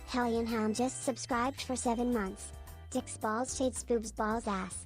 Hellion Hound just subscribed for 7 months. Dicks balls shades boobs balls ass.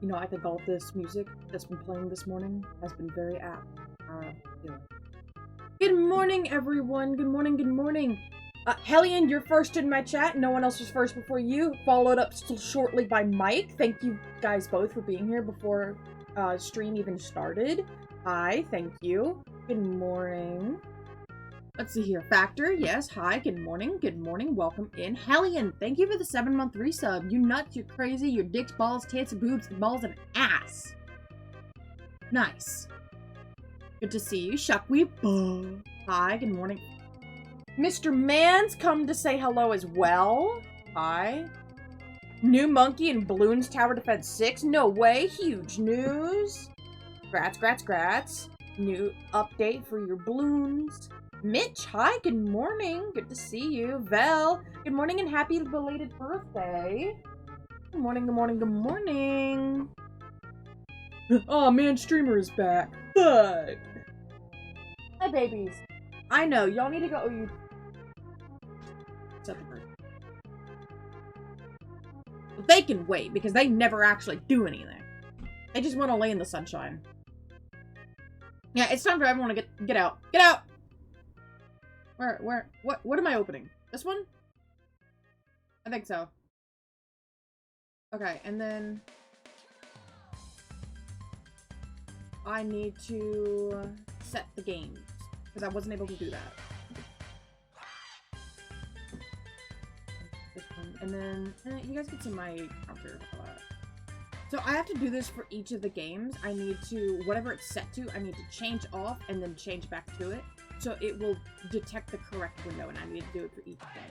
You know, I think all of this music that's been playing this morning has been very apt. Good morning, everyone. Good morning, good morning. Hellion, you're first in my chat. No one else was first before you. Followed up shortly by Mike. Thank you guys both for being here before stream even started. Hi, thank you. Good morning. Let's see here. Factor, yes. Hi, good morning. Good morning. Welcome in. Hellion, thank you for the 7-month resub. You nuts, you're crazy. You're dicks, balls, tits, boobs, balls, and ass. Nice. Good to see you. Shuckweep. Hi, good morning. Mr. Man's come to say hello as well. Hi. New monkey in Balloons Tower Defense 6. No way. Huge news. Grats, grats, grats. New update for your balloons. Mitch, hi, good morning. Good to see you. Vel, good morning and happy belated birthday. Good morning, good morning, good morning. Oh man, streamer is back. Fuck. Hi, babies. I know, y'all need to go. You. Except the bird. They can wait because they never actually do anything. They just want to lay in the sunshine. Yeah, it's time for everyone to get out. Get out! What am I opening? This one? I think so. Okay, and then I need to set the games because I wasn't able to do that. This one, and then you guys can see my counter. So I have to do this for each of the games. I need to, whatever it's set to, I need to change off and then change back to it. So it will detect the correct window, and I need to do it for each day.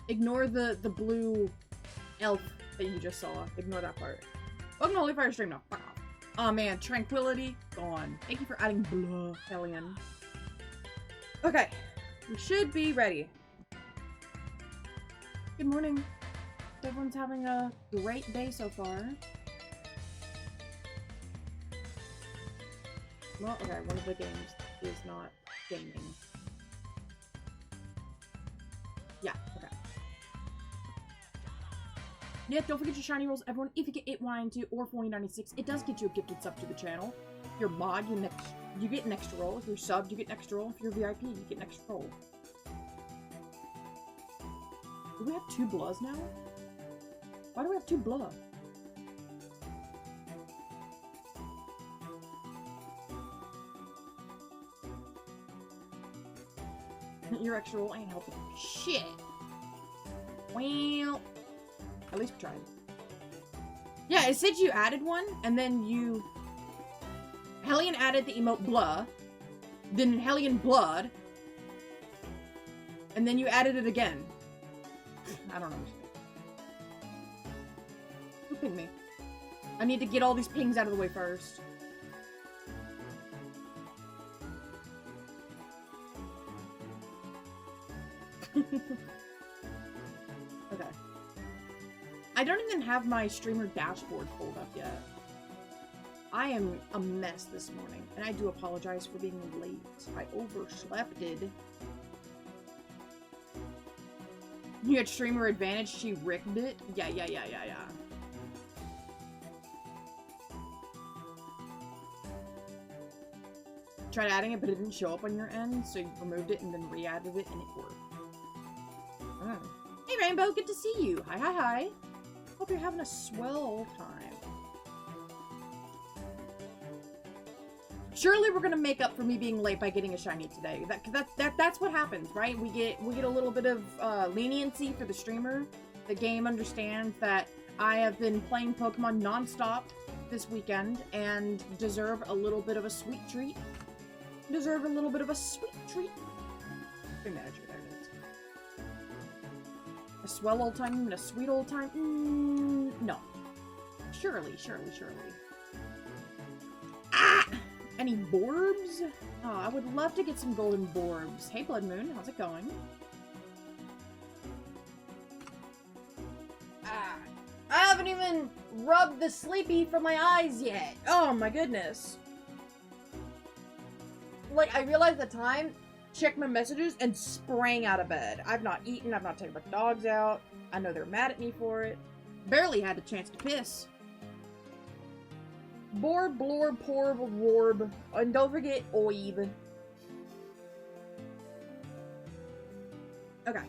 Ignore the blue elf that you just saw. Ignore that part. Welcome to Holy Fire Stream now. Fuck off. Oh man, tranquility gone. Thank you for adding blue, Hellion. Okay, we should be ready. Good morning. Everyone's having a great day so far. Well, okay, one of the games is not gaming. Yeah, okay. Yeah, don't forget your shiny rolls, everyone. If you get 892 or 4096, it does get you a gifted sub to the channel. If you're mod, you get an extra roll. If you're subbed, you get an extra roll. If you're VIP, you get an extra roll. Do we have 2 bloods now? Why do we have 2 blood? Your extra roll ain't helping. Shit. Well, at least we tried. Yeah, it said you added one, and then you... Hellion added the emote blah, then Hellion blood, and then you added it again. I don't know. Who pinged me? I need to get all these pings out of the way first. Okay. I don't even have my streamer dashboard pulled up yet. I am a mess this morning, and I do apologize for being late. I overslept. You had streamer advantage, she rigged it? Yeah. Tried adding it, but it didn't show up on your end, so you removed it and then re-added it, and it worked. Oh. Hey Rainbow, good to see you. Hi. Hope you're having a swell time. Surely we're gonna make up for me being late by getting a shiny today. That's what happens, right? We get a little bit of leniency for the streamer. The game understands that I have been playing Pokemon non-stop this weekend and deserve a little bit of a sweet treat. Deserve a little bit of a sweet treat. Stream manager, there it is. A swell old time, even a sweet old time? No. Surely. Ah! Any Borbs? Oh, I would love to get some golden Borbs. Hey, Blood Moon, how's it going? Ah, I haven't even rubbed the sleepy from my eyes yet. Oh my goodness. Like, I realized the time, checked my messages, and sprang out of bed. I've not eaten, I've not taken my dogs out. I know they're mad at me for it. Barely had a chance to piss. Borb, blorb, porb, warb. And don't forget oib. Okay.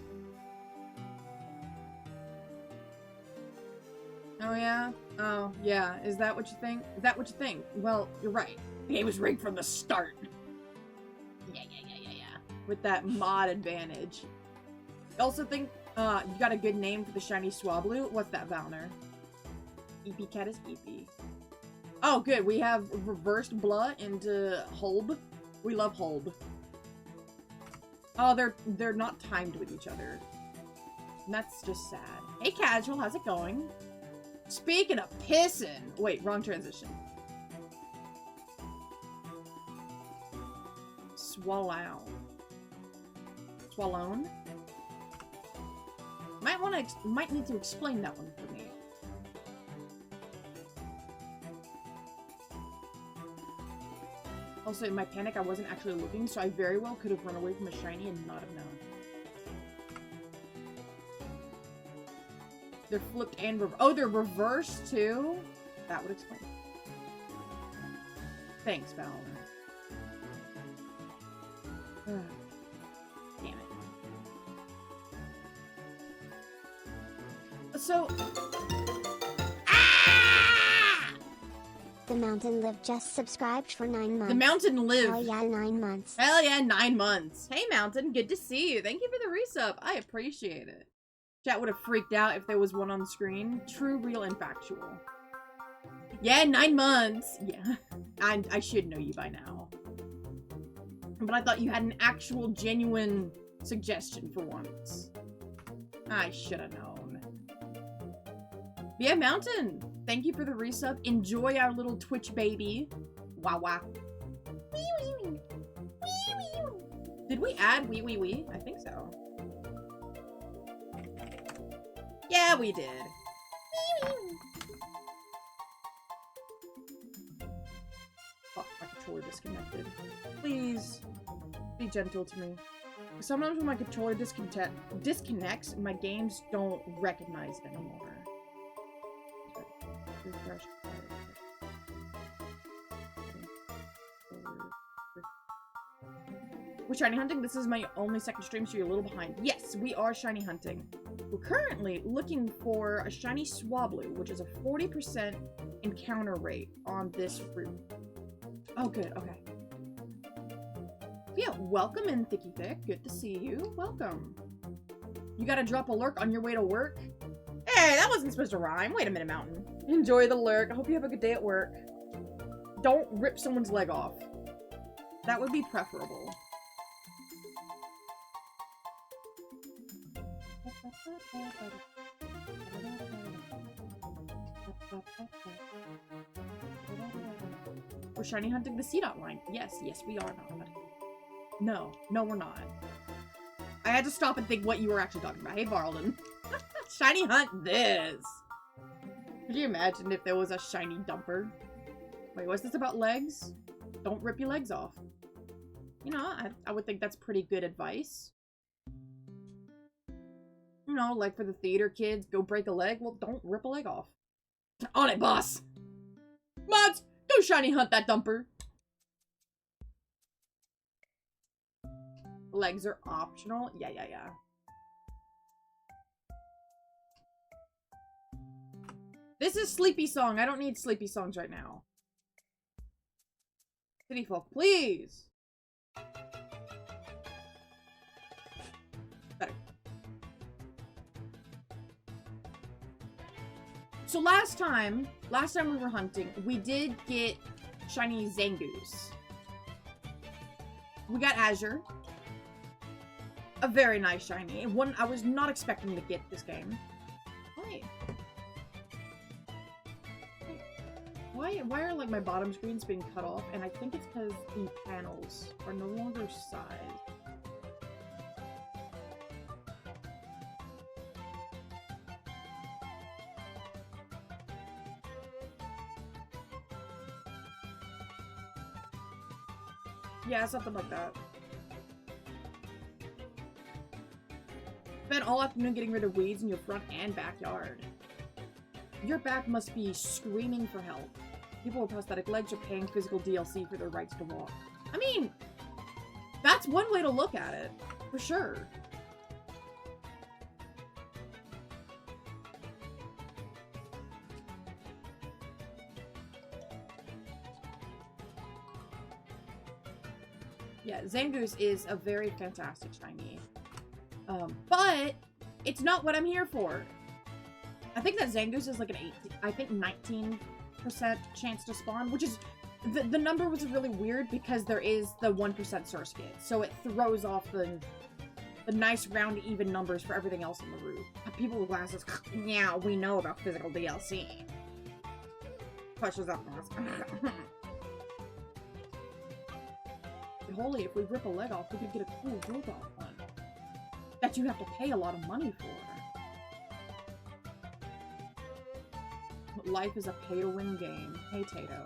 Oh yeah? Oh, yeah. Is that what you think? Is that what you think? Well, you're right. The game was rigged from the start. Yeah. With that mod advantage. I also think, you got a good name for the shiny sWABLU. What's that, Valner? EP cat is EP. Oh, good. We have reversed blood into Holb. We love Holb. Oh, they're not timed with each other. And that's just sad. Hey, Casual, how's it going? Speaking of pissing. Wait, wrong transition. Swallow. Swallone? Might need to explain that one for me. Also, in my panic, I wasn't actually looking, so I very well could have run away from a shiny and not have known. They're flipped and oh, they're reversed too? That would explain. Thanks, Val. Damn it. So... Ah! The Mountain Live just subscribed for 9 months. The Mountain Live. Hell yeah, 9 months. Hell yeah, 9 months. Hey, Mountain, good to see you. Thank you for the resub. I appreciate it. Chat would have freaked out if there was one on the screen. True, real, and factual. Yeah, 9 months. Yeah. I should know you by now. But I thought you had an actual, genuine suggestion for once. I should have known. Yeah, Mountain. Thank you for the resub. Enjoy our little Twitch baby. Wah wah. Did we add wee wee wee? I think so. Yeah, we did. Fuck, my controller disconnected. Please, be gentle to me. Sometimes when my controller disconnects, my games don't recognize it anymore. Refresh. We're shiny hunting. This is my only second stream, so you're a little behind. Yes, we are shiny hunting. We're currently looking for a shiny sWABLU, which is a 40% encounter rate on this route. Oh, good. Okay. Yeah, welcome in, Thicky Thick. Good to see you. Welcome. You gotta drop a lurk on your way to work? Hey, that wasn't supposed to rhyme. Wait a minute, Mountain. Enjoy the lurk. I hope you have a good day at work. Don't rip someone's leg off. That would be preferable. We're shiny hunting the C-dot line. Yes, we are not. No, we're not. I had to stop and think what you were actually talking about. Hey, Varlden. Shiny hunt this. Could you imagine if there was a shiny dumper? Wait, what's this about legs? Don't rip your legs off. You know, I would think that's pretty good advice. You know, like for the theater kids, go break a leg. Well, don't rip a leg off. On it, boss! Mods, go shiny hunt that dumper. Legs are optional? Yeah. This is Sleepy Song. I don't need Sleepy Songs right now. City folk, please! Better. So last time we were hunting, we did get shiny Zangoose. We got Azure. A very nice shiny. One I was not expecting to get this game. Why are like my bottom screens being cut off? And I think it's because the panels are no longer sized. Yeah, something like that. Spent all afternoon getting rid of weeds in your front and backyard. Your back must be screaming for help. People with prosthetic legs are paying physical DLC for their rights to walk. I mean, that's one way to look at it, for sure. Yeah, Zangoose is a very fantastic shiny. But it's not what I'm here for. I think that Zangoose is like an 19% chance to spawn, which is... The number was really weird because there is the 1% source kit, so it throws off the nice round even numbers for everything else on the roof. People with glasses, yeah, we know about physical DLC. Pushes up on us. Holy, if we rip a leg off, we could get a cool robot one. That you have to pay a lot of money for. Life is a pay-to-win game. Hey, Tato.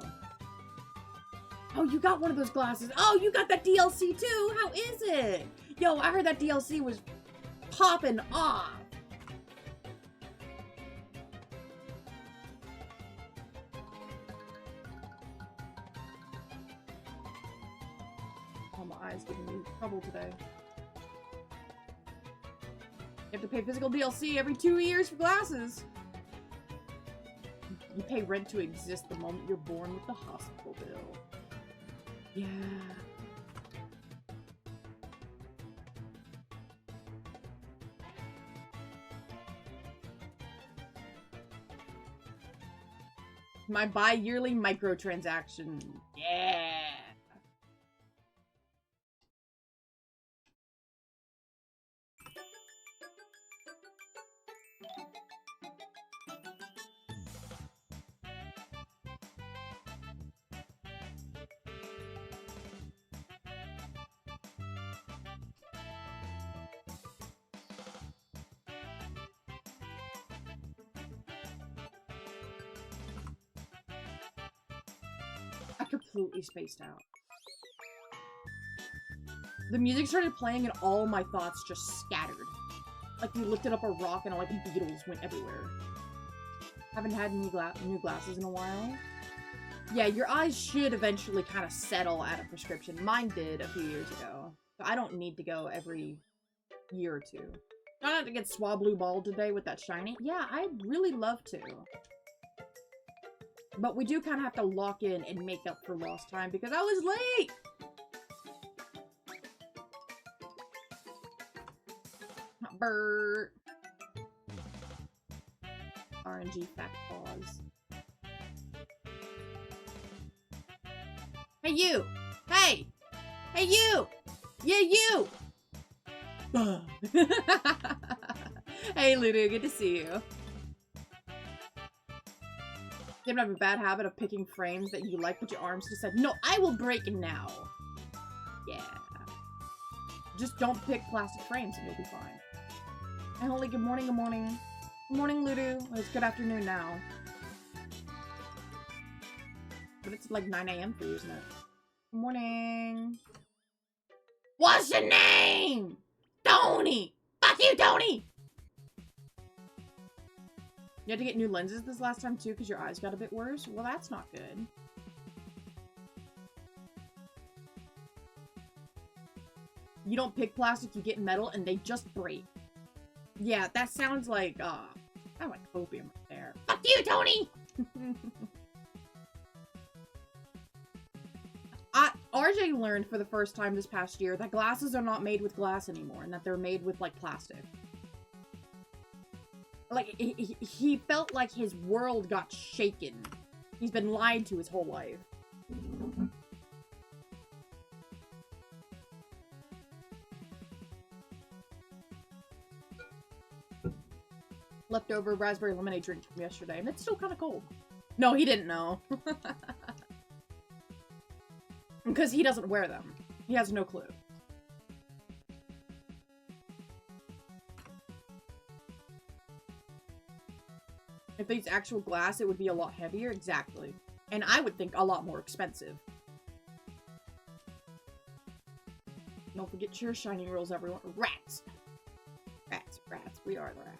Oh, you got one of those glasses. Oh, you got that DLC too? How is it? Yo, I heard that DLC was popping off. Oh, my eyes giving me trouble today. You have to pay physical DLC every 2 years for glasses. You pay rent to exist the moment you're born with the hospital bill. Yeah. My bi-yearly microtransaction. Yeah. Completely spaced out. The music started playing and all my thoughts just scattered. Like we lifted up a rock and like Beatles went everywhere. Haven't had new glasses in a while. Yeah, your eyes should eventually kind of settle at a prescription. Mine did a few years ago. So I don't need to go every year or two. I have to get sWABLU balled today with that shiny. Yeah, I'd really love to. But we do kind of have to lock in and make up for lost time because I was late! Bert. RNG fact pause. Hey, you! Hey! Hey, you! Yeah, you! Hey, Ludo, good to see you. You have a bad habit of picking frames that you like, but your arms just said, no, I will break now. Yeah. Just don't pick plastic frames and you'll be fine. Hey, Holy, good morning, good morning. Good morning, Ludo. Well, it's good afternoon now. But it's like 9 AM for you, isn't it? Good morning. What's your name? Tony! Fuck you, Tony! You had to get new lenses this last time, too, because your eyes got a bit worse? Well, that's not good. You don't pick plastic, you get metal, and they just break. Yeah, that sounds like, sounds like opium right there. Fuck you, Tony! RJ learned for the first time this past year that glasses are not made with glass anymore, and that they're made with, like, plastic. Like, he felt like his world got shaken. He's been lied to his whole life. Leftover raspberry lemonade drink from yesterday, and it's still kind of cold. No, he didn't know. Because he doesn't wear them. He has no clue. If they use actual glass, it would be a lot heavier. Exactly. And I would think a lot more expensive. Don't forget your shiny rules, everyone. Rats! Rats, rats. We are the rats.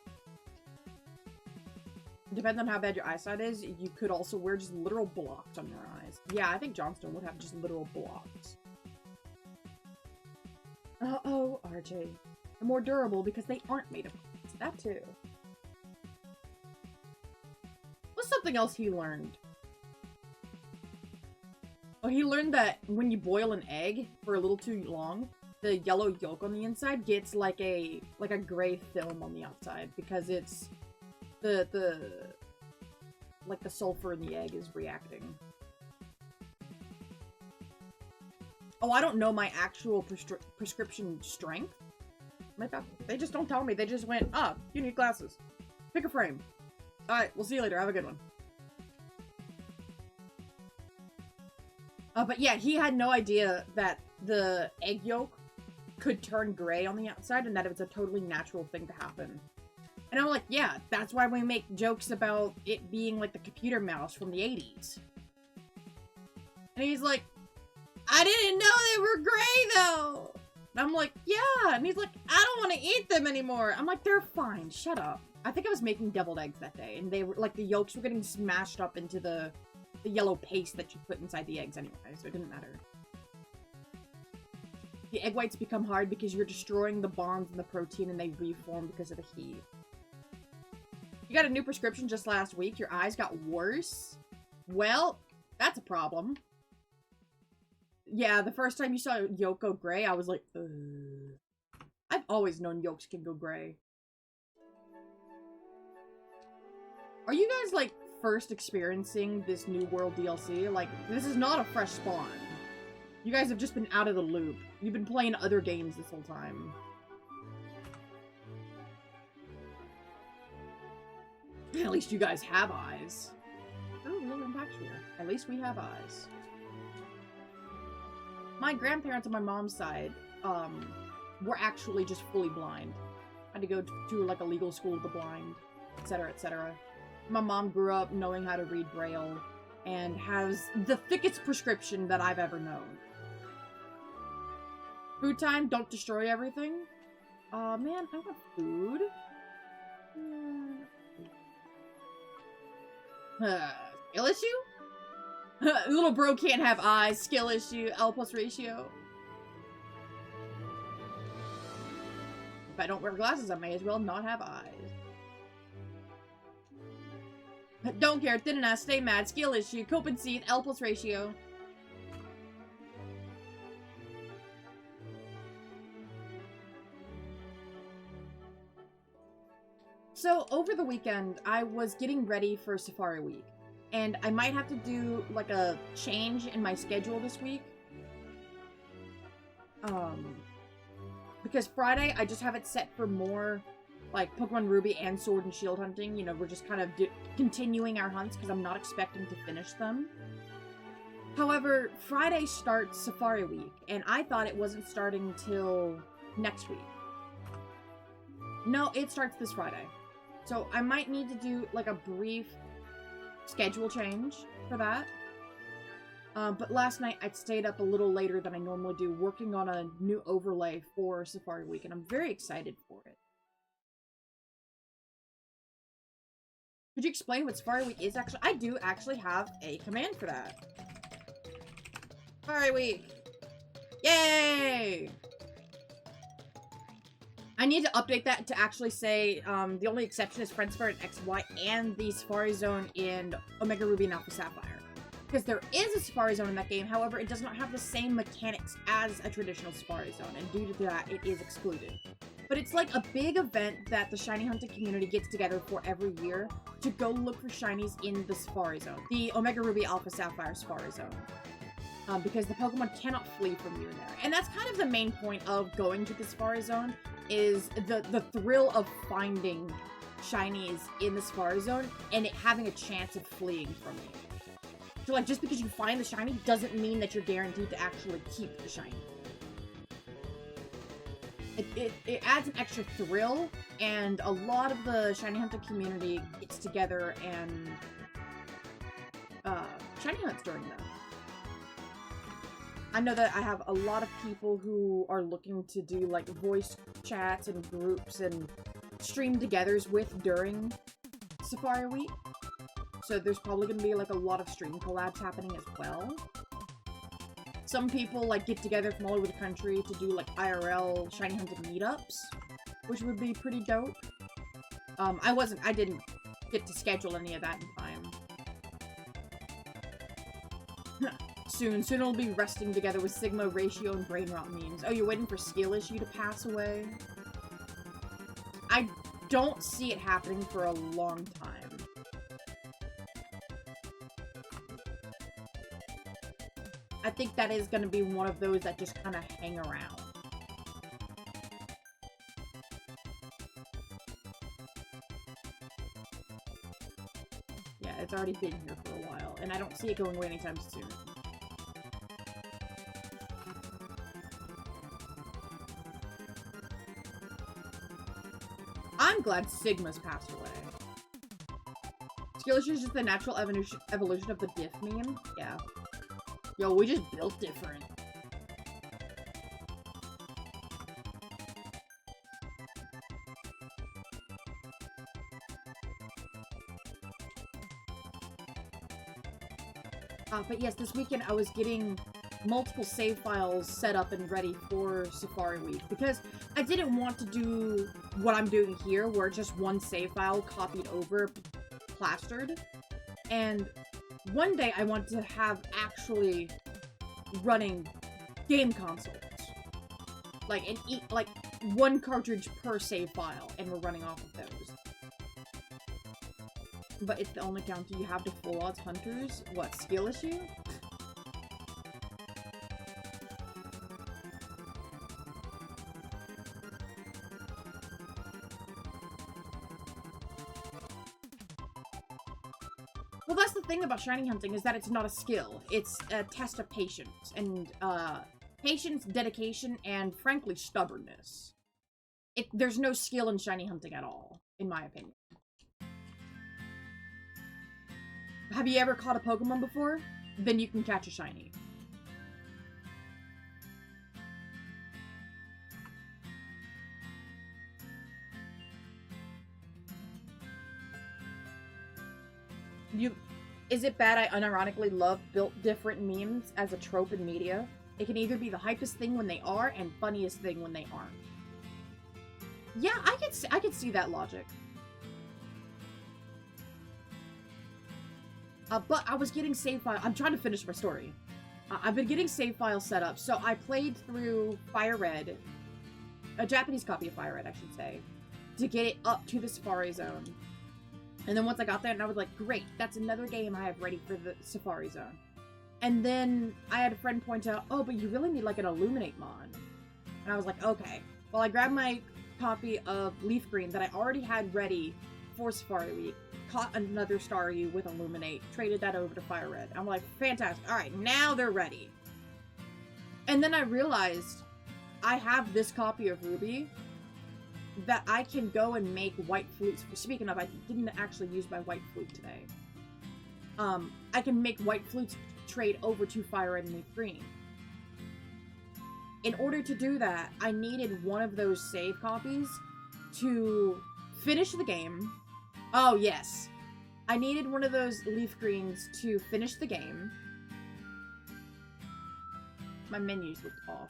Depends on how bad your eyesight is. You could also wear just literal blocks on your eyes. Yeah, I think Johnstone would have just literal blocks. Uh-oh, RJ. They're more durable because they aren't made of glass. That too. What's something else he learned? Oh, he learned that when you boil an egg for a little too long, the yellow yolk on the inside gets like a gray film on the outside because it's the sulfur in the egg is reacting. Oh, I don't know my actual prescription strength. They just don't tell me. They just went, you need glasses. Pick a frame. Alright, we'll see you later. Have a good one. But yeah, he had no idea that the egg yolk could turn gray on the outside and that it was a totally natural thing to happen. And I'm like, yeah, that's why we make jokes about it being like the computer mouse from the 80s. And he's like, I didn't know they were gray though. And I'm like, yeah. And he's like, I don't want to eat them anymore. I'm like, they're fine. Shut up. I think I was making deviled eggs that day. And they were like, the yolks were getting smashed up into the yellow paste that you put inside the eggs anyway. So it didn't matter. The egg whites become hard because you're destroying the bonds in the protein and they reform because of the heat. You got a new prescription just last week. Your eyes got worse. Well, that's a problem. Yeah, the first time you saw yolk go gray, I was like, ugh. I've always known yolks can go gray. Are you guys, like, first experiencing this New World DLC? Like, this is not a fresh spawn. You guys have just been out of the loop. You've been playing other games this whole time. At least you guys have eyes. Oh, really impactful. At least we have eyes. My grandparents on my mom's side, were actually just fully blind. Had to go to like a legal school of the blind, etc., etc. My mom grew up knowing how to read Braille and has the thickest prescription that I've ever known. Food time, don't destroy everything. Man, I want food. Skill issue? Little bro can't have eyes. Skill issue. L plus ratio. If I don't wear glasses, I may as well not have eyes. Don't care. Thin enough. Stay mad. Skill issue. Cope and seethe. L plus ratio. So, over the weekend, I was getting ready for Safari Week. And I might have to do, like, a change in my schedule this week. Because Friday, I just have it set for more, like, Pokemon Ruby and Sword and Shield hunting. You know, we're just kind of continuing our hunts because I'm not expecting to finish them. However, Friday starts Safari Week, and I thought it wasn't starting till next week. No, it starts this Friday. So I might need to do, like, a brief schedule change for that. But last night I stayed up a little later than I normally do, working on a new overlay for Safari Week, and I'm very excited for it. Could you explain what Safari Week is actually? I do actually have a command for that. Safari Week! Yay! I need to update that to actually say, the only exception is Friendsphere and XY and the Safari Zone in Omega Ruby and Alpha Sapphire. Because there is a Safari Zone in that game, however, it does not have the same mechanics as a traditional Safari Zone, and due to that, it is excluded. But it's like a big event that the shiny hunting community gets together for every year to go look for shinies in the Safari Zone. The Omega Ruby Alpha Sapphire Safari Zone. Because the Pokemon cannot flee from you in there. And that's kind of the main point of going to the Safari Zone, is the thrill of finding shinies in the Safari Zone and it having a chance of fleeing from you. So, like, just because you find the shiny doesn't mean that you're guaranteed to actually keep the shiny. It adds an extra thrill, and a lot of the shiny hunter community gets together and shiny hunts during them. I know that I have a lot of people who are looking to do, like, voice chats and groups and stream togethers with during Safari Week. So there's probably going to be like a lot of stream collabs happening as well. Some people like get together from all over the country to do like IRL shiny hunting meetups, which would be pretty dope. I didn't get to schedule any of that in time. Soon it'll be resting together with Sigma, Ratio, and Brain Rot memes. Oh, you're waiting for Skill Issue to pass away? I don't see it happening for a long time. I think that is going to be one of those that just kind of hang around. Yeah, it's already been here for a while, and I don't see it going away anytime soon. I'm glad Sigma's passed away. Skill Issue is just the natural evolution of the diff meme. Yeah. Yo, we just built different. But yes, this weekend I was getting multiple save files set up and ready for Safari Week because I didn't want to do what I'm doing here where it's just one save file copied over, plastered. And one day I want to have actually running game consoles. Like, like one cartridge per save file, and we're running off of those. But it's the only counter you have to full odds hunters. What, Skill Issue? Well, that's the thing about shiny hunting, is that it's not a skill. It's a test of patience, and, patience, dedication, and, frankly, stubbornness. There's no skill in shiny hunting at all, in my opinion. Have you ever caught a Pokemon before? Then you can catch a shiny. Is it bad I unironically love built different memes as a trope in media? It can either be the hypest thing when they are and funniest thing when they aren't. Yeah, I could see that logic. But I was getting save file. I'm trying to finish my story. I've been getting save files set up, so I played through Fire Red, a Japanese copy of Fire Red, I should say, to get it up to the Safari Zone. And then once I got there, and I was like, great, that's another game I have ready for the Safari Zone. And then I had a friend point out, oh, but you really need like an Illuminate mod. And I was like, okay. Well, I grabbed my copy of Leaf Green that I already had ready for Safari Week, caught another Staryu with Illuminate, traded that over to Fire Red. I'm like, fantastic. All right, now they're ready. And then I realized I have this copy of Ruby that I can go and make white flutes. Speaking of, I didn't actually use my white flute today. I can make white flutes trade over to Fire Red and Leaf Green. In order to do that, I needed one of those save copies to finish the game. Oh, yes. I needed one of those Leaf Greens to finish the game. My menus looked off.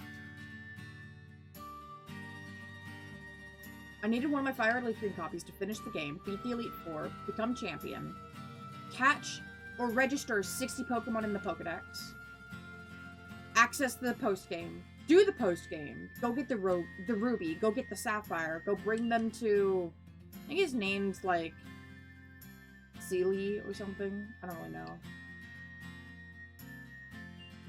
I needed one of my Fire Red Leaf Green copies to finish the game, beat the Elite Four, become champion, catch or register 60 Pokemon in the Pokedex, access the post-game, do the post-game, go get the Ruby, go get the Sapphire, go bring them to, I think his name's like Sealy or something, I don't really know.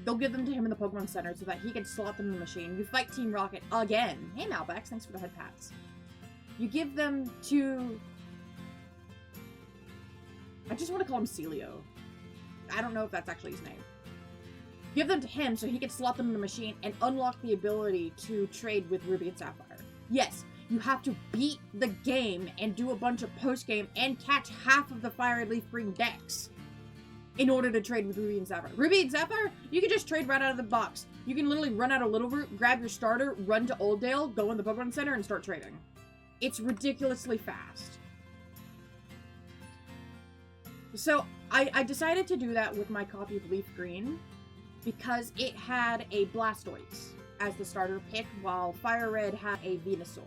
Go give them to him in the Pokemon Center so that he can slot them in the machine. You fight Team Rocket again. Hey Malbex, thanks for the head pats. You give them to... I just want to call him Celio. I don't know if that's actually his name. Give them to him so he can slot them in the machine and unlock the ability to trade with Ruby and Sapphire. Yes, you have to beat the game and do a bunch of post-game and catch half of the Fire and Leaf Green decks in order to trade with Ruby and Sapphire. Ruby and Sapphire, you can just trade right out of the box. You can literally run out of Little Root, grab your starter, run to Oldale, go in the Pokemon Center, and start trading. It's ridiculously fast. So I decided to do that with my copy of Leaf Green because it had a Blastoise as the starter pick, while Fire Red had a Venusaur.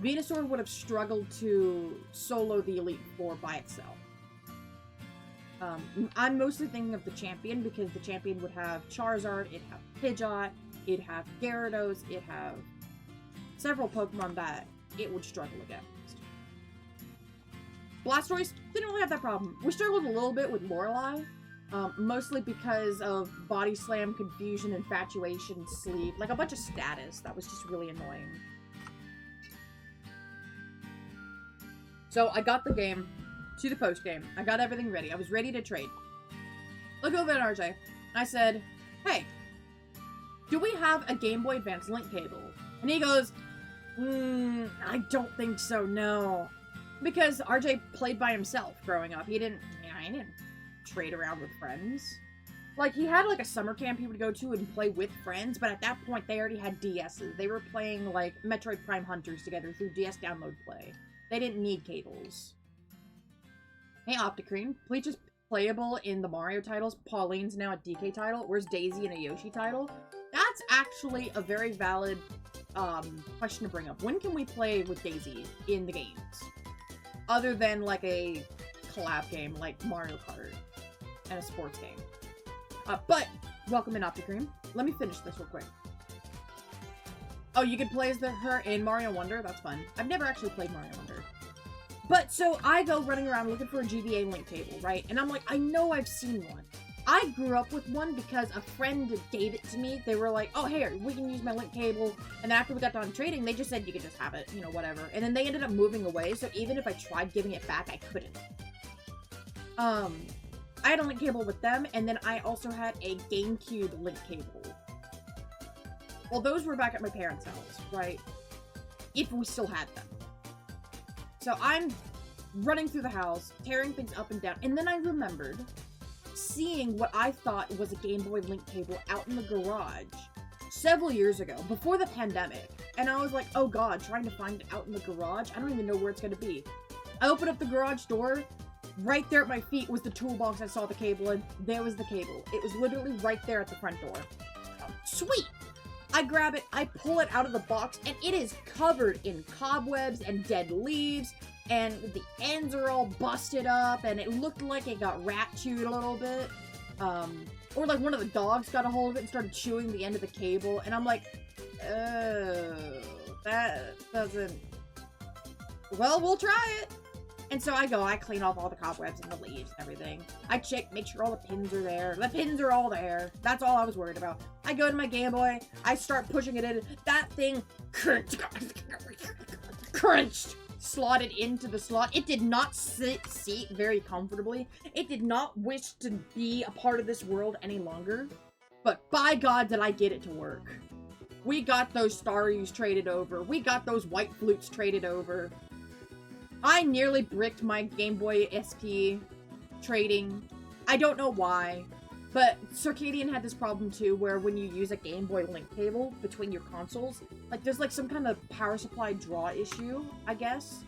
Venusaur would have struggled to solo the Elite Four by itself. I'm mostly thinking of the champion because the champion would have Charizard, it'd have Pidgeot, it'd have Gyarados, it'd have several Pokemon that it would struggle against. Blastoise didn't really have that problem. We struggled a little bit with Lorelei, mostly because of Body Slam, Confusion, Infatuation, Sleep, like a bunch of status that was just really annoying. So I got the game to the post game. I got everything ready. I was ready to trade. Look over at RJ. I said, hey, do we have a Game Boy Advance link cable? And he goes, I don't think so, no. Because RJ played by himself growing up. He didn't trade around with friends. Like, he had, like, a summer camp he would go to and play with friends, but at that point, they already had DSs. They were playing, like, Metroid Prime Hunters together through DS Download Play. They didn't need cables. Hey, Opticream, Peach is playable in the Mario titles. Pauline's now a DK title. Where's Daisy in a Yoshi title? That's actually a very valid question to bring up. When can we play with Daisy in the games? Other than, like, a collab game like Mario Kart and a sports game. But, welcome in, Opticream. Let me finish this real quick. Oh, you could play as her in Mario Wonder? That's fun. I've never actually played Mario Wonder. But, so, I go running around looking for a GBA link table, right? And I'm like, I know I've seen one. I grew up with one because a friend gave it to me. They were like, oh, here, we can use my link cable. And then after we got done trading, they just said you could just have it, you know, whatever. And then they ended up moving away, so even if I tried giving it back, I couldn't. I had a link cable with them, and then I also had a GameCube link cable. Well, those were back at my parents' house, right? If we still had them. So I'm running through the house, tearing things up and down, and then I remembered seeing what I thought was a Game Boy link cable out in the garage several years ago, before the pandemic. And I was like, oh god, trying to find it out in the garage? I don't even know where it's gonna be. I opened up the garage door. Right there at my feet was the toolbox I saw the cable in. There was the cable. It was literally right there at the front door. Oh, sweet! I grab it, I pull it out of the box, and it is covered in cobwebs and dead leaves, and the ends are all busted up, and it looked like it got rat chewed a little bit. Or like one of the dogs got a hold of it and started chewing the end of the cable, and I'm like, oh, that doesn't... Well, we'll try it! And so I clean off all the cobwebs and the leaves and everything. I check, make sure all the pins are there. The pins are all there. That's all I was worried about. I go to my Game Boy, I start pushing it in. That thing crunched, slotted into the slot. It did not seat very comfortably. It did not wish to be a part of this world any longer. But by God, did I get it to work. We got those Staryus traded over. We got those White Flutes traded over. I nearly bricked my Game Boy SP trading. I don't know why, but Circadian had this problem too, where when you use a Game Boy link cable between your consoles, like there's like some kind of power supply draw issue, I guess.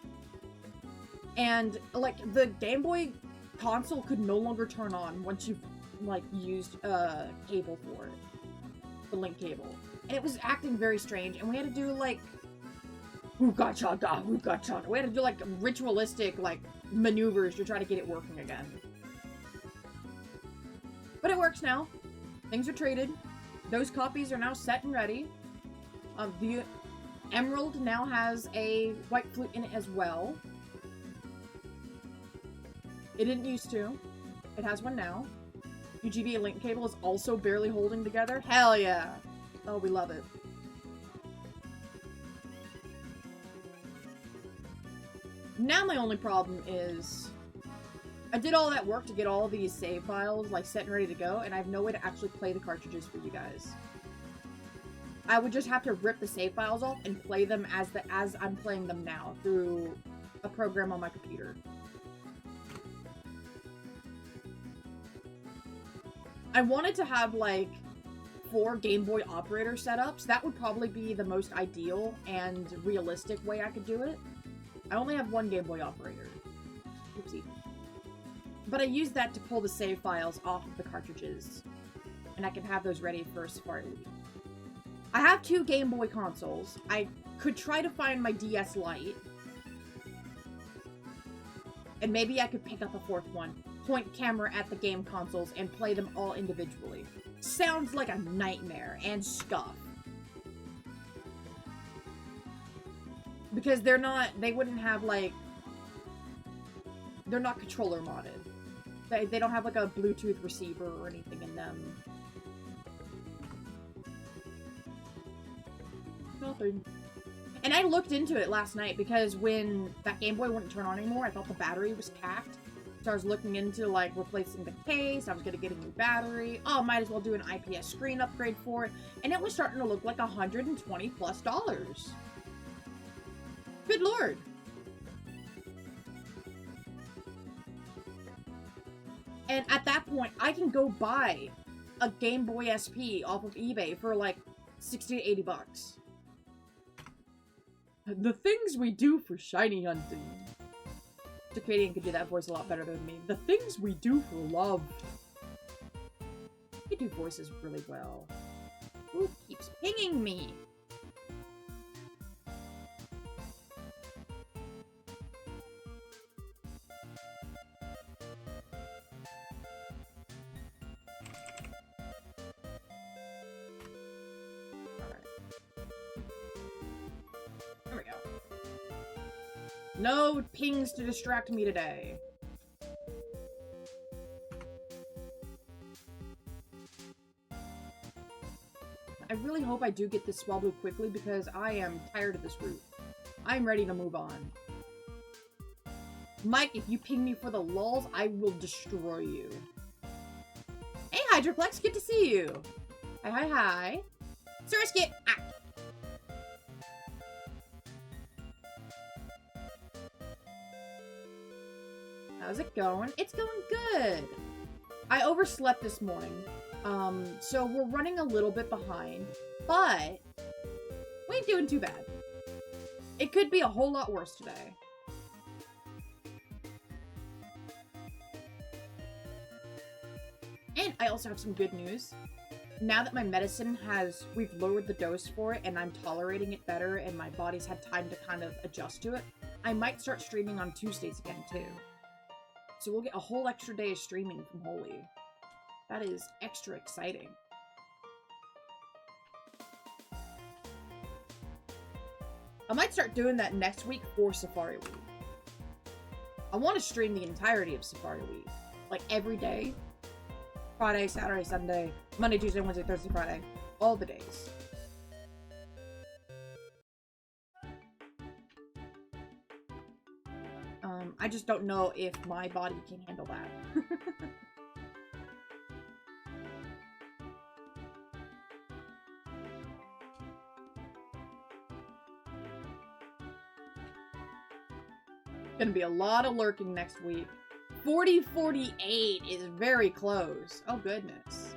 And like the Game Boy console could no longer turn on once you've like used a cable for it, the link cable. And it was acting very strange, and we had to do like Ooga-chaga. We had to do like ritualistic like maneuvers to try to get it working again. But it works now. Things are traded. Those copies are now set and ready. The Emerald now has a White Flute in it as well. It didn't used to. It has one now. UGB link cable is also barely holding together. Hell yeah! Oh, we love it. Now my only problem is, I did all that work to get all these save files like set and ready to go, and I have no way to actually play the cartridges for you guys. I would just have to rip the save files off and play them as I'm playing them now through a program on my computer. I wanted to have like 4 Game Boy operator setups. That would probably be the most ideal and realistic way I could do it. I only have 1 Game Boy operator. Oopsie. But I use that to pull the save files off of the cartridges. And I can have those ready for Safari Week. I have 2 Game Boy consoles. I could try to find my DS Lite. And maybe I could pick up a 4th one. Point camera at the game consoles and play them all individually. Sounds like a nightmare and scuff. Because they wouldn't have like, they're not controller modded. They don't have like a Bluetooth receiver or anything in them. Nothing. And I looked into it last night because when that Game Boy wouldn't turn on anymore, I thought the battery was capped. So I was looking into like replacing the case. I was gonna get a new battery. Oh, might as well do an IPS screen upgrade for it. And it was starting to look like $120+. Good lord. And at that point, I can go buy a Game Boy SP off of eBay for like 60 to 80 bucks. The things we do for shiny hunting. Decadian could do that voice a lot better than me. The things we do for love. You do voices really well. Who keeps pinging me? No pings to distract me today. I really hope I do get this sWABLU quickly because I am tired of this route. I'm ready to move on. Mike, if you ping me for the lulz, I will destroy you. Hey, Hydroplex, good to see you. Hi, hi, hi. Surskit! Ah. How's it going? It's going good. I overslept this morning. So we're running a little bit behind, but we ain't doing too bad. It could be a whole lot worse today. And I also have some good news. Now that my medicine we've lowered the dose for it and I'm tolerating it better and my body's had time to kind of adjust to it, I might start streaming on Tuesdays again too. So we'll get a whole extra day of streaming from Holy. That is extra exciting. I might start doing that next week for Safari Week. I want to stream the entirety of Safari Week. Like every day. Friday, Saturday, Sunday, Monday, Tuesday, Wednesday, Thursday, Friday. All the days. I just don't know if my body can handle that. Gonna be a lot of lurking next week. 4048 is very close. Oh goodness.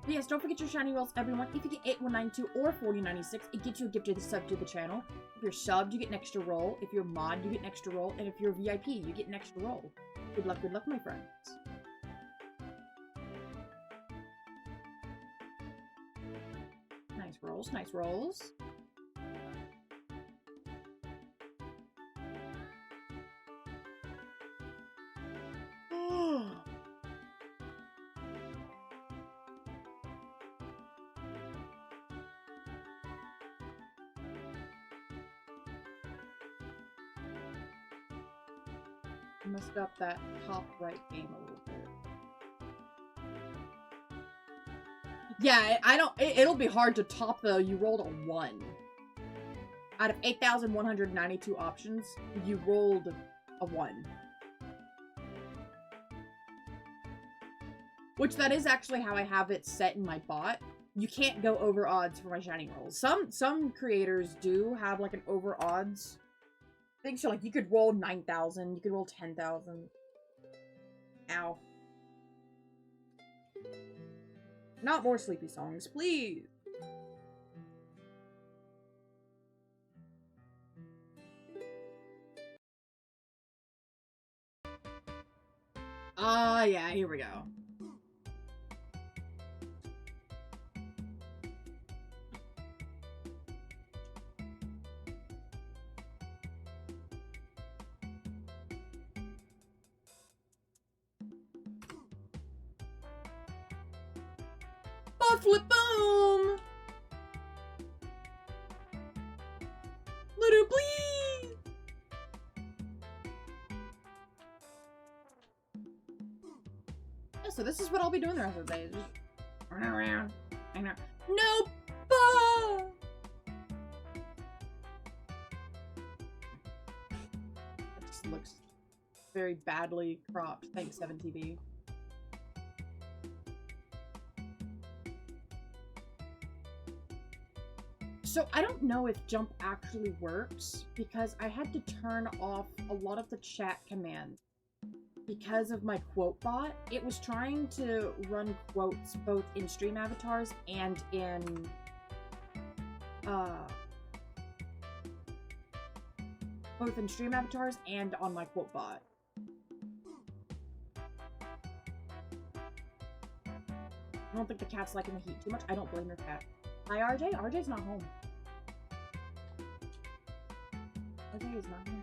But yes, don't forget your shiny rolls, everyone. If you get 8192 or 4096, it gets you a gift to the sub to the channel. If you're subbed, you get an extra roll. If you're mod, you get an extra roll. And if you're VIP, you get an extra roll. Good luck, my friends. Nice rolls, nice rolls. Messed up that top right game a little bit. Yeah, it'll be hard to top you rolled a 1. Out of 8,192 options, you rolled a 1. Which that is actually how I have it set in my bot. You can't go over odds for my shiny rolls. Some creators do have like an over odds thing, so like you could roll 9,000, you could roll 10,000. Ow. Not more sleepy songs, please. Yeah, here we go. Flip boom! Little please! Yeah, so this is what I'll be doing the rest of the day. Just running around. Hanging out. Nope! That just looks very badly cropped. Thanks, 7TV. So I don't know if jump actually works because I had to turn off a lot of the chat commands because of my quote bot. It was trying to run quotes both in stream avatars and in on my quote bot. I don't think the cat's liking the heat too much. I don't blame your cat. Hi, RJ. RJ's not home. RJ is not here.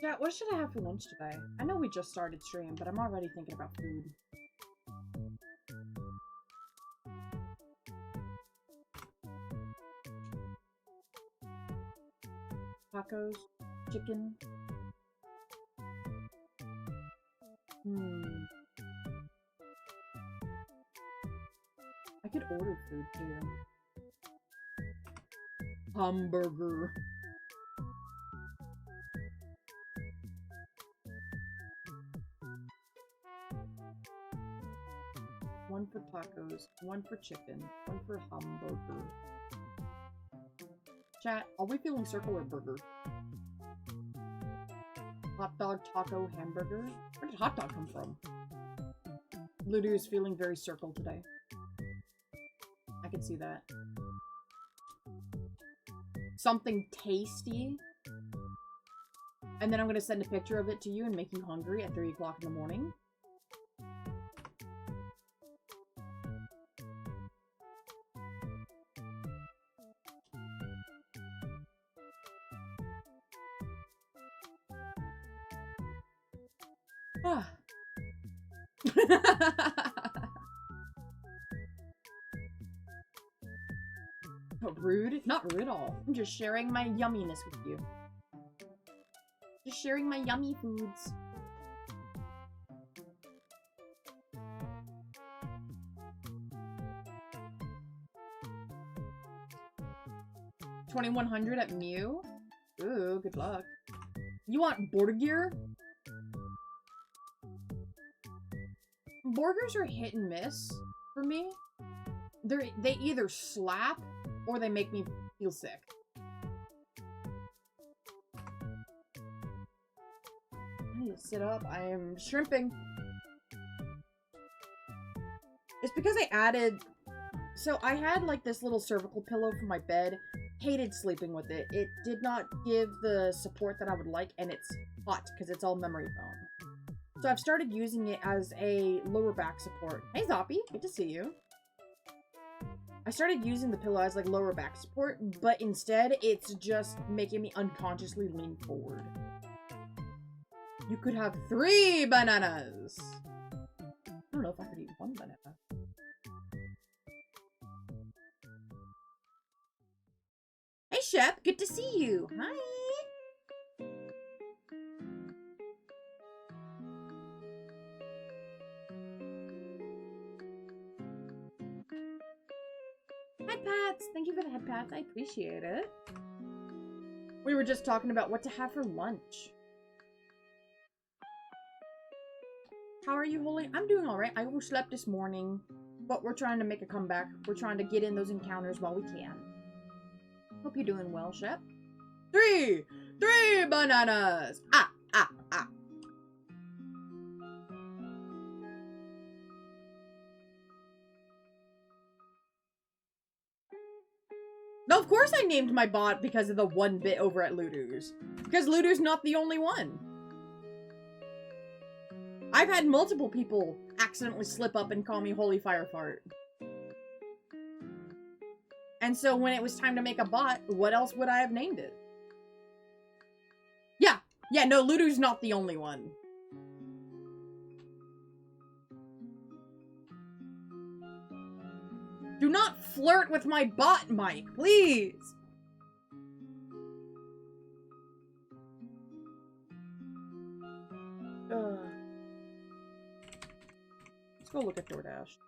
Yeah, what should I have for lunch today? I know we just started stream, but I'm already thinking about food. Tacos, chicken. I could order food too. Hamburger. One for tacos, one for chicken, one for hamburger. Chat, are we feeling circle or burger? Hot dog, taco, hamburger? Where did hot dog come from? Ludu is feeling very circle today. I can see that. Something tasty. And then I'm gonna send a picture of it to you and make you hungry at 3 o'clock in the morning. Rude? Not rude at all. I'm just sharing my yumminess with you. Just sharing my yummy foods. $2,100 at Mew? Ooh, good luck. You want burger? Burgers are hit and miss for me. They either slap or they make me feel sick. I need to sit up. I am shrimping. It's because I added... So I had like this little cervical pillow for my bed. Hated sleeping with it. It did not give the support that I would like, and it's hot because it's all memory foam. So I've started using it as a lower back support. Hey Zoppy, good to see you. I started using the pillow as like lower back support, but instead it's just making me unconsciously lean forward. You could have 3 bananas! I don't know if I could eat 1 banana. Hey Shep, good to see you! Hi! Head pats! Thank you for the head pats. I appreciate it. We were just talking about what to have for lunch. How are you, Holy? I'm doing alright. I overslept this morning, but we're trying to make a comeback. We're trying to get in those encounters while we can. Hope you're doing well, Shep. 3, 3 bananas! Ah, ah, ah. No, of course I named my bot because of the 1 bit over at Ludo's. Because Ludo's not the only one. I've had multiple people accidentally slip up and call me Holy Fire Fart. And so when it was time to make a bot, what else would I have named it? Yeah, no, Ludo's not the only one. Do not flirt with my bot, Mike, please! Let's go look at DoorDash.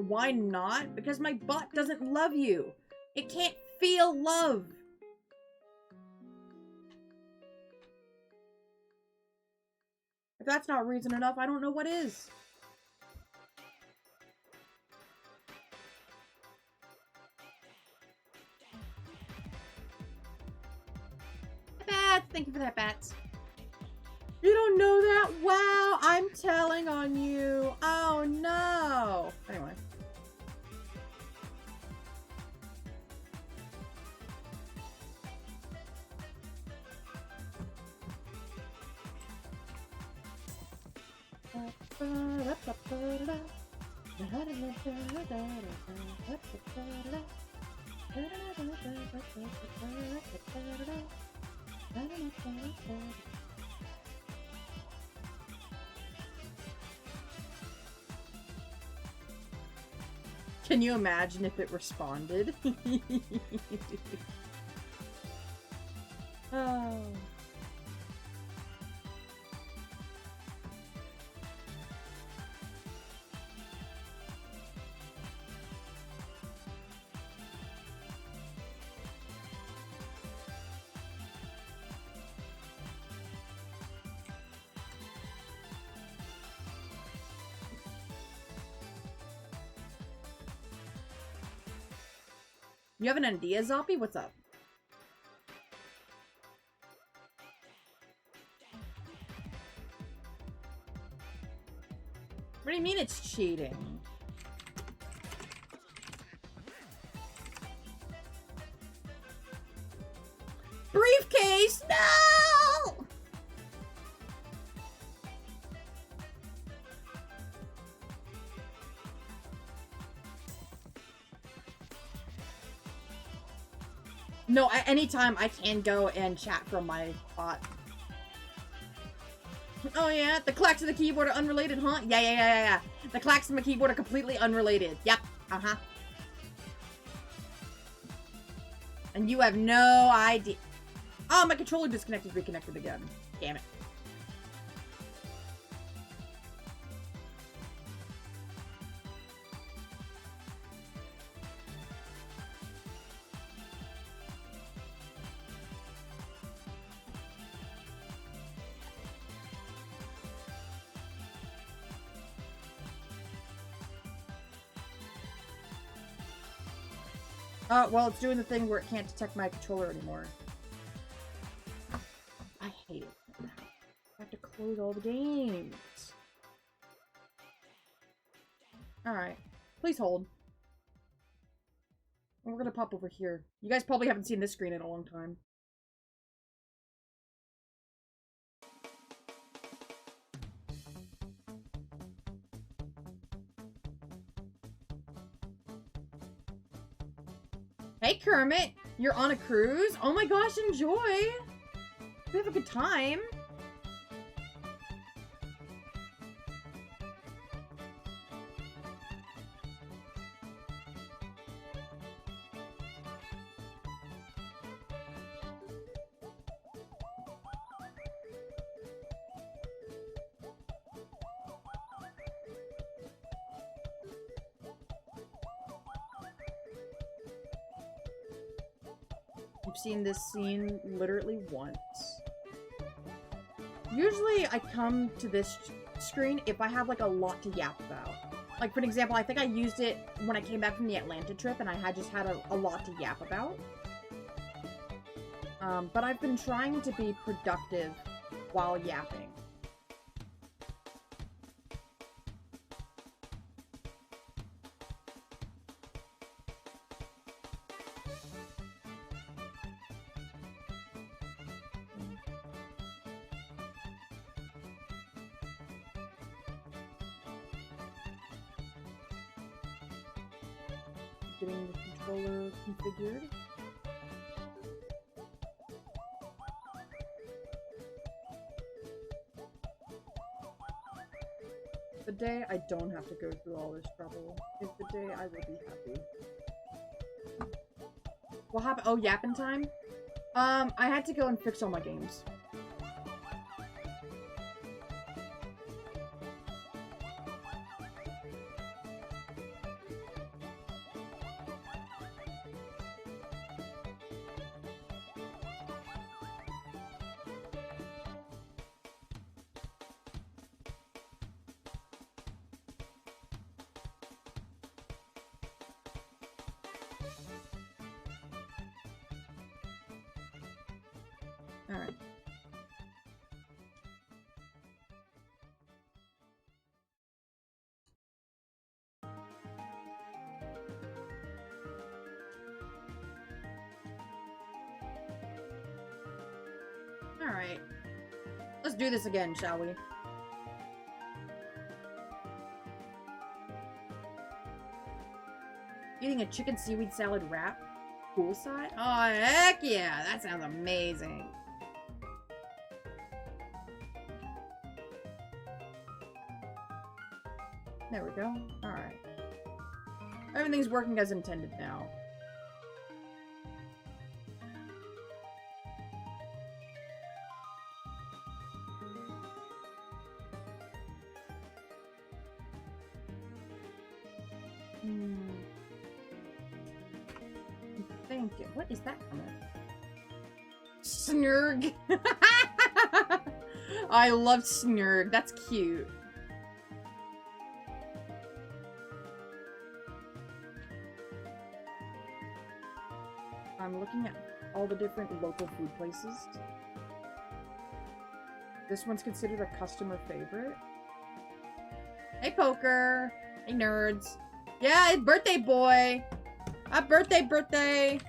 Why not? Because my bot doesn't love you. It can't feel love. If that's not reason enough, I don't know what is. Bats, thank you for that, Bats. You don't know that? Wow, I'm telling on you. Oh no. Anyway. Can you imagine if it responded? Oh. You have an idea, Zoppy? What's up? What do you mean it's cheating? Briefcase! No! No, at any time I can go and chat from my bot. Oh yeah, the clacks of the keyboard are unrelated, huh? Yeah. The clacks of my keyboard are completely unrelated. Yep, uh-huh. And you have no idea. Oh, my controller disconnected, reconnected again. Damn it. Well, it's doing the thing where it can't detect my controller anymore. I hate it. I have to close all the games. Alright. Please hold. And we're gonna pop over here. You guys probably haven't seen this screen in a long time. Hey, Kermit! You're on a cruise? Oh my gosh, enjoy! We have a good time. I've seen this scene literally once. Usually I come to this screen if I have like a lot to yap about. Like, for an example, I think I used it when I came back from the Atlanta trip and I had just had a lot to yap about. But I've been trying to be productive while yapping. Getting the controller configured. The day I don't have to go through all this trouble is the day I will be happy. What happened? Oh, yapping time? I had to go and fix all my games. Alright. Alright. Let's do this again, shall we? Eating a chicken seaweed salad wrap? Poolside? Oh, heck yeah! That sounds amazing. There we go. Alright. Everything's working as intended now. Thank you. What is that coming? Snurg. I love Snurg. That's cute. I'm looking at all the different local food places. This one's considered a customer favorite. Hey, Poker. Hey, nerds. Yeah, it's birthday boy. Birthday.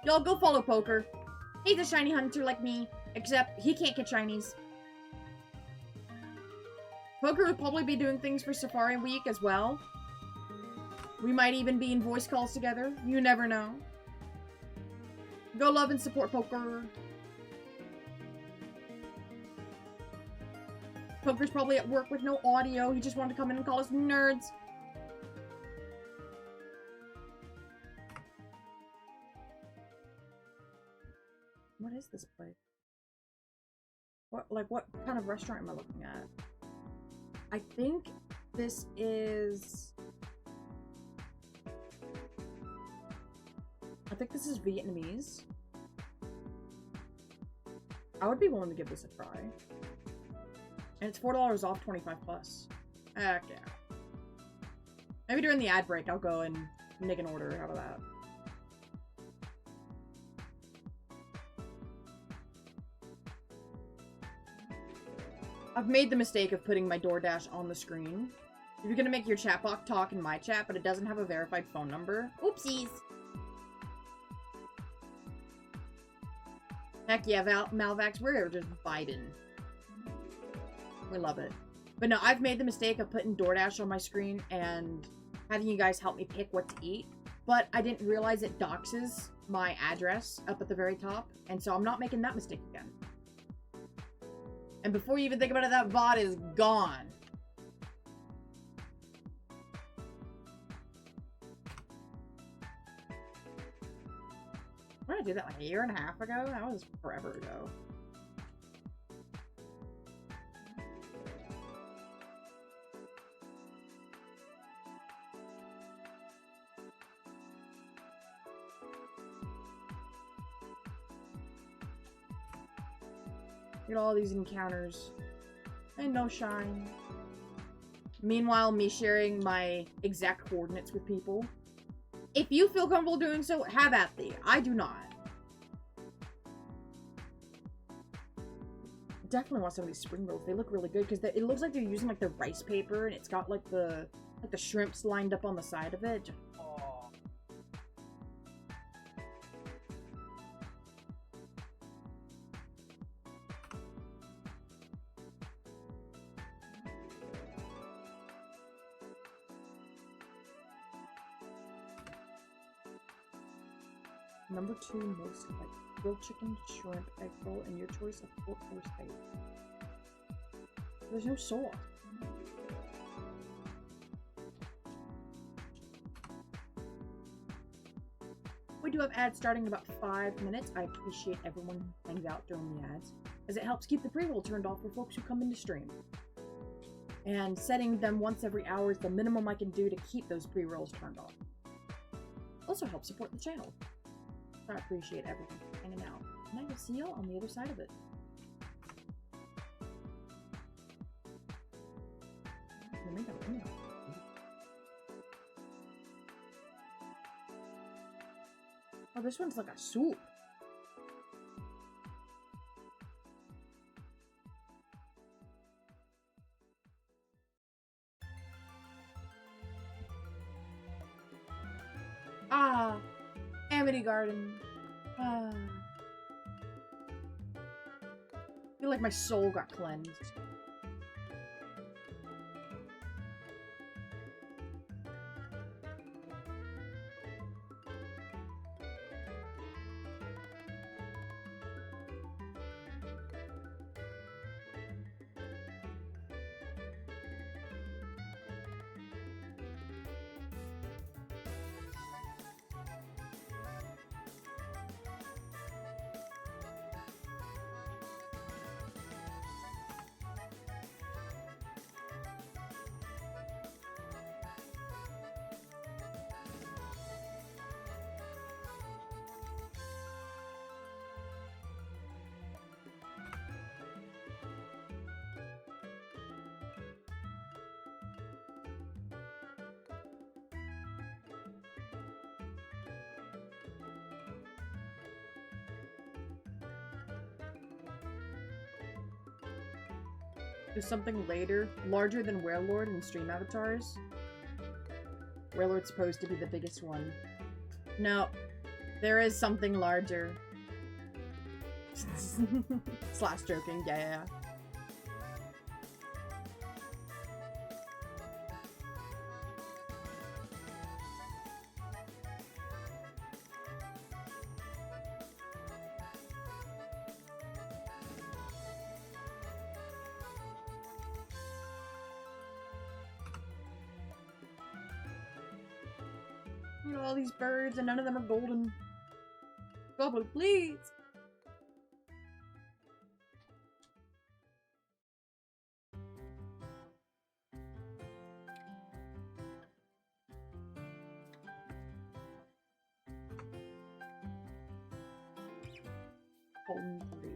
Y'all go follow Poker. He's a shiny hunter like me, except he can't get shinies. Poker will probably be doing things for Safari Week as well. We might even be in voice calls together. You never know. Go love and support Poker. Poker's probably at work with no audio. He just wanted to come in and call us nerds. What is this place? What kind of restaurant am I looking at? I think this is... I think this is Vietnamese. I would be willing to give this a try. And it's $4 off 25 plus. Heck yeah. Maybe during the ad break, I'll go and make an order out of that. I've made the mistake of putting my DoorDash on the screen. If you're gonna make your chat box talk in my chat, but it doesn't have a verified phone number. Oopsies! Heck yeah, Malvax, we're just vibing. We love it. But no, I've made the mistake of putting DoorDash on my screen and having you guys help me pick what to eat. But I didn't realize it doxes my address up at the very top. And so I'm not making that mistake again. And before you even think about it, that VOD is gone. When did I do that? Like a year and a half ago? That was forever ago. Look at all these encounters. And no shine. Meanwhile, me sharing my exact coordinates with people. If you feel comfortable doing so, have at thee. I do not. Definitely want some of these spring rolls. They look really good because it looks like they're using like the rice paper, and it's got like the shrimps lined up on the side of it. Oh. Number 2 most like grilled chicken, shrimp, egg roll, and your choice of 4-course steak. There's no sauce. We do have ads starting in about 5 minutes. I appreciate everyone who hangs out during the ads, as it helps keep the pre-roll turned off for folks who come into stream. And setting them once every hour is the minimum I can do to keep those pre-rolls turned off. Also helps support the channel. I appreciate everyone hanging out. And I will see y'all on the other side of it. Oh, this one's like a soup. Ah, Amity Garden. Ah. I feel like my soul got cleansed. There's something later, larger than Warlord in stream avatars. Warlord's supposed to be the biggest one. No, there is something larger. Slash joking, yeah. You know, all these birds and none of them are golden. SWABLU, please! Golden 3.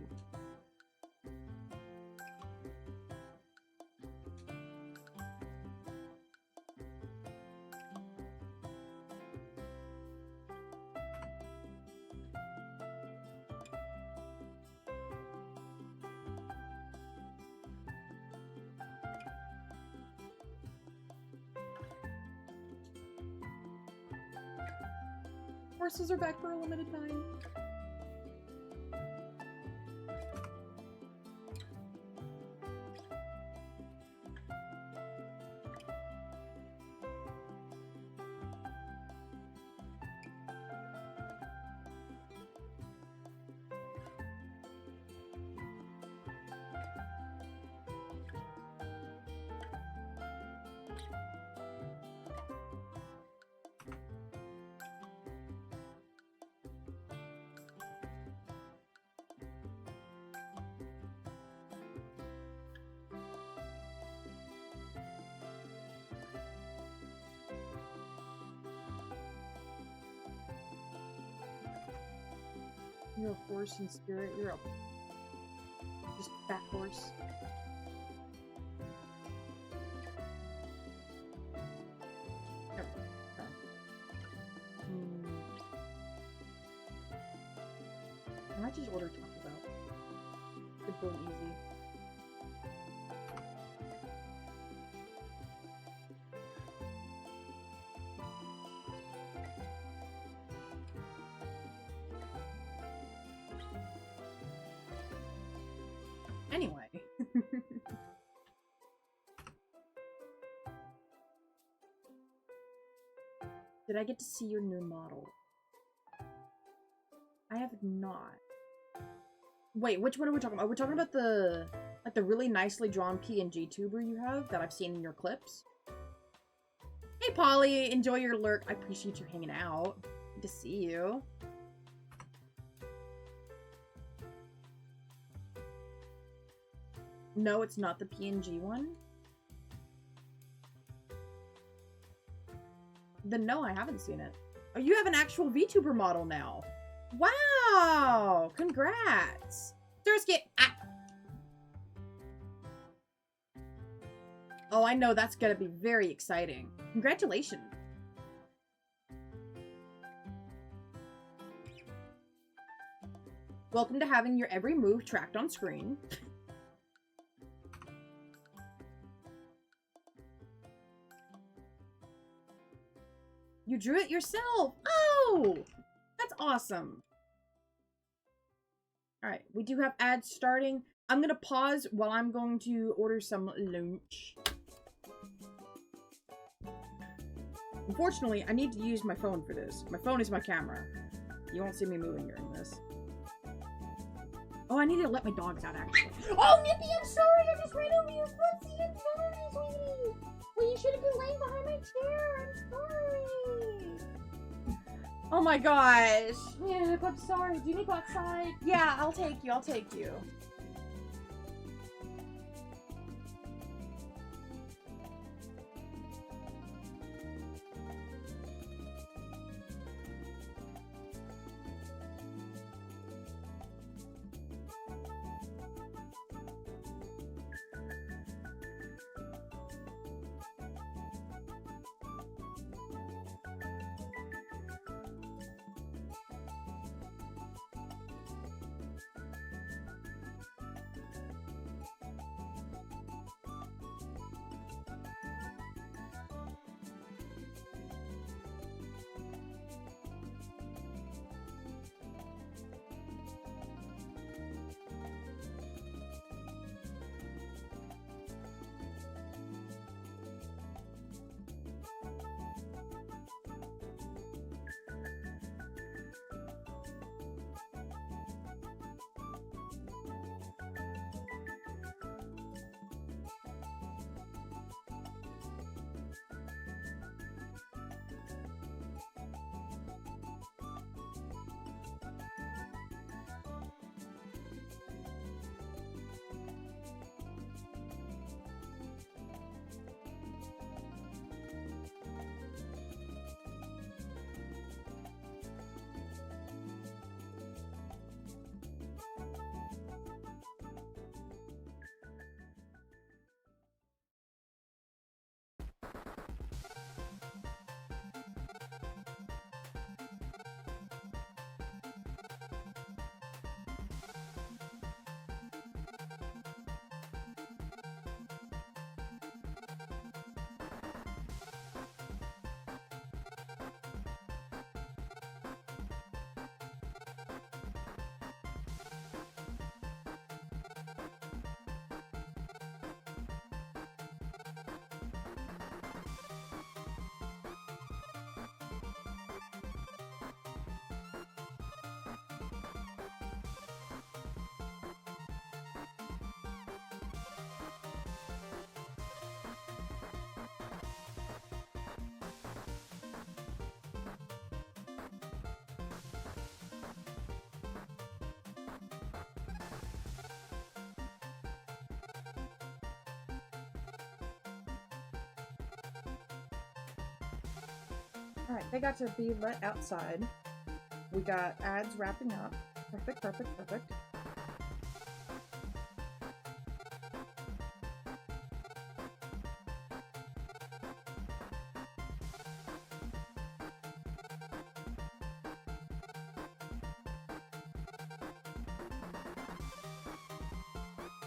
Horses are back for a limited time. You're a force and spirit. You're a just Fat horse. I might just order Taco Bell. Simple and easy. Anyway. Did I get to see your new model? I have not. Wait, which one are we talking about? Are we talking about the, like, the really nicely drawn PNG tuber you have that I've seen in your clips? Hey, Polly! Enjoy your lurk. I appreciate you hanging out. Good to see you. No, it's not the PNG one. Then no, I haven't seen it. Oh, you have an actual VTuber model now. Wow! Congrats! Thursday. Ah. Oh, I know that's gonna be very exciting. Congratulations. Welcome to having your every move tracked on screen. You drew it yourself! Oh! That's awesome. Alright, we do have ads starting. I'm gonna pause while I'm going to order some lunch. Unfortunately, I need to use my phone for this. My phone is my camera. You won't see me moving during this. Oh, I need to let my dogs out, actually. Oh, Nippy, I'm sorry! I just ran over your footsie! I'm sorry, sweetie! Well, you should have been laying behind my chair! I'm sorry! Oh my gosh! Yeah, I'm sorry. Do you need to go outside? Yeah, I'll take you. I'll take you. Alright, they got to be let outside. We got ads wrapping up. Perfect, perfect, perfect.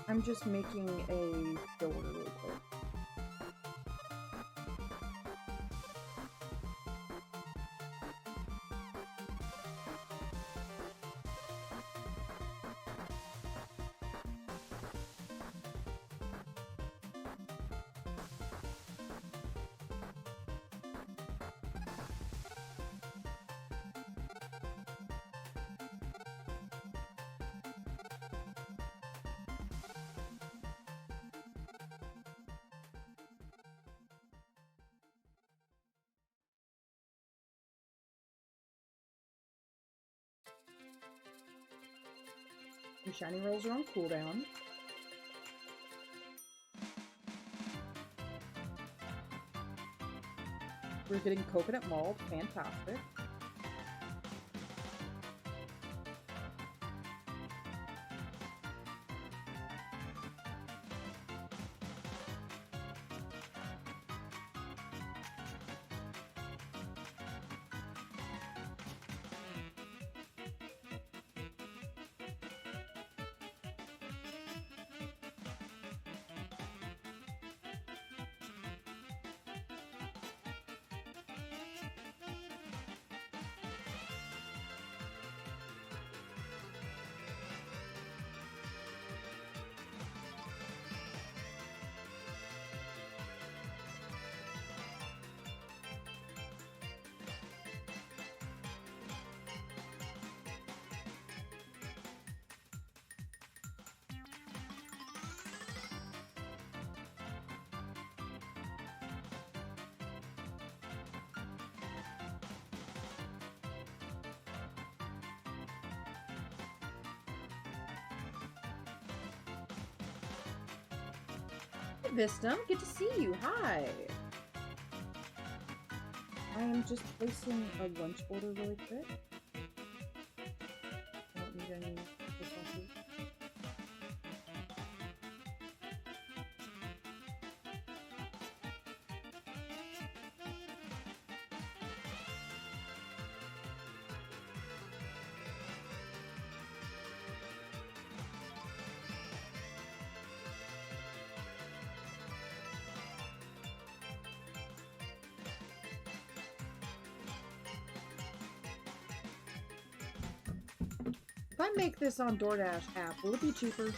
I'm just making a filler really quick. The shiny rolls are on cooldown. We're getting coconut malt, fantastic. Vista, good to see you. Hi. I am just placing a lunch order really quick. I don't need any sauces. If I make this on DoorDash app, will it be cheaper?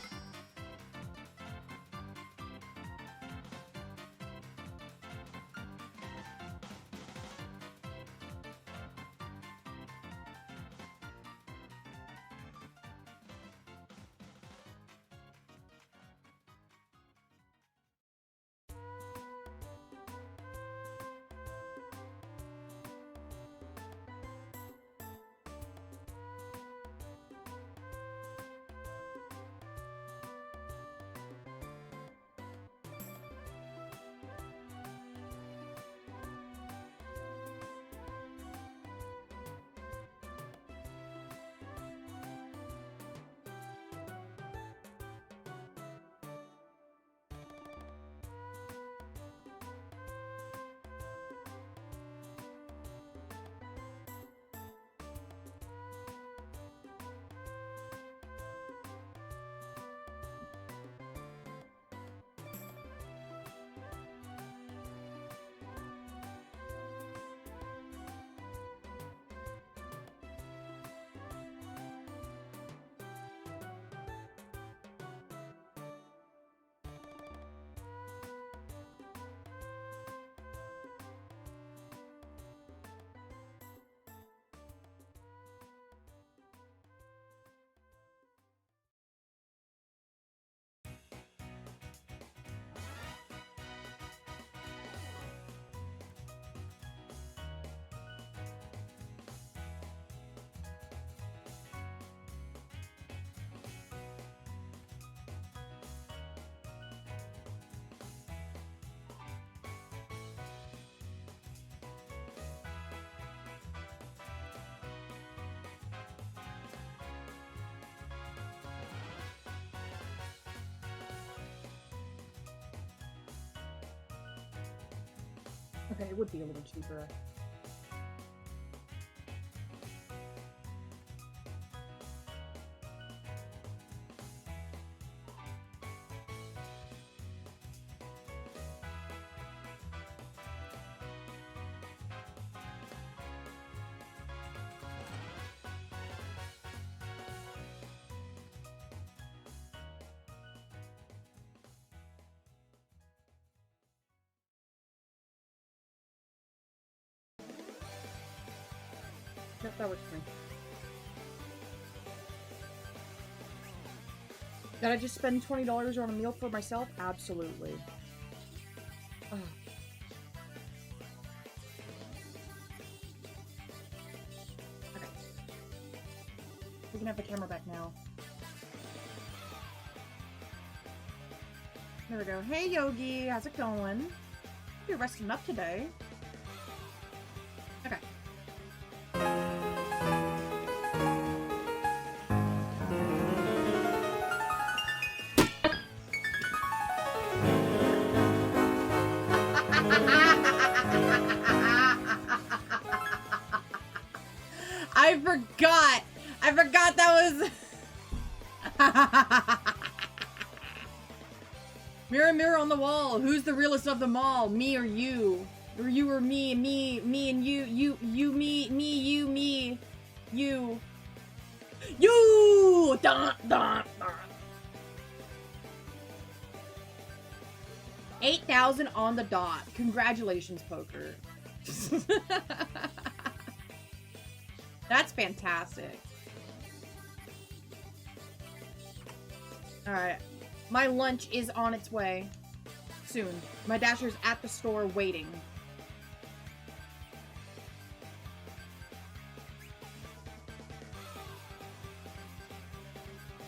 Okay, it would be a little cheaper. Yep, that works for me. Did I just spend $20 on a meal for myself? Absolutely. Ugh. Okay. We can have the camera back now. There we go. Hey, Yogi. How's it going? You're resting up today. Okay. I forgot that was... Mirror, mirror on the wall. Who's the realest of them all? Me or you? Or you or me? Me and you. You, me, you, me. You. You! Dun, dun, dun. 8,000 on the dot. Congratulations, Poker. That's fantastic. Alright. My lunch is on its way. Soon. My Dasher's at the store waiting.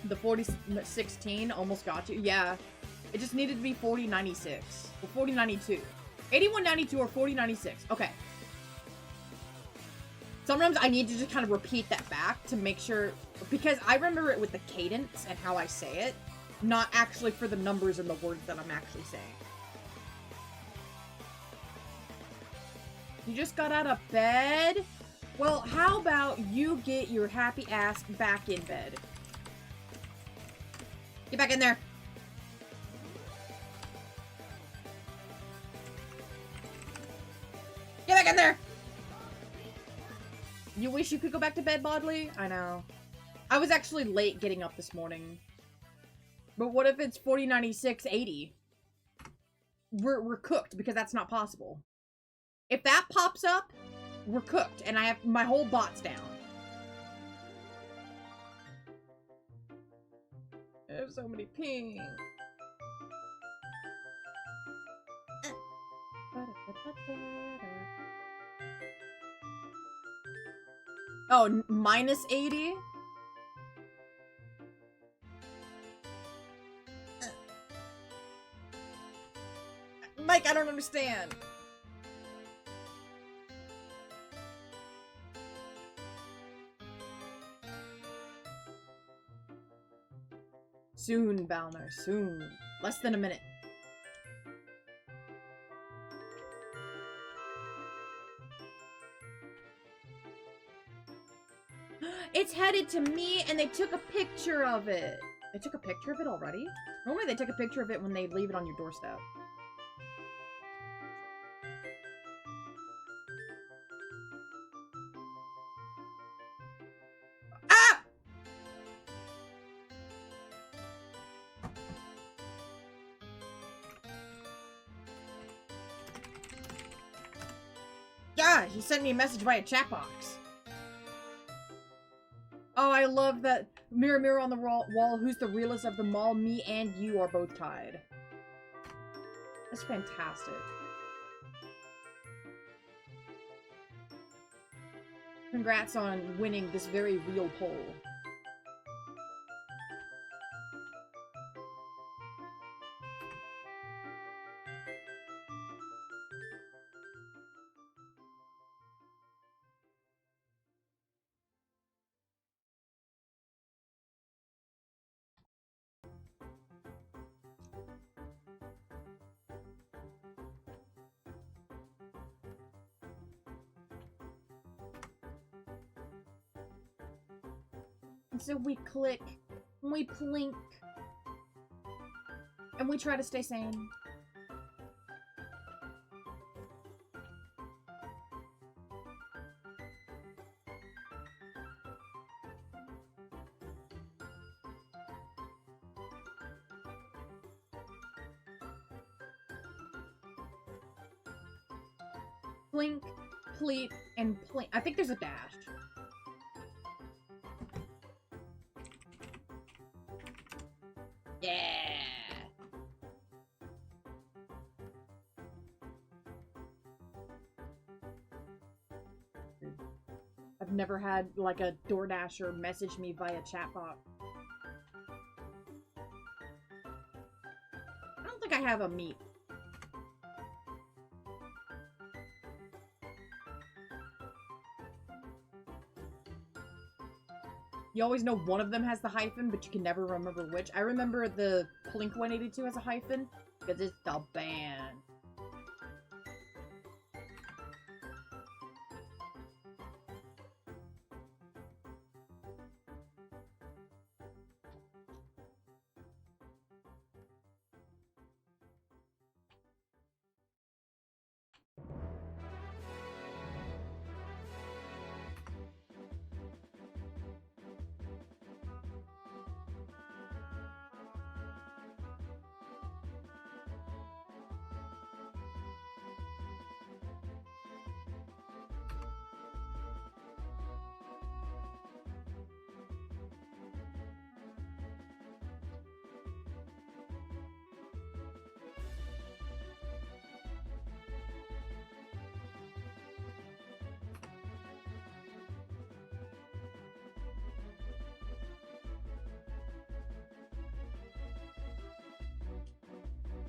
The 4016 almost got you. Yeah. It just needed to be 4096. Or 4092. 8192 or 4096. Okay. Sometimes I need to just kind of repeat that back to make sure, because I remember it with the cadence and how I say it, not actually for the numbers and the words that I'm actually saying. You just got out of bed? Well, how about you get your happy ass back in bed? Get back in there. Get back in there! You wish you could go back to bed, Bodley? I know. I was actually late getting up this morning. But what if it's 4096.80? We're cooked, because that's not possible. If that pops up, we're cooked, and I have my whole bot's down. I have so many pings. Oh, minus 80? Mike, I don't understand. Soon, Balmer, soon. Less than a minute. It's headed to me, and they took a picture of it. They took a picture of it already? Normally they take a picture of it when they leave it on your doorstep. Ah! Yeah, he sent me a message via chat box. Oh, I love that. Mirror, mirror on the wall, who's the realest of them all? Me and you are both tied. That's fantastic. Congrats on winning this very real poll. And so we click, and we plink, and we try to stay sane. Plink, pleep, and plink. I think there's a dash. I've never had, like, a DoorDasher message me via chatbot. I don't think I have a meat. You always know one of them has the hyphen, but you can never remember which. I remember the Blink-182 has a hyphen, because it's the band.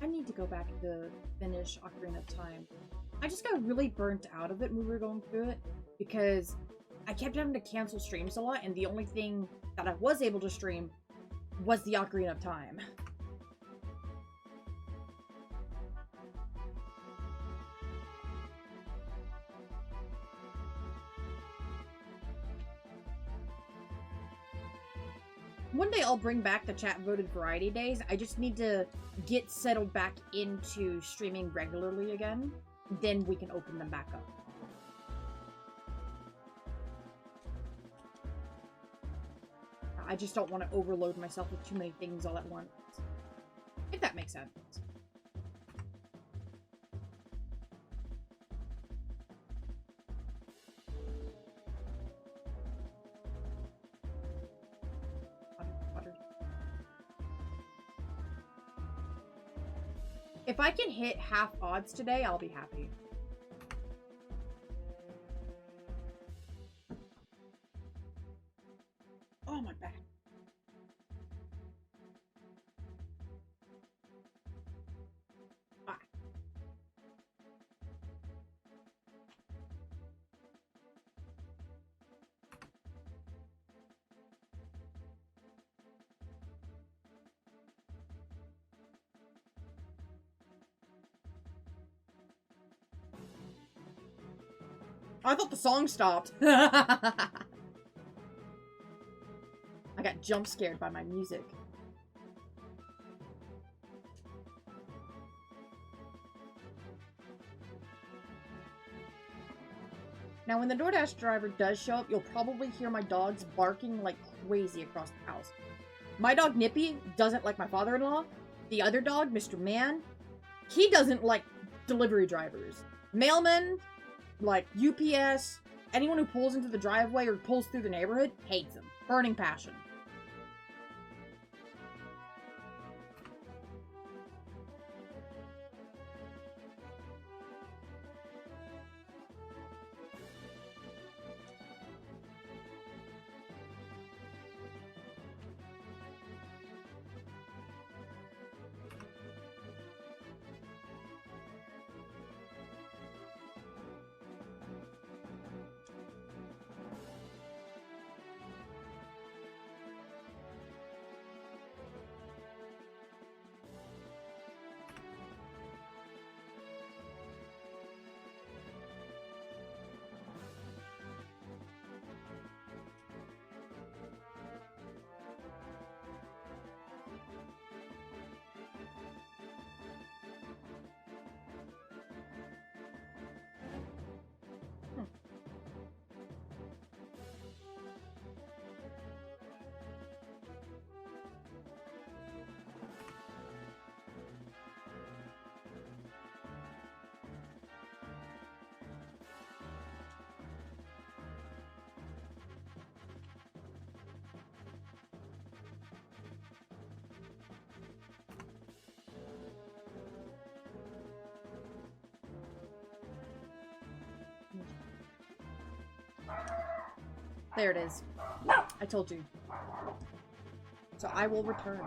I need to go back to finish Ocarina of Time. I just got really burnt out of it when we were going through it, because I kept having to cancel streams a lot, and the only thing that I was able to stream was the Ocarina of Time. One day I'll bring back the chat-voted variety days. I just need to get settled back into streaming regularly again. Then we can open them back up. I just don't want to overload myself with too many things all at once. If that makes sense. If I can hit half odds today, I'll be happy. Oh, my back. Ah. I thought the song stopped. I got jump scared by my music. Now, when the DoorDash driver does show up, you'll probably hear my dogs barking like crazy across the house. My dog, Nippy, doesn't like my father-in-law. The other dog, Mr. Man, he doesn't like delivery drivers. Mailmen, like UPS, anyone who pulls into the driveway or pulls through the neighborhood, hates them. Burning passion. There it is. I told you. So I will return.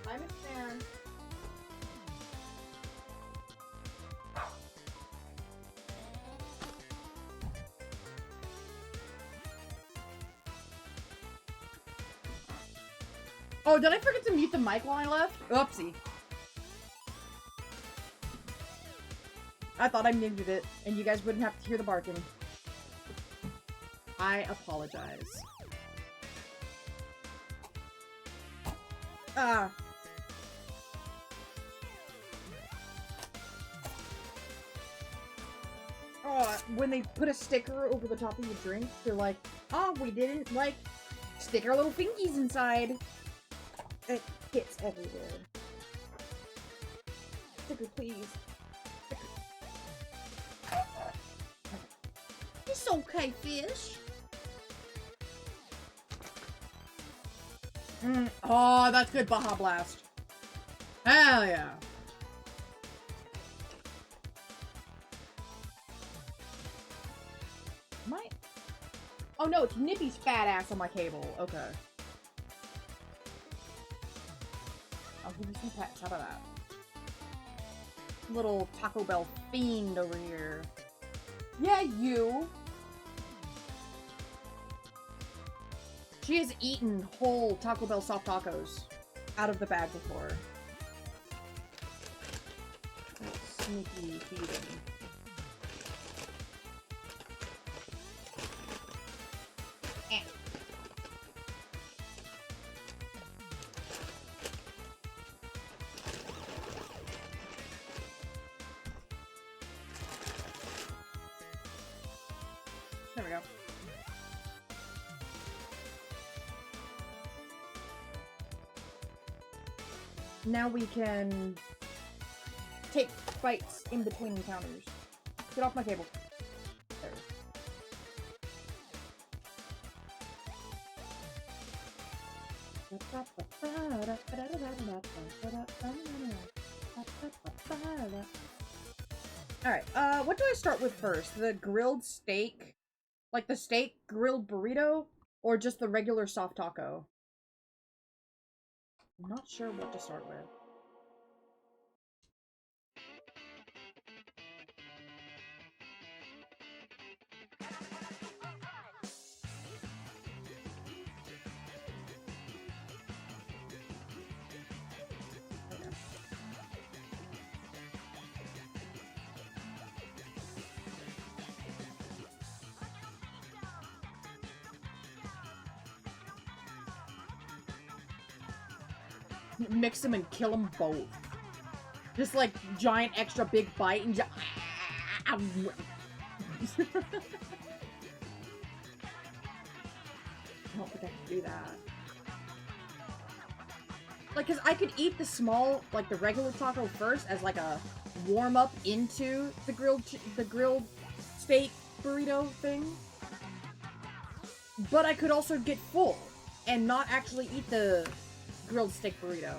I'm a fan. Oh, did I forget to mute the mic while I left? Oopsie. I thought I muted it, and you guys wouldn't have to hear the barking. I apologize. Ah. Oh, when they put a sticker over the top of your drink, they're like, oh, we didn't, like, stick our little fingies inside. It gets everywhere. Sticker, please. Sticker. It's okay, fish. Oh, that's good Baja Blast. Hell yeah. Oh no, it's Nippy's fat ass on my cable. Okay. I'll give you some pets. How about that? Little Taco Bell fiend over here. Yeah, you. She has eaten whole Taco Bell soft tacos out of the bag before. That's sneaky feeding. There we go. Now we can take bites in between encounters. Get off my cable. There. Alright, what do I start with first? The grilled steak? Like the steak grilled burrito? Or just the regular soft taco? I'm not sure what to start with. Mix them and kill them both. Just like giant extra big bite and just... I don't think I can do that. Like, cause I could eat the small, like the regular taco first as like a warm up into the grilled steak burrito thing. But I could also get full and not actually eat the grilled steak burrito.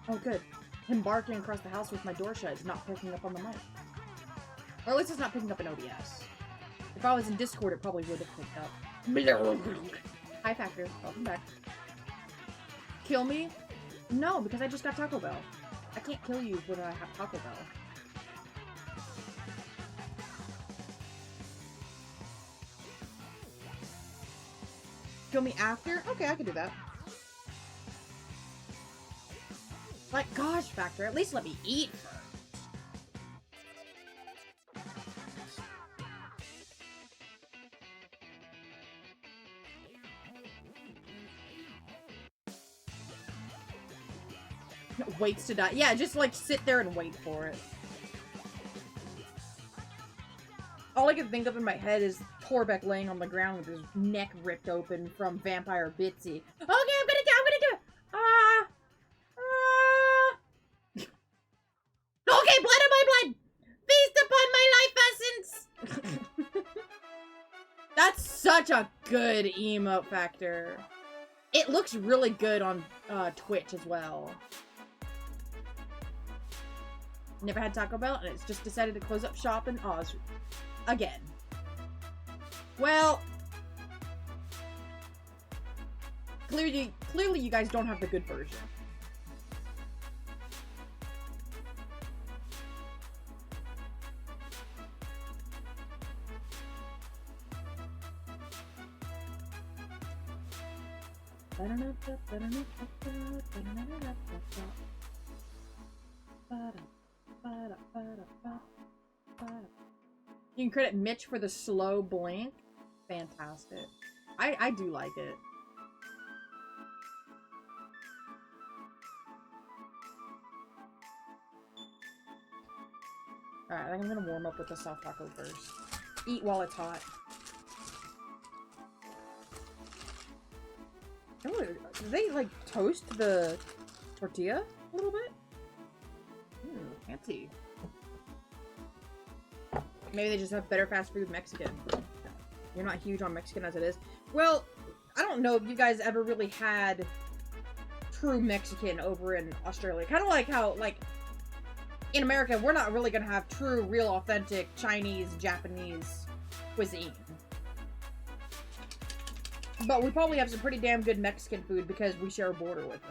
Oh, good. Him barking across the house with my door shut is not picking up on the mic. Or at least it's not picking up in OBS. If I was in Discord, it probably would have picked up. Hi, Factor. Welcome back. Kill me? No, because I just got Taco Bell. I can't kill you when I have Taco Bell. Kill me after? Okay, I can do that. Like, gosh, Factor, at least let me eat first. Waits to die. Yeah, just like sit there and wait for it. All I can think of in my head is Torbeck laying on the ground with his neck ripped open from Vampire Bitsy. Okay, I'm gonna do it! Okay, blood of my blood! Feast upon my life essence! That's such a good emote, Factor. It looks really good on Twitch as well. Never had Taco Bell, and it's just decided to close up shop in Oz. Again. Well, clearly you guys don't have the good version. You can credit Mitch for the slow blink. Fantastic. I do like it. Alright, I think I'm gonna warm up with the soft taco first. Eat while it's hot. Oh, do they, like, toast the tortilla a little bit? Ooh, fancy. Maybe they just have better fast food Mexican. You're not huge on Mexican as it is. Well, I don't know if you guys ever really had true Mexican over in Australia. Kind of like how, like, in America, we're not really gonna have true, real, authentic Chinese, Japanese cuisine. But we probably have some pretty damn good Mexican food because we share a border with it.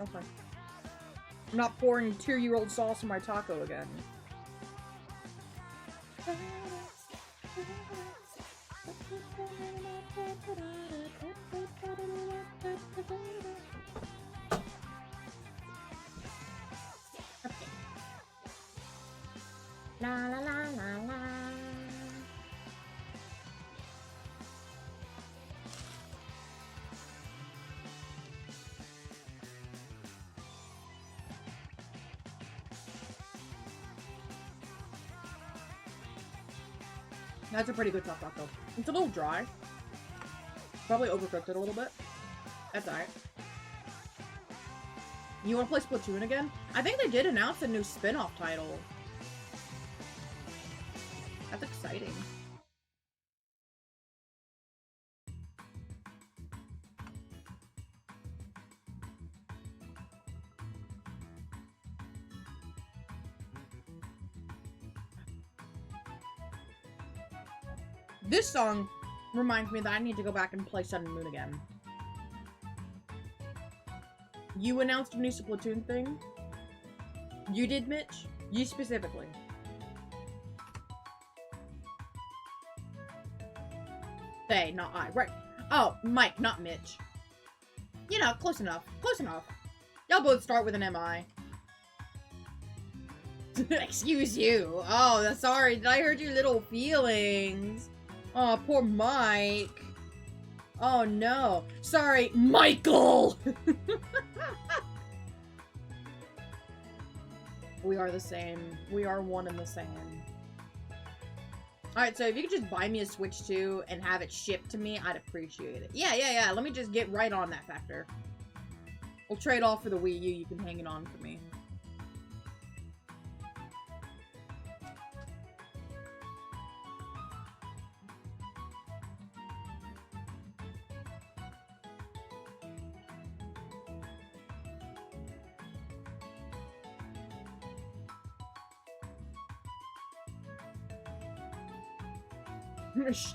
Okay. I'm not pouring 2-year-old sauce on my taco again. La la la la la. That's a pretty good soft taco. It's a little dry. Probably overcooked it a little bit. That's alright. You want to play Splatoon again? I think they did announce a new spin-off title. That's exciting. This song reminds me that I need to go back and play Sun and Moon again. You announced a new Splatoon thing? You did, Mitch? You specifically. They, not I. Right. Oh, Mike, not Mitch. You know, close enough. Close enough. Y'all both start with an M-I. Excuse you. Oh, sorry. Did I hurt your little feelings? Oh, poor Mike. Oh, no. Sorry, Michael! We are the same. We are one and the same. Alright, so if you could just buy me a Switch 2 and have it shipped to me, I'd appreciate it. Yeah. Let me just get right on that, Factor. We'll trade off for the Wii U. You can hang it on for me.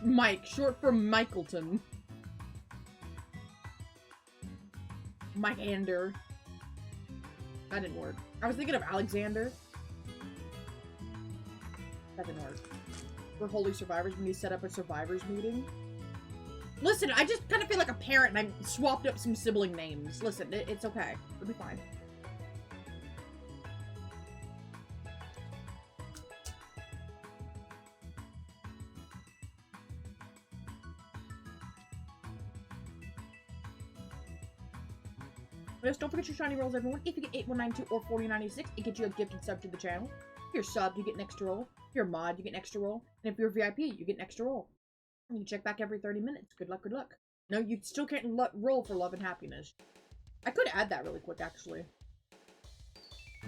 Mike, short for Michaelton. Mike-ander. That didn't work. I was thinking of Alexander. That didn't work. We're Holy Survivors. We need to set up a Survivors meeting. Listen, I just kind of feel like a parent and I swapped up some sibling names. Listen, it's okay. It'll be fine. Yes, don't forget your shiny rolls, everyone. If you get 8192 or 4096, it gets you a gifted sub to the channel. If you're subbed, you get an extra roll. If you're a mod, you get an extra roll. And if you're a VIP, you get an extra roll. You can check back every 30 minutes. Good luck, good luck. No, you still can't roll for love and happiness. I could add that really quick, actually.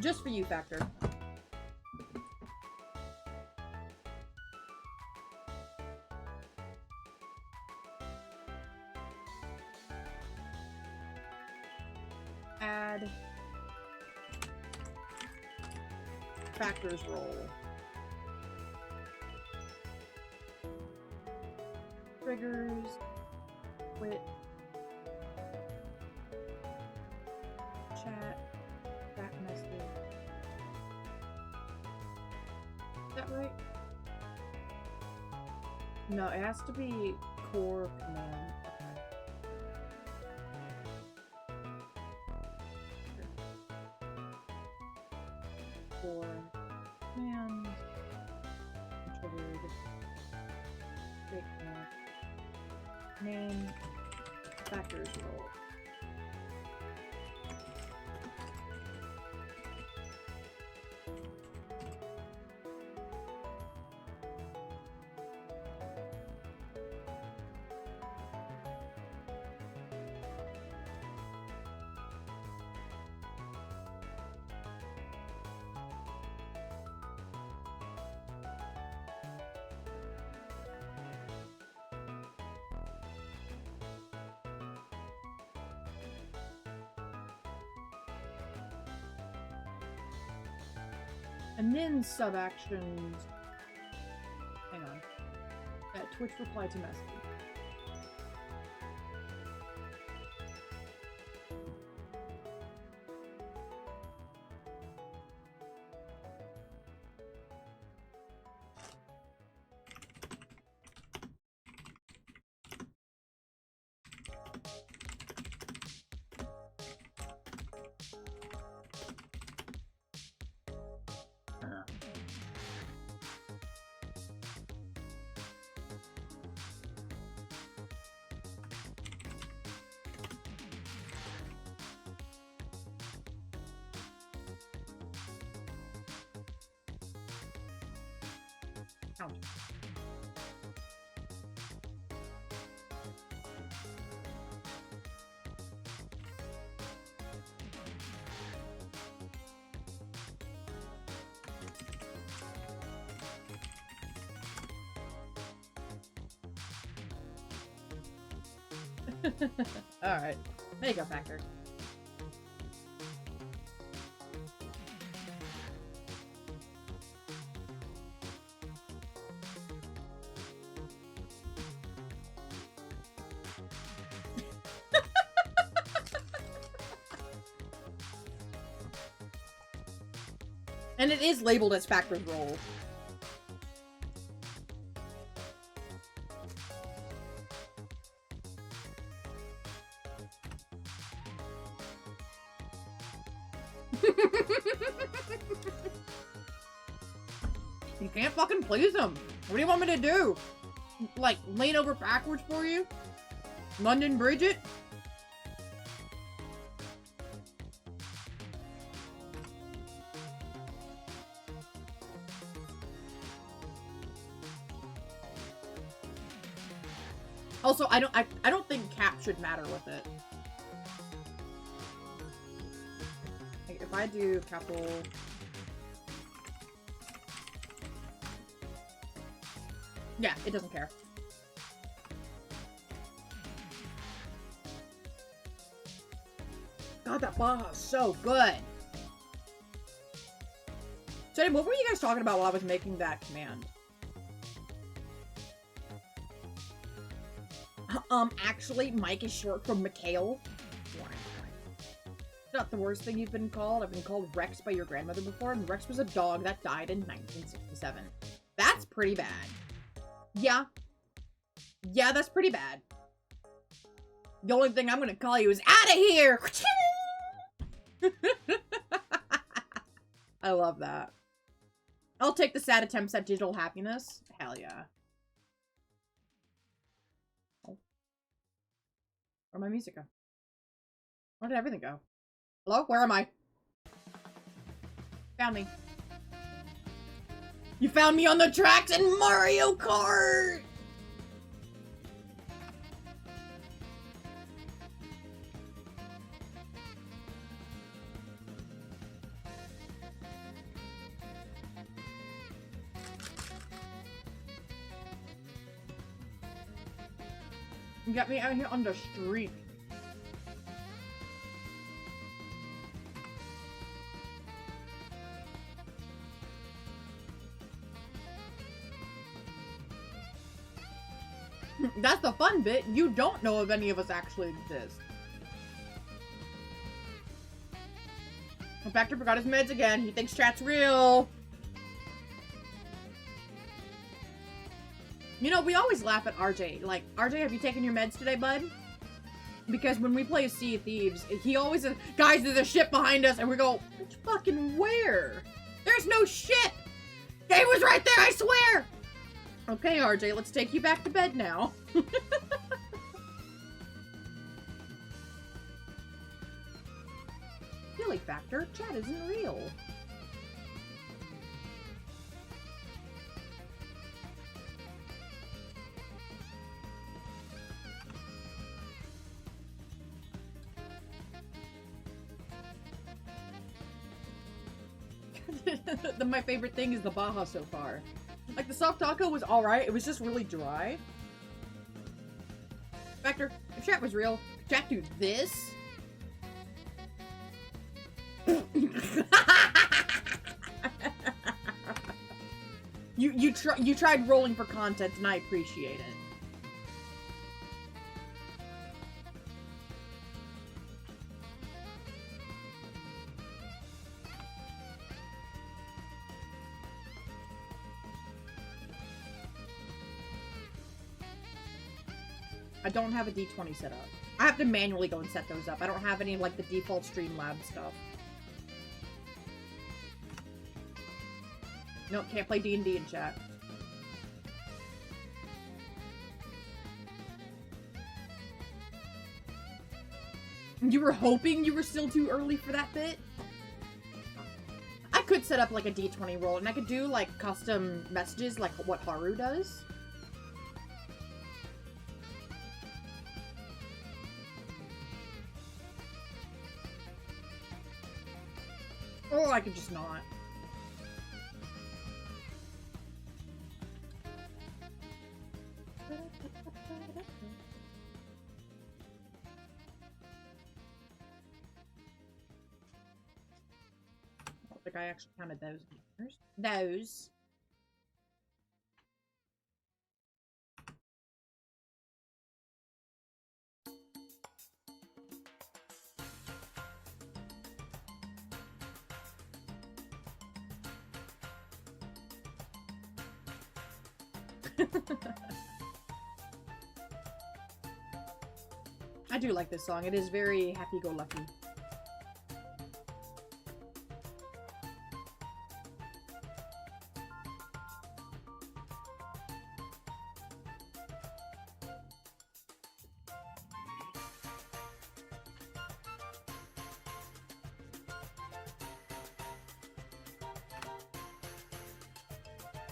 Just for you, Factor. Add Factor's roll. Triggers. Quit. Chat. Back message. Is that right? No, it has to be core command. For command triggered name Factor's roll. And then sub-actions. Hang on. Twitch reply to message. Count. Alright. There you go, Factor. And it is labeled as Factor's roll. You can't fucking please him. What do you want me to do? Like, lean over backwards for you? London Bridge it? Also, I don't think cap should matter with it. Like, if I do capital... Yeah, it doesn't care. God, that Baja is so good. So, what were you guys talking about while I was making that command? Actually, Mike is short for Mikhail. It's not the worst thing you've been called. I've been called Rex by your grandmother before, and Rex was a dog that died in 1967. That's pretty bad. Yeah. Yeah, that's pretty bad. The only thing I'm gonna call you is out of here! I love that. I'll take the sad attempts at digital happiness. Hell yeah. Oh. Where'd my music go? Where did everything go? Hello? Where am I? Found me. You found me on the tracks in Mario Kart! You got me out here on the street. That's the fun bit. You don't know if any of us actually exist. Factor forgot his meds again. He thinks chat's real. You know, we always laugh at RJ. Like, RJ, have you taken your meds today, bud? Because when we play Sea of Thieves, he always says, guys, there's a ship behind us. And we go, bitch, fucking where? There's no ship. It was right there, I swear. Okay, RJ, let's take you back to bed now. Silly Factor, chat isn't real. My favorite thing is the Baja so far. Like, the soft taco was alright, it was just really dry. Factor, if chat was real, chat do this. You tried rolling for content, and I appreciate it. I don't have a D20 set up. I have to manually go and set those up. I don't have any of, like, the default Streamlabs stuff. No, can't play D&D in chat. You were hoping you were still too early for that bit? I could set up, like, a D20 roll, and I could do, like, custom messages, like what Haru does. Or I could just not. I don't think I actually counted those numbers. Those. I do like this song. It is very happy-go-lucky.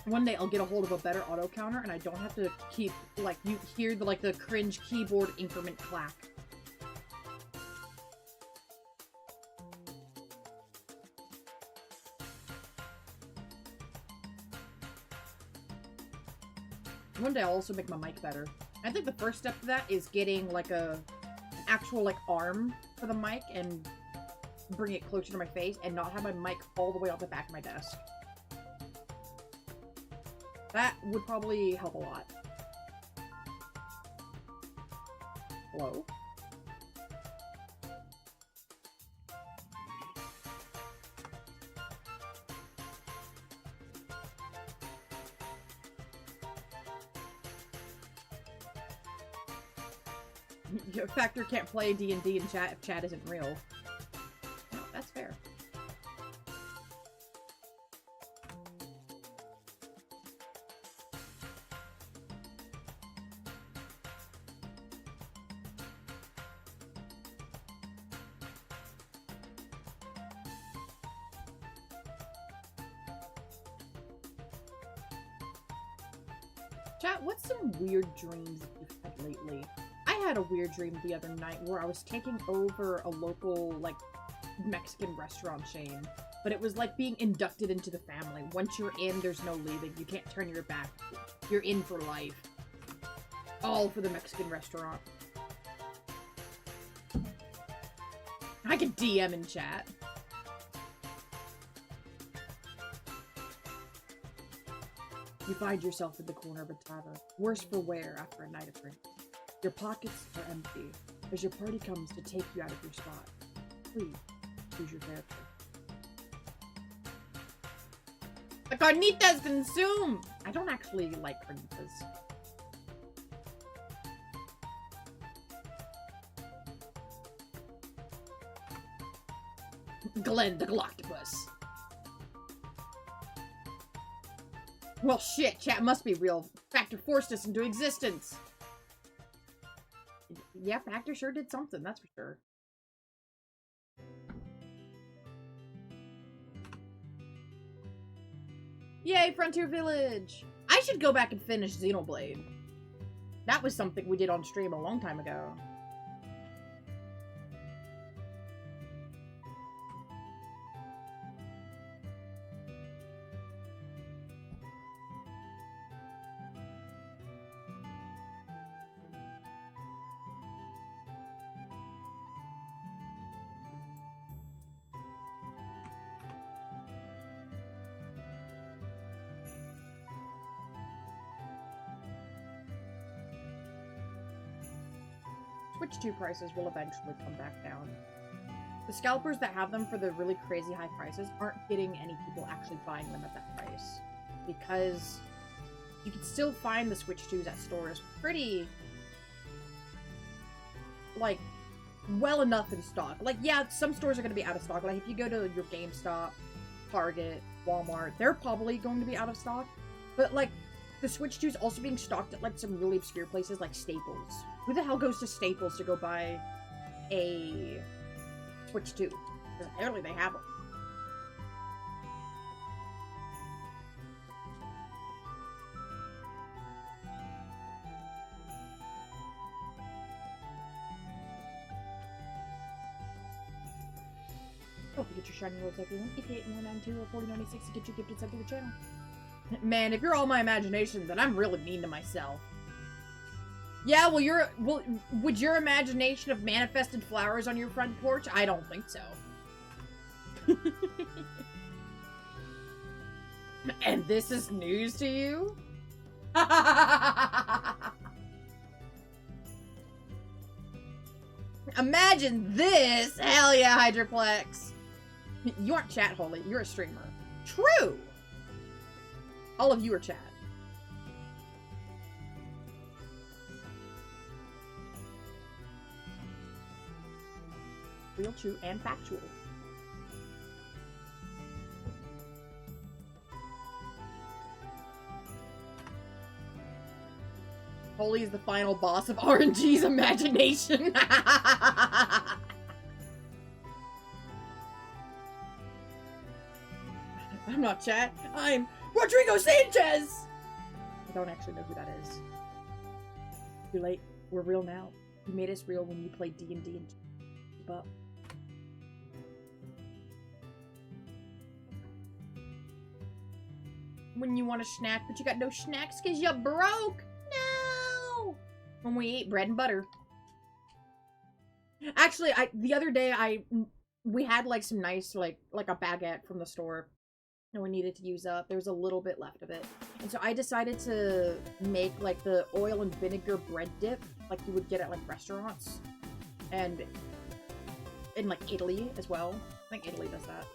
One day I'll get a hold of a better auto counter and I don't have to keep, like, you hear the, like, the cringe keyboard increment clack. One day I'll also make my mic better. I think the first step to that is getting, like, an actual, like, arm for the mic and bring it closer to my face and not have my mic all the way off the back of my desk. That would probably help a lot. Hello? Factor can't play D&D in chat if chat isn't real. No, that's fair. Chat, what's some weird dreams that you've had lately? I had a weird dream the other night where I was taking over a local, like, Mexican restaurant chain. But it was like being inducted into the family. Once you're in, there's no leaving. You can't turn your back. You're in for life. All for the Mexican restaurant. I can DM in chat. You find yourself in the corner of a tavern, worse for wear after a night of drinking. Your pockets are empty as your party comes to take you out of your spot. Please, choose your character. The carnitas consume! I don't actually like carnitas. Glenn the Galactopus. Well, shit, chat must be real. Factor forced us into existence. Yeah, Factor sure did something, that's for sure. Yay, Frontier Village! I should go back and finish Xenoblade. That was something we did on stream a long time ago. Switch 2 prices will eventually come back down. The scalpers that have them for the really crazy high prices aren't getting any people actually buying them at that price. Because you can still find the Switch 2s at stores pretty, like, well enough in stock. Like, yeah, some stores are going to be out of stock. Like, if you go to your GameStop, Target, Walmart, they're probably going to be out of stock. But, like, the Switch 2 is also being stocked at, like, some really obscure places like Staples. Who the hell goes to Staples to go buy a Switch 2? Because apparently they have them. Don't forget your shiny rolls, everyone. If you hit 192 or 4096 to get you gifted sub to the channel. Man, if you're all my imagination, then I'm really mean to myself. Yeah, well, would your imagination have manifested flowers on your front porch? I don't think so. And this is news to you? Imagine this! Hell yeah, Hydroplex! You aren't chat, Holy. You're a streamer. True! All of you are chat. Real, true, and factual. Holy is the final boss of RNG's imagination. not chat. I'm Rodrigo Sanchez! I don't actually know who that is. Too late. We're real now. You made us real when you played D&D and keep up. When you want a snack, but you got no snacks because you're broke. No! When we ate bread and butter. Actually, the other day, we had, like, some nice, like a baguette from the store. And we needed to use up. There was a little bit left of it. And so I decided to make, like, the oil and vinegar bread dip. Like, you would get at, like, restaurants. And in, like, Italy as well. I think Italy does that.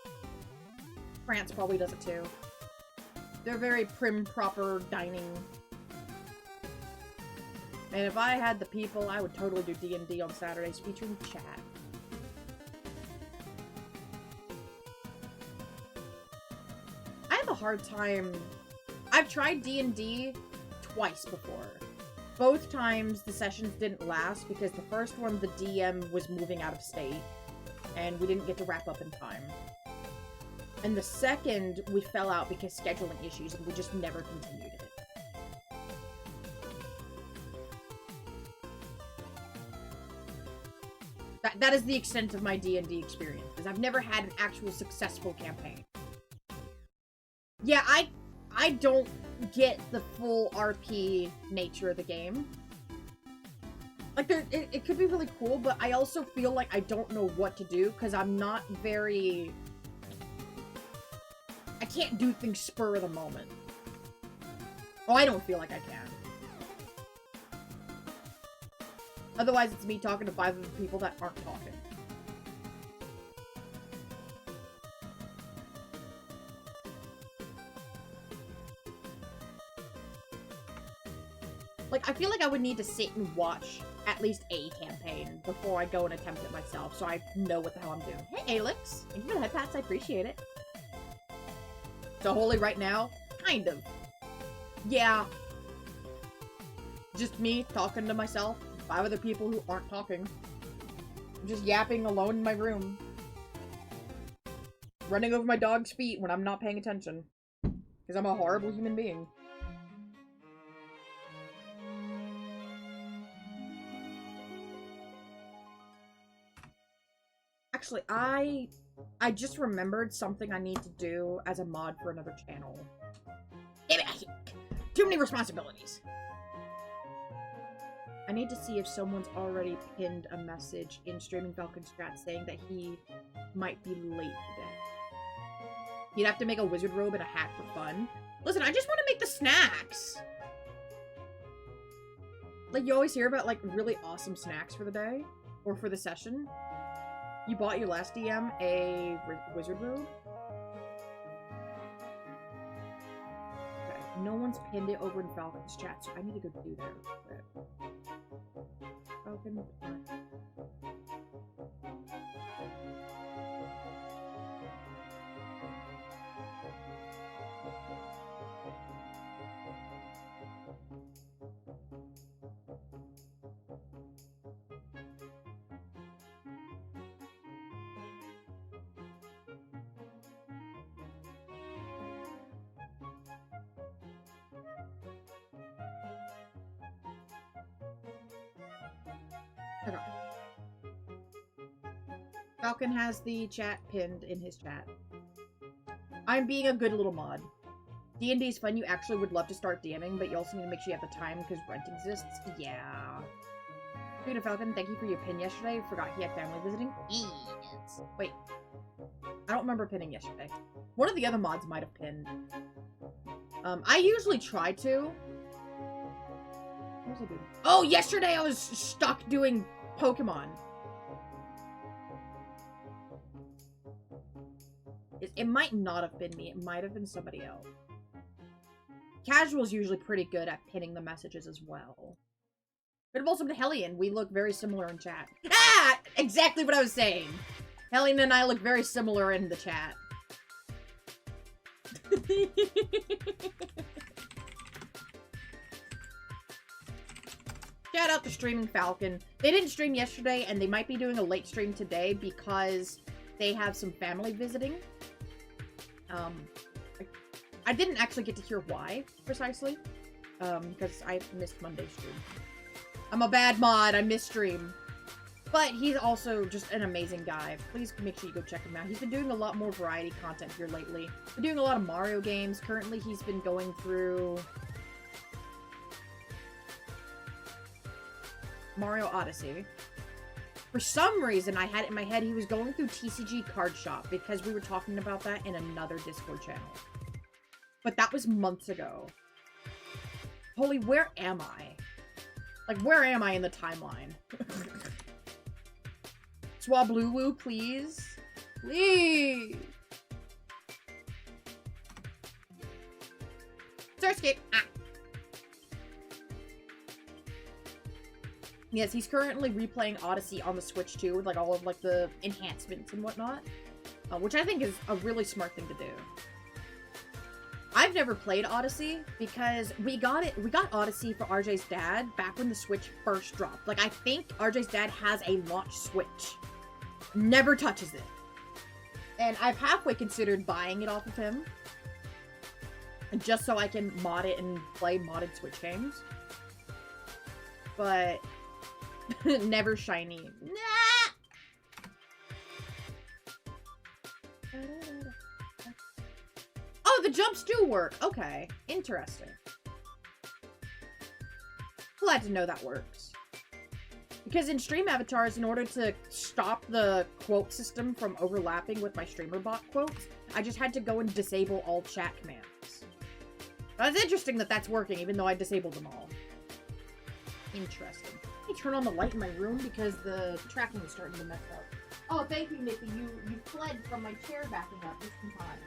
France probably does it, too. They're very prim, proper dining. And if I had the people, I would totally do D&D on Saturdays featuring chat. I have a hard time. I've tried D&D twice before. Both times the sessions didn't last because the first one the DM was moving out of state and we didn't get to wrap up in time. And the second we fell out because scheduling issues and we just never continued it. That is the extent of my D&D experience, because I've never had an actual successful campaign. Yeah, I don't get the full RP nature of the game. Like, it could be really cool, but I also feel like I don't know what to do, because I'm not very... I can't do things spur of the moment. Oh, I don't feel like I can. Otherwise, it's me talking to 5 of the people that aren't talking. Like, I feel like I would need to sit and watch at least a campaign before I go and attempt it myself, so I know what the hell I'm doing. Hey, Alex! Thank you for the head pats, I appreciate it. So, Holy right now? Kind of. Yeah. Just me talking to myself. 5 other people who aren't talking. I'm just yapping alone in my room. Running over my dog's feet when I'm not paying attention. Because I'm a horrible human being. Actually, I just remembered something I need to do as a mod for another channel. Damn it! Too many responsibilities! I need to see if someone's already pinned a message in Streaming Falcon's chat saying that he might be late today. You'd have to make a wizard robe and a hat for fun. Listen, I just want to make the snacks! Like, you always hear about, like, really awesome snacks for the day. Or for the session. You bought your last DM a wizard robe? Okay, no one's pinned it over in Falcon's chat, so I need to go do that. Falcon. Okay. Falcon has the chat pinned in his chat. I'm being a good little mod. D&D is fun. You actually would love to start DMing, but you also need to make sure you have the time because rent exists. Yeah. Speaking of Falcon, thank you for your pin yesterday. Forgot he had family visiting. Yes. Wait. I don't remember pinning yesterday. One of the other mods might have pinned. I usually try to. What was I doing? Oh, yesterday I was stuck doing Pokemon. It might not have been me. It might have been somebody else. Casual's usually pretty good at pinning the messages as well. But also to Hellion, we look very similar in chat. Ah! Exactly what I was saying. Hellion and I look very similar in the chat. Shout out to Streaming Falcon. They didn't stream yesterday, and they might be doing a late stream today because they have some family visiting. I didn't actually get to hear why, precisely. Because I missed Monday's stream. I'm a bad mod, I missed stream. But he's also just an amazing guy. Please make sure you go check him out. He's been doing a lot more variety content here lately. Been doing a lot of Mario games. Currently, he's been going through Mario Odyssey. For some reason, I had it in my head he was going through TCG Card Shop because we were talking about that in another Discord channel. But that was months ago. Holy, where am I? Like, where am I in the timeline? sWABLU, please. Please. Starscape. Ah. Yes, he's currently replaying Odyssey on the Switch too, with like all of like the enhancements and whatnot, which I think is a really smart thing to do. I've never played Odyssey because we got Odyssey for RJ's dad back when the Switch first dropped. Like, I think RJ's dad has a launch Switch. Never touches it. And I've halfway considered buying it off of him. Just so I can mod it and play modded Switch games. But never shiny. Nah! Oh, the jumps do work. Okay. Interesting. Glad to know that works. Because in stream avatars, in order to stop the quote system from overlapping with my streamer bot quotes, I just had to go and disable all chat commands. That's interesting that that's working, even though I disabled them all. Interesting. Let me turn on the light in my room because the tracking is starting to mess up. Oh, thank you, Nikki. You fled from my chair backing up just in time.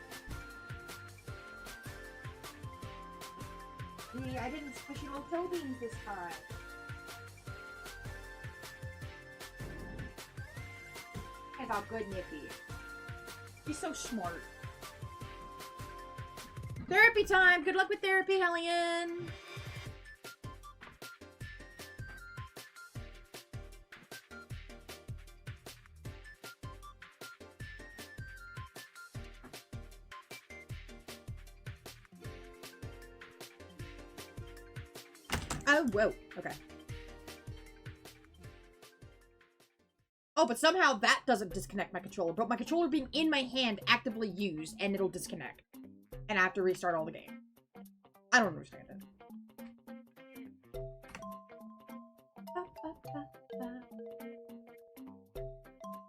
See, I didn't squish no toe beans this time. I got good, Nikki. She's so smart. Therapy time! Good luck with therapy, Hellion! Oh, whoa. Okay. Oh, but somehow that doesn't disconnect my controller. But my controller being in my hand actively used, and it'll disconnect. And I have to restart all the game. I don't understand it.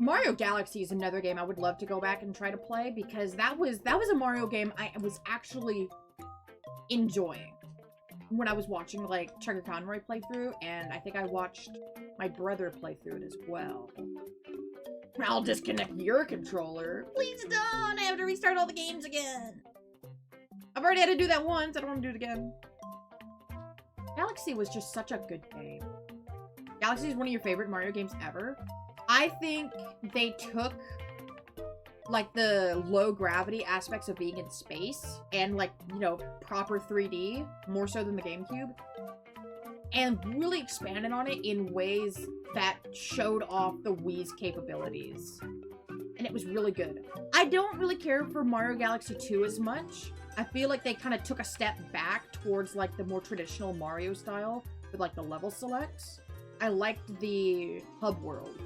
Mario Galaxy is another game I would love to go back and try to play, because that was a Mario game I was actually enjoying when I was watching, like, Trigger Conroy play through, and I think I watched my brother play through it as well. I'll disconnect your controller. Please don't! I have to restart all the games again. I've already had to do that once. I don't want to do it again. Galaxy was just such a good game. Galaxy is one of your favorite Mario games ever. I think they took, like, the low gravity aspects of being in space and, like, you know, proper 3D, more so than the GameCube, and really expanded on it in ways that showed off the Wii's capabilities. And it was really good. I don't really care for Mario Galaxy 2 as much. I feel like they kind of took a step back towards, like, the more traditional Mario style with, like, the level selects. I liked the hub world.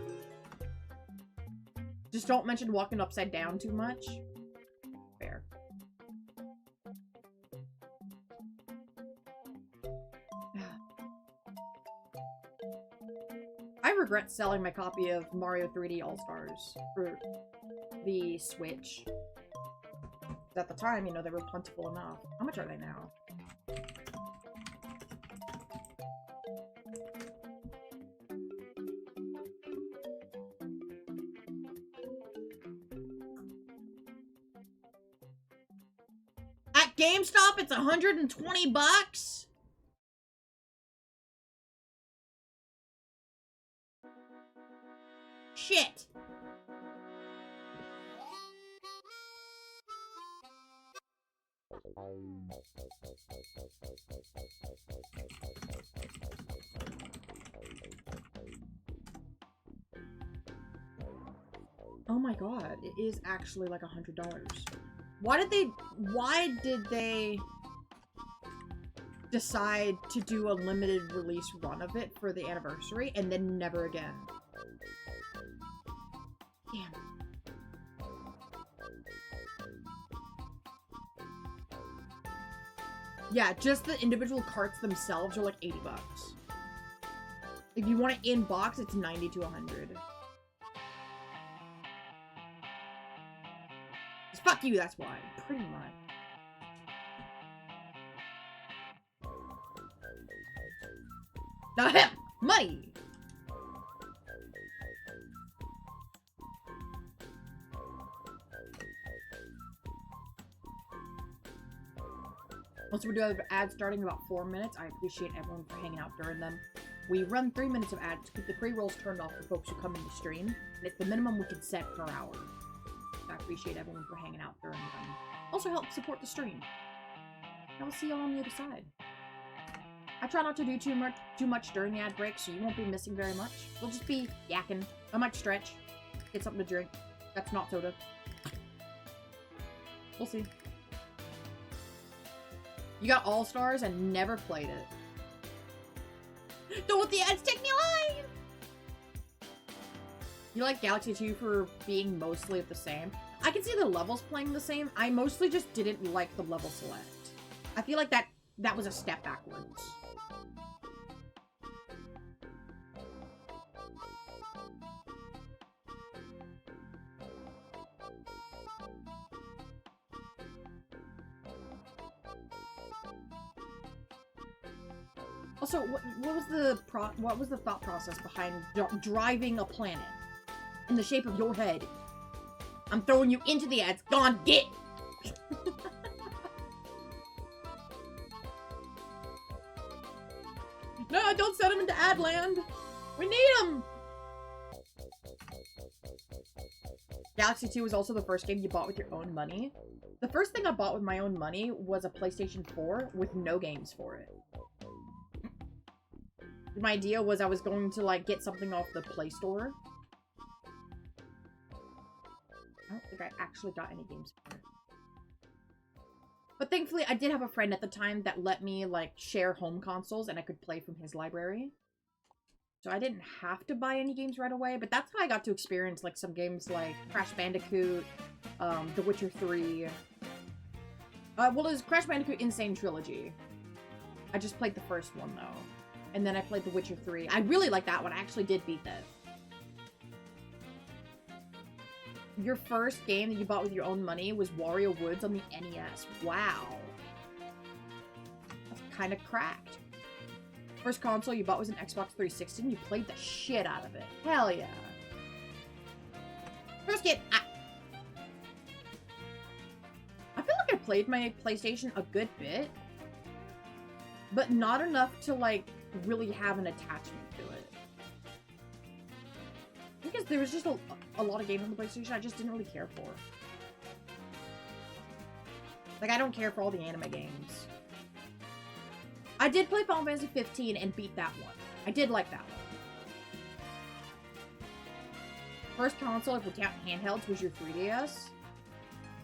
Just don't mention walking upside down too much. Fair. I regret selling my copy of Mario 3D All-Stars for the Switch. At the time, you know, they were plentiful enough. How much are they now? At GameStop, it's 120 bucks? Shit. Oh my god, it is actually like $100. Why did they decide to do a limited release run of it for the anniversary and then never again? Damn. Yeah, just the individual carts themselves are like 80 bucks. If you want it in box, it's 90 to 100. Fuck you, that's why. Pretty much. Money! Also, we do have ads starting in about 4 minutes. I appreciate everyone for hanging out during them. We run 3 minutes of ads to keep the pre-rolls turned off for folks who come in the stream, and it's the minimum we can set per hour. I appreciate everyone for hanging out during them. Also help support the stream. I will see y'all on the other side. I try not to do too much during the ad break, so you won't be missing very much. We'll just be yakking. I might stretch. Get something to drink. That's not soda. We'll see. You got All-Stars and never played it. Don't let the ads take me alive! You like Galaxy 2 for being mostly the same? I can see the levels playing the same. I mostly just didn't like the level select. I feel like that was a step backwards. Also, what was the thought process behind driving a planet in the shape of your head? I'm throwing you into the ads. Go on, get! No, don't send him into ad land. We need him. Galaxy 2 was also the first game you bought with your own money. The first thing I bought with my own money was a PlayStation 4 with no games for it. My idea was I was going to, like, get something off the Play Store. I don't think I actually got any games for it. But thankfully, I did have a friend at the time that let me, like, share home consoles and I could play from his library. So I didn't have to buy any games right away, but that's how I got to experience, like, some games like Crash Bandicoot, The Witcher 3. Well, it was Crash Bandicoot Insane Trilogy. I just played the first one, though. And then I played The Witcher 3. I really like that one. I actually did beat that. Your first game that you bought with your own money was Wario Woods on the NES. Wow. That's kind of cracked. First console you bought was an Xbox 360 and you played the shit out of it. Hell yeah. First game. I feel like I played my PlayStation a good bit. But not enough to, like, really have an attachment to it. Because there was just a lot of games on the PlayStation I just didn't really care for. Like, I don't care for all the anime games. I did play Final Fantasy 15 and beat that one. I did like that one. First console, if we count handhelds, was your 3DS.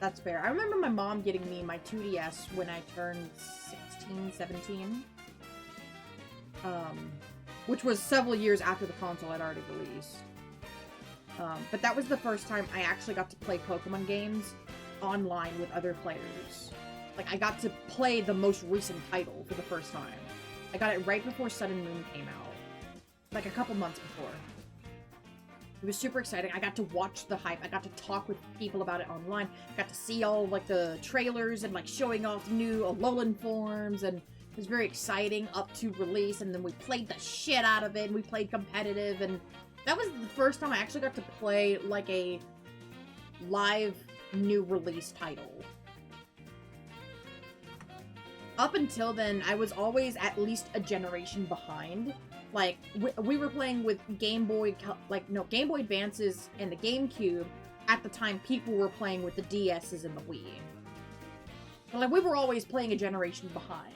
That's fair. I remember my mom getting me my 2DS when I turned 16, 17. Which was several years after the console had already released. But that was the first time I actually got to play Pokemon games online with other players. Like, I got to play the most recent title for the first time. I got it right before Sun and Moon came out. Like, a couple months before. It was super exciting. I got to watch the hype. I got to talk with people about it online. I got to see all, like, the trailers and, like, showing off new Alolan forms, and it was very exciting up to release, and then we played the shit out of it, and we played competitive, and that was the first time I actually got to play, like, a live new release title. Up until then, I was always at least a generation behind. Like, we were playing with Game Boy Advances and the GameCube. At the time, people were playing with the DS's and the Wii. But, like, we were always playing a generation behind.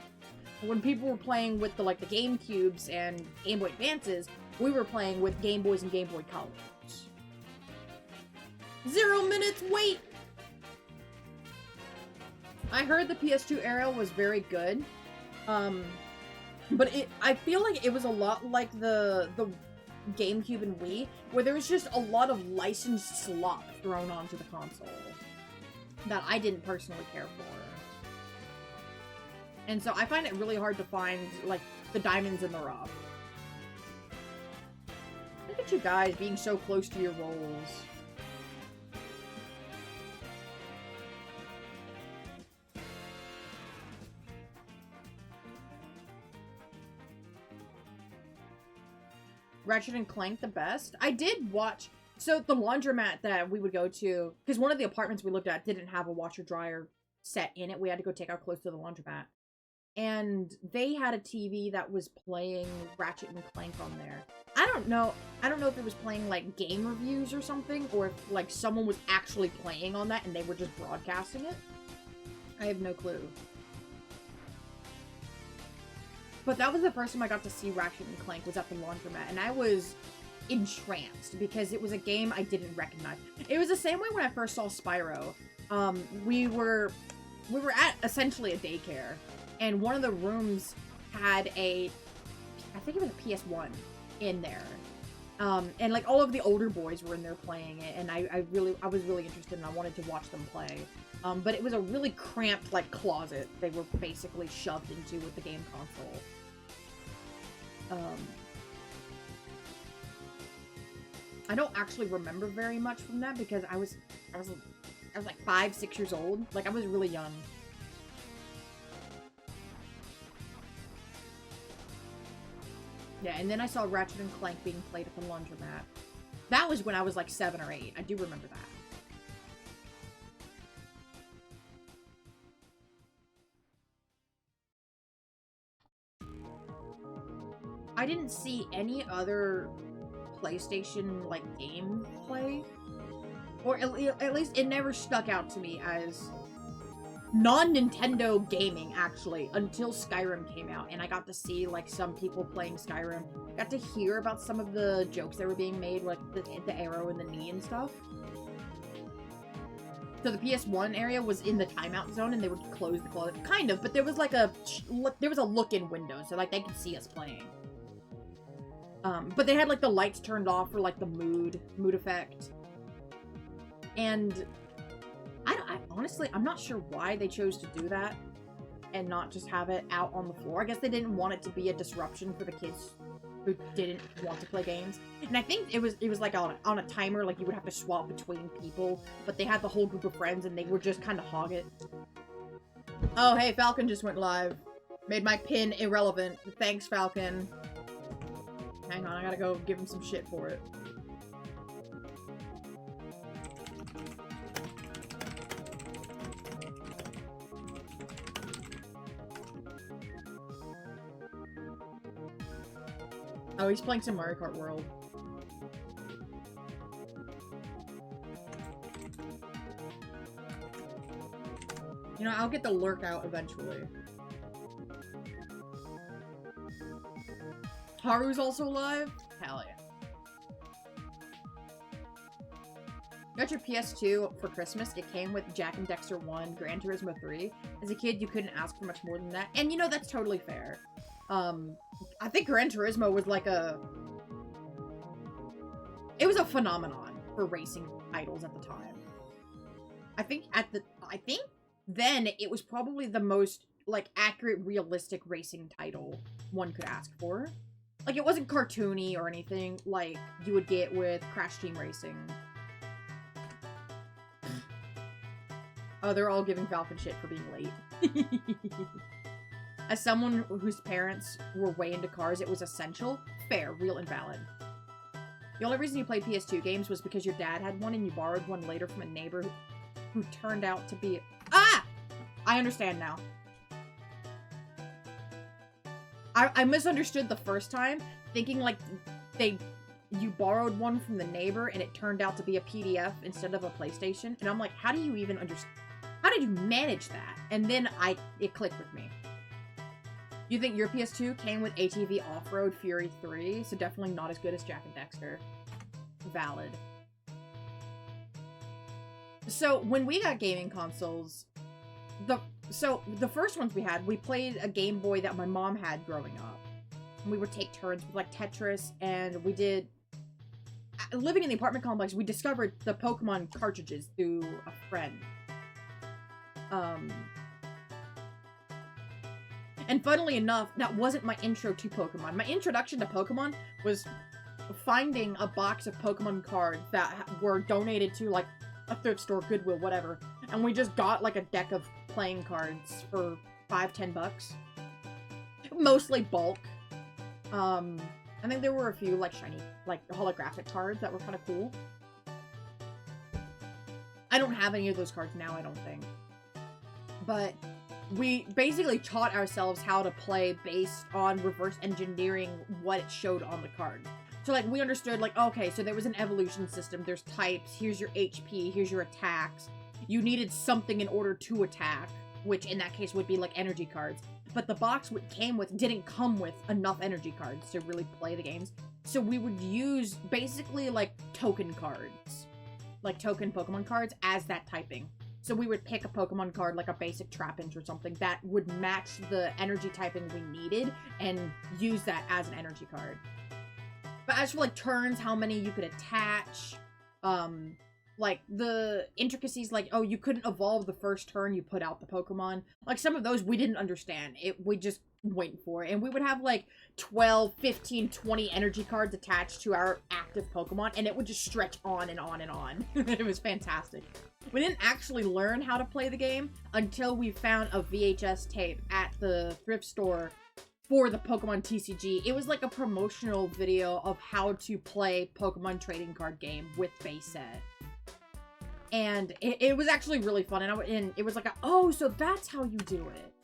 When people were playing with the GameCubes and Game Boy Advances, we were playing with Game Boys and Game Boy Colors. 0 minutes, wait! I heard the PS2 era was very good. But I feel like it was a lot like the GameCube and Wii, where there was just a lot of licensed slop thrown onto the console that I didn't personally care for. And so I find it really hard to find, like, the diamonds in the rough. Look at you guys being so close to your roles. Ratchet and Clank the best? I did watch... So, the laundromat that we would go to... Because one of the apartments we looked at didn't have a washer-dryer set in it. We had to go take our clothes to the laundromat. And they had a TV that was playing Ratchet and Clank on there. I don't know if it was playing, like, game reviews or something, or if, like, someone was actually playing on that and they were just broadcasting it. I have no clue. But that was the first time I got to see Ratchet and Clank, was at the laundromat, and I was entranced because it was a game I didn't recognize. It was the same way when I first saw Spyro. We were at essentially a daycare, and one of the rooms had I think it was a PS1 in there. And like all of the older boys were in there playing it, and I was really interested and I wanted to watch them play. But it was a really cramped, like, closet they were basically shoved into with the game console. I don't actually remember very much from that because I was like 5, 6 years old. Like, I was really young. Yeah, and then I saw Ratchet and Clank being played at the laundromat. That was when I was like 7 or 8. I do remember that. I didn't see any other PlayStation, like, gameplay. Or at least it never stuck out to me as non-Nintendo gaming, actually, until Skyrim came out. And I got to see, like, some people playing Skyrim. Got to hear about some of the jokes that were being made, like the arrow in the knee and stuff. So the PS1 area was in the timeout zone, and they would close the closet. Kind of, but there was, like, a look-in window, so, like, they could see us playing. But they had, like, the lights turned off for, like, the mood effect. And honestly, I'm not sure why they chose to do that and not just have it out on the floor. I guess they didn't want it to be a disruption for the kids who didn't want to play games. And I think it was like on a timer, like you would have to swap between people, but they had the whole group of friends and they would just kind of hog it. Oh, hey, Falcon just went live. Made my pin irrelevant. Thanks, Falcon. Hang on, I gotta go give him some shit for it. Oh, he's playing some Mario Kart World. You know, I'll get the lurk out eventually. Haru's also live? Hell yeah. Got your PS2 for Christmas. It came with Jak and Daxter 1, Gran Turismo 3. As a kid, you couldn't ask for much more than that. And you know, that's totally fair. I think Gran Turismo was like it was a phenomenon for racing titles at the time. I think then it was probably the most, like, accurate, realistic racing title one could ask for. Like, it wasn't cartoony or anything like you would get with Crash Team Racing. Oh, they're all giving Falcon shit for being late. As someone whose parents were way into cars, it was essential, fair, real, and valid. The only reason you played PS2 games was because your dad had one and you borrowed one later from a neighbor who turned out to be... Ah! I understand now. I misunderstood the first time, thinking like you borrowed one from the neighbor and it turned out to be a PDF instead of a PlayStation. And I'm like, how do you even understand? How did you manage that? And then it clicked with me. You think your PS2 came with ATV Off-Road Fury 3, so definitely not as good as Jak and Daxter. Valid. So, when we got gaming consoles, So the first ones we played a Game Boy that my mom had growing up. And we would take turns with like Tetris, and we did. Living in the apartment complex, we discovered the Pokemon cartridges through a friend. And funnily enough, that wasn't my intro to Pokemon. My introduction to Pokemon was finding a box of Pokemon cards that were donated to like a thrift store, Goodwill, whatever. And we just got like a deck of playing cards for $5-10. Mostly bulk. I think there were a few like shiny, like holographic cards that were kind of cool. I don't have any of those cards now, I don't think. But we basically taught ourselves how to play based on reverse engineering what it showed on the card. So, like, we understood, like, okay, so there was an evolution system. There's types. Here's your HP. Here's your attacks. You needed something in order to attack, which in that case would be, like, energy cards. But the box didn't come with enough energy cards to really play the games. So we would use, basically, like, token cards. Like, token Pokemon cards as that typing. So we would pick a Pokemon card, like a basic Trapinch or something, that would match the energy typing we needed, and use that as an energy card. But as for, like, turns, how many you could attach, like, the intricacies, like, oh, you couldn't evolve the first turn you put out the Pokemon. Like, some of those we didn't understand. We just went for it. And we would have, like, 12, 15, 20 energy cards attached to our active Pokemon, and it would just stretch on and on and on. It was fantastic. We didn't actually learn how to play the game until we found a VHS tape at the thrift store for the Pokemon TCG. It was like a promotional video of how to play Pokemon trading card game with base set. And it was actually really fun. And it was like, oh, so that's how you do it.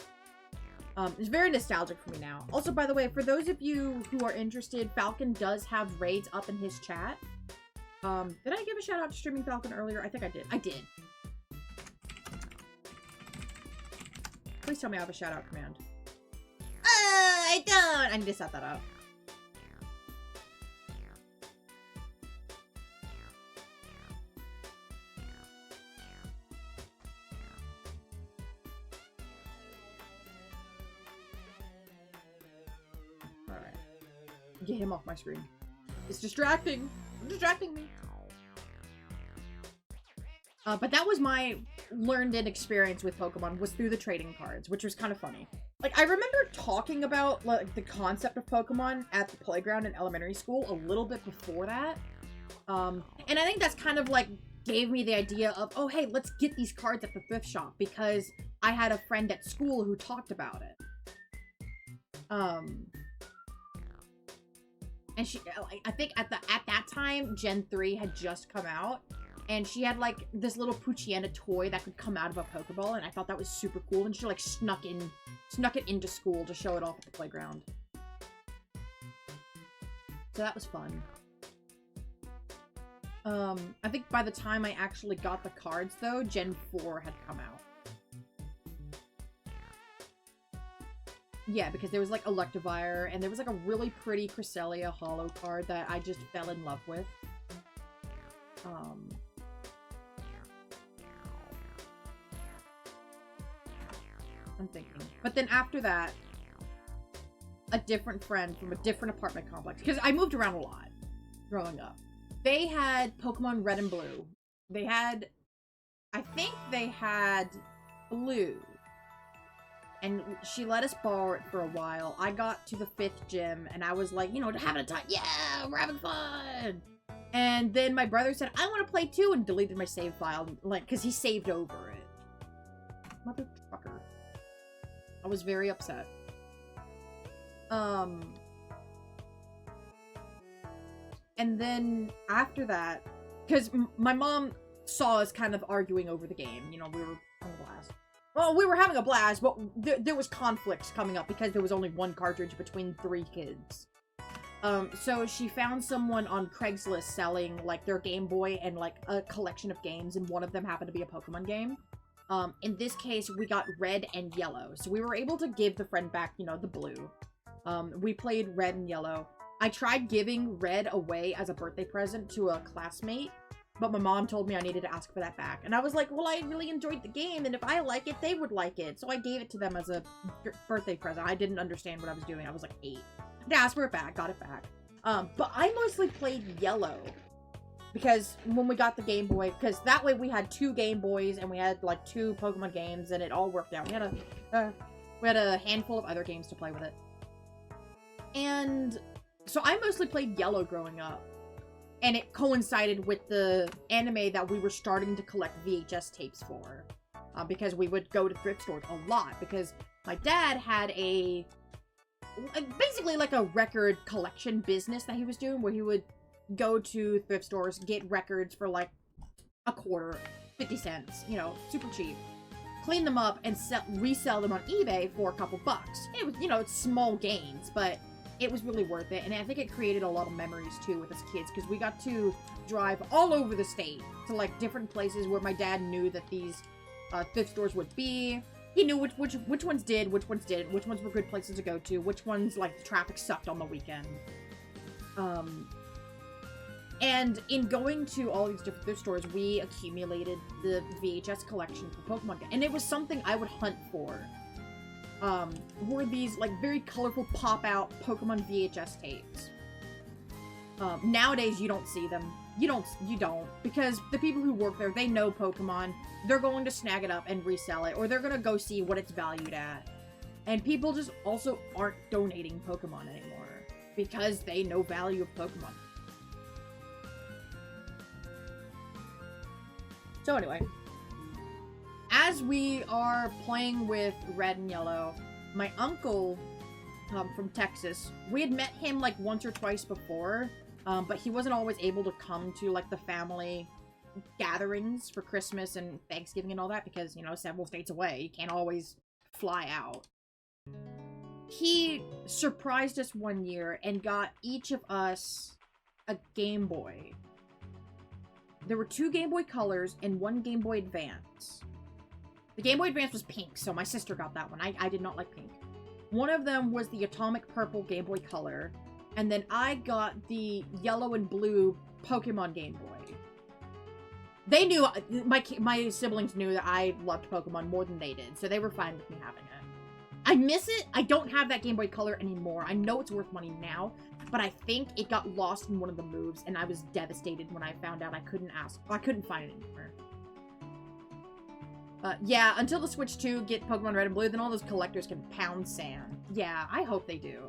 It's very nostalgic for me now. Also, by the way, for those of you who are interested, Falcon does have raids up in his chat. Did I give a shout out to Streaming Falcon earlier? I think I did. I did. Please tell me I have a shout out command. I don't! I need to set that up. Alright. Get him off my screen. It's distracting. It's distracting me. But that was my learned-in experience with Pokemon, was through the trading cards, which was kind of funny. Like, I remember talking about, like, the concept of Pokemon at the playground in elementary school a little bit before that. And I think that's kind of, like, gave me the idea of, oh, hey, let's get these cards at the thrift shop, because I had a friend at school who talked about it. And she, I think at that time, Gen 3 had just come out. And she had, like, this little Poochyena toy that could come out of a Pokeball, and I thought that was super cool. And she, like, snuck it into school to show it off at the playground. So that was fun. I think by the time I actually got the cards, though, Gen 4 had come out. Yeah, because there was, like, Electivire, and there was, like, a really pretty Cresselia holo card that I just fell in love with. I'm thinking. But then after that, a different friend from a different apartment complex, because I moved around a lot growing up. They had Pokemon Red and Blue. They had, I think they had Blue. And she let us borrow it for a while. I got to the 5th gym, and I was like, you know, having a time. Yeah, we're having fun. And then my brother said, I want to play too, and deleted my save file, like, because he saved over it. Motherfucker. I was very upset. And then after that, because my mom saw us kind of arguing over the game. You know, we were having a blast. Well, we were having a blast, but there was conflicts coming up because there was only one cartridge between 3 kids. So she found someone on Craigslist selling, like, their Game Boy and, like, a collection of games, and one of them happened to be a Pokemon game. In this case, we got Red and Yellow, so we were able to give the friend back, you know, the Blue. We played Red and Yellow. I tried giving Red away as a birthday present to a classmate, But my mom told me I needed to ask for that back. And I was like, well, I really enjoyed the game, and if I like it, they would like it. So I gave it to them as a birthday present. I didn't understand what I was doing. I was like 8. I asked for it back, got it back. But I mostly played yellow. Because when we got the Game Boy, because that way we had 2 Game Boys, and we had like 2 Pokemon games, and it all worked out. We had a handful of other games to play with it. And so I mostly played yellow growing up. And it coincided with the anime that we were starting to collect VHS tapes for. Because we would go to thrift stores a lot. Because my dad had basically like a record collection business that he was doing. Where he would go to thrift stores, get records for like a quarter, 50 cents. You know, super cheap. Clean them up and resell them on eBay for a couple bucks. It was, you know, it's small gains. But it was really worth it, and I think it created a lot of memories too with us kids, because we got to drive all over the state to like different places where my dad knew that these thrift stores would be. He knew which ones did, which ones didn't, which ones were good places to go to, which ones like the traffic sucked on the weekend. And in going to all these different thrift stores, we accumulated the VHS collection for Pokemon, and it was something I would hunt for. Were these, like, very colorful pop-out Pokemon VHS tapes. Nowadays, you don't see them. You don't. Because the people who work there, they know Pokemon. They're going to snag it up and resell it, or they're gonna go see what it's valued at. And people just also aren't donating Pokemon anymore. Because they know value of Pokemon. So anyway. As we are playing with Red and Yellow, my uncle from Texas, we had met him like once or twice before, but he wasn't always able to come to like the family gatherings for Christmas and Thanksgiving and all that because, you know, several states away. You can't always fly out. He surprised us one year and got each of us a Game Boy. There were 2 Game Boy Colors and 1 Game Boy Advance. The Game Boy Advance was pink, so my sister got that one. I did not like pink. One of them was the Atomic Purple Game Boy Color, and then I got the yellow and blue Pokemon Game Boy. They knew, my siblings knew that I loved Pokemon more than they did, so they were fine with me having it. I miss it. I don't have that Game Boy Color anymore. I know it's worth money now, but I think it got lost in one of the moves, and I was devastated when I found out I couldn't find it anywhere. Yeah, until the Switch 2 get Pokemon Red and Blue, then all those collectors can pound sand. Yeah, I hope they do.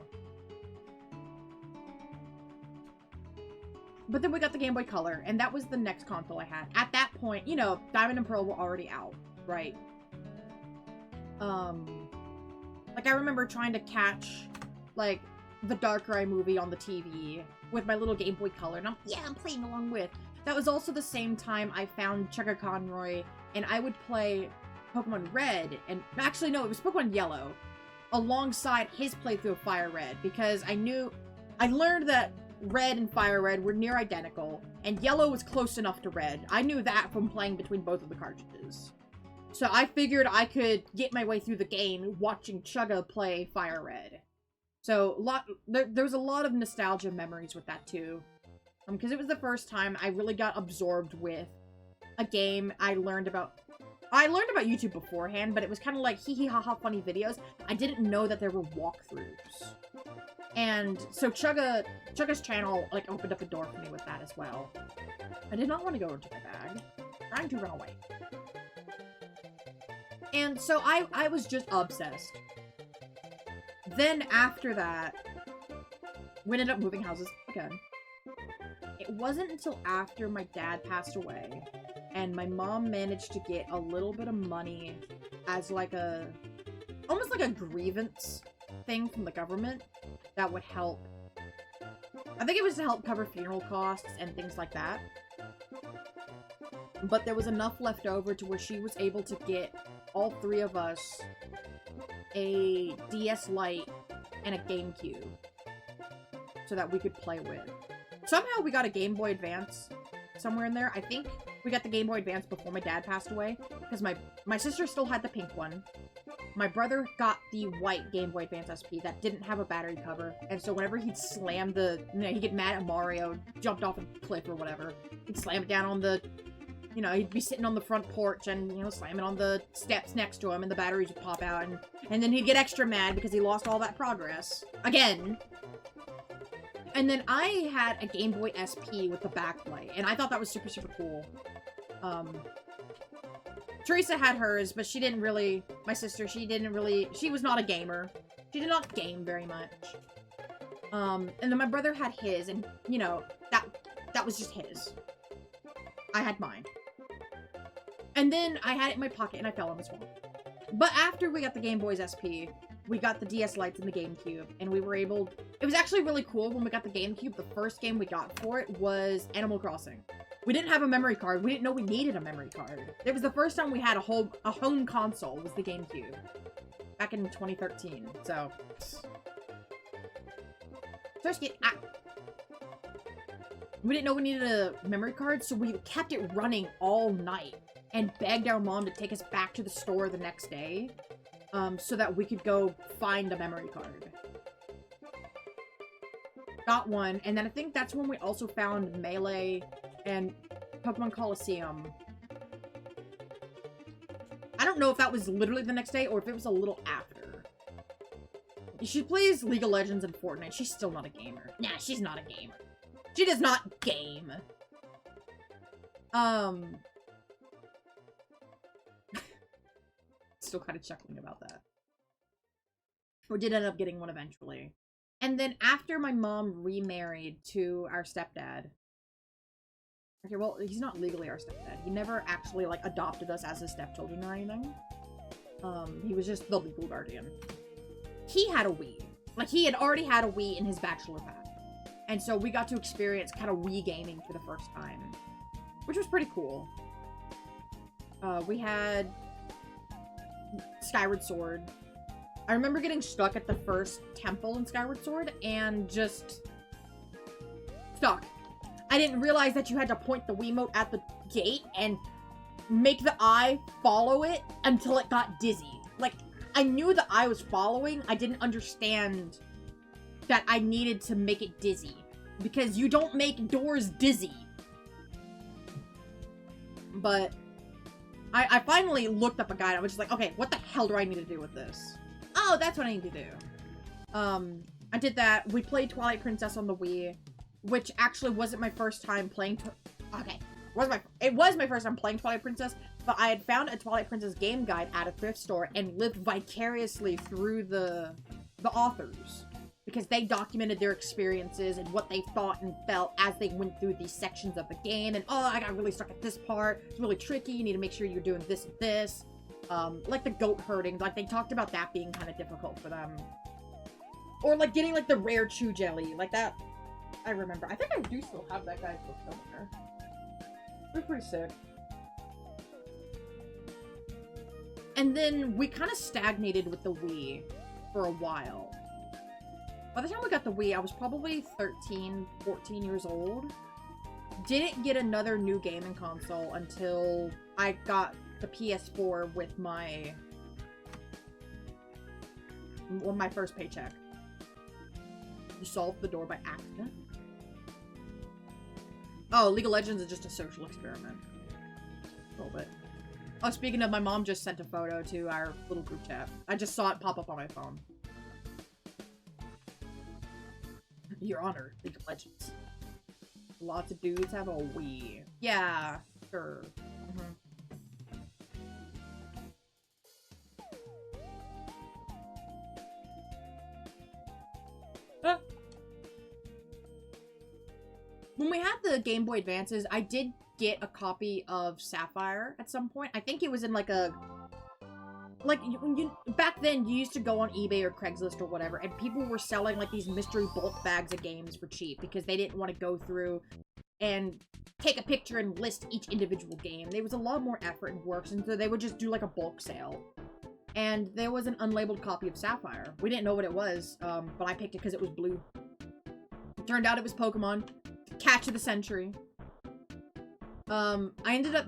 But then we got the Game Boy Color, and that was the next console I had. At that point, you know, Diamond and Pearl were already out, right? Like, I remember trying to catch, like, the Darkrai movie on the TV with my little Game Boy Color, and I'm playing along with. That was also the same time I found Chugga Conroy, and I would play Pokemon Red, and actually no, it was Pokemon Yellow, alongside his playthrough of Fire Red, because I learned that Red and Fire Red were near identical, and Yellow was close enough to Red. I knew that from playing between both of the cartridges. So I figured I could get my way through the game watching Chugga play Fire Red. So there was a lot of nostalgia memories with that too. Because it was the first time I really got absorbed with a game. I learned about YouTube beforehand, but it was kind of like hee hee ha ha funny videos. I didn't know that there were walkthroughs. And so Chugga's channel like opened up a door for me with that as well. I did not want to go into my bag. Trying to run away. And so I was just obsessed. Then after that, we ended up moving houses again. It wasn't until after my dad passed away and my mom managed to get a little bit of money as like almost like a grievance thing from the government that would help. I think it was to help cover funeral costs and things like that. But there was enough left over to where she was able to get all 3 of us a DS Lite and a GameCube so that we could play with. Somehow we got a Game Boy Advance somewhere in there. I think we got the Game Boy Advance before my dad passed away, because my sister still had the pink one. my brother got the white Game Boy Advance SP that didn't have a battery cover, and so whenever he'd slam he'd get mad at Mario, jumped off a cliff or whatever, he'd slam it down on the, he'd be sitting on the front porch and, slam it on the steps next to him, and the batteries would pop out, and then he'd get extra mad because he lost all that progress. Again. And then I had a Game Boy SP with the backlight, and I thought that was super, super cool. Teresa had hers, but she didn't really, my sister, she was not a gamer. She did not game very much. And then my brother had his, and, that was just his. I had mine. And then I had it in my pocket, and I fell on the swamp. But after we got the Game Boys SP, we got the DS Lites and the GameCube, and we were able, it was actually really cool when we got the GameCube. The first game we got for it was Animal Crossing. We didn't have a memory card. We didn't know we needed a memory card. It was the first time we had a home console, was the GameCube. Back in 2013, so. We didn't know we needed a memory card, so we kept it running all night and begged our mom to take us back to the store the next day, so that we could go find a memory card. Got one, and then I think that's when we also found Melee and Pokemon Coliseum. I don't know if that was literally the next day or if it was a little after. She plays League of Legends and Fortnite. She's still not a gamer. Nah, she's not a gamer. She does not game. Still kind of chuckling about that. We did end up getting one eventually. And then after my mom remarried to our stepdad, okay, well, he's not legally our stepdad. He never actually, like, adopted us as his stepchildren or anything. He was just the legal guardian. He had a Wii. Like, he had already had a Wii in his bachelor pad. And so we got to experience kind of Wii gaming for the first time, which was pretty cool. We had Skyward Sword. I remember getting stuck at the first temple in Skyward Sword and just stuck. I didn't realize that you had to point the Wiimote at the gate and make the eye follow it until it got dizzy. Like, I knew the eye was following. I didn't understand that I needed to make it dizzy. Because you don't make doors dizzy. But I finally looked up a guide. I was just like, okay, what the hell do I need to do with this? Oh, that's what I need to do. I did that. We played Twilight Princess on the Wii, which actually wasn't my first time playing. It was my first time playing Twilight Princess, but I had found a Twilight Princess game guide at a thrift store and lived vicariously through the authors, because they documented their experiences and what they thought and felt as they went through these sections of the game. And, oh, I got really stuck at this part. It's really tricky. You need to make sure you're doing this and this. Like the goat herding. Like, they talked about that being kind of difficult for them. Or, like, getting, like, the rare chew jelly. Like, that, I remember. I think I do still have that guy's book somewhere. They're pretty sick. And then we kind of stagnated with the Wii for a while. By the time we got the Wii, I was probably 13, 14 years old. Didn't get another new gaming console until I got the PS4 with my first paycheck. You solved the door by accident. Oh, League of Legends is just a social experiment. A little bit. Oh, speaking of, my mom just sent a photo to our little group chat. I just saw it pop up on my phone. Your Honor, League of Legends. Lots of dudes have a Wii. Yeah, sure. When we had the Game Boy Advances, I did get a copy of Sapphire at some point. I think it was in like a... Like, back then, you used to go on eBay or Craigslist or whatever, and people were selling, like, these mystery bulk bags of games for cheap because they didn't want to go through and take a picture and list each individual game. There was a lot more effort and work, and so they would just do, like, a bulk sale. And there was an unlabeled copy of Sapphire. We didn't know what it was, but I picked it because it was blue. It turned out it was Pokemon. Catch of the Century. I ended up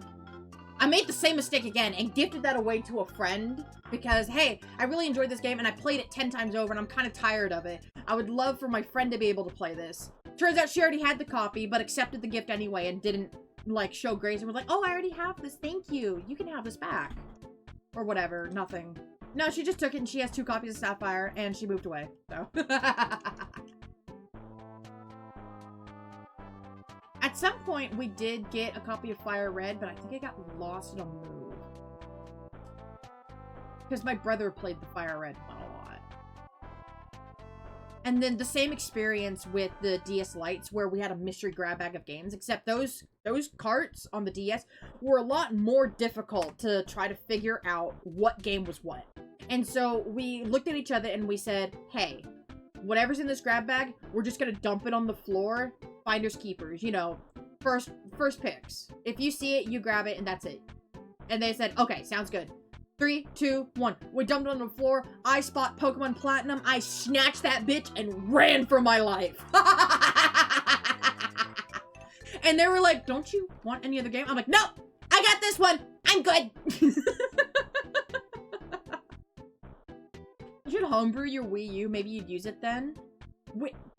I made the same mistake again and gifted that away to a friend because, hey, I really enjoyed this game and I played it 10 times over and I'm kind of tired of it. I would love for my friend to be able to play this. Turns out she already had the copy, but accepted the gift anyway and didn't, like, show grace and was like, oh, I already have this, thank you. You can have this back. Or whatever, nothing. No, she just took it and she has 2 copies of Sapphire and she moved away, so. At some point, we did get a copy of Fire Red, but I think it got lost in a move. Because my brother played the Fire Red one a lot. And then the same experience with the DS Lites, where we had a mystery grab bag of games, except those carts on the DS were a lot more difficult to try to figure out what game was what. And so we looked at each other and we said, hey, whatever's in this grab bag, we're just gonna dump it on the floor. Finders keepers, you know, first picks. If you see it, you grab it, and that's it. And they said, okay, sounds good. 3, 2, 1. We dumped it on the floor. I spot Pokemon Platinum. I snatched that bitch and ran for my life. And they were like, don't you want any other game? I'm like, no, I got this one. I'm good. You should homebrew your Wii U. Maybe you'd use it then.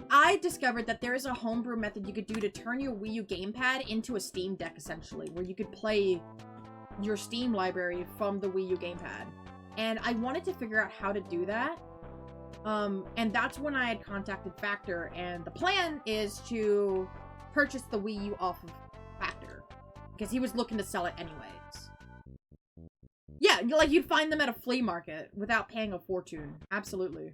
I discovered that there is a homebrew method you could do to turn your Wii U gamepad into a Steam Deck, essentially, where you could play your Steam library from the Wii U gamepad. And I wanted to figure out how to do that. And that's when I had contacted Factor, and the plan is to purchase the Wii U off of Factor, because he was looking to sell it anyways. Yeah, like you'd find them at a flea market without paying a fortune. Absolutely.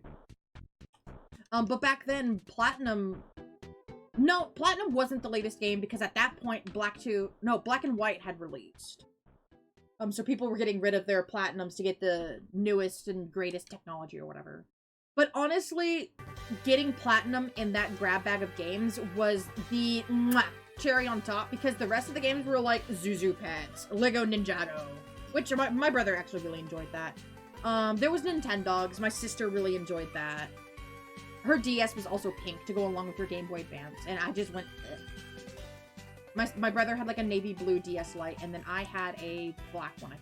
But back then, Platinum wasn't the latest game because at that point, Black and White had released. So people were getting rid of their Platinums to get the newest and greatest technology or whatever. But honestly, getting Platinum in that grab bag of games was the cherry on top because the rest of the games were like Zuzu Pets, Lego Ninjago, which my brother actually really enjoyed that. There was Nintendogs. My sister really enjoyed that. Her DS was also pink to go along with her Game Boy Advance, and I just went, ugh. My brother had like a navy blue DS Lite, and then I had a black one.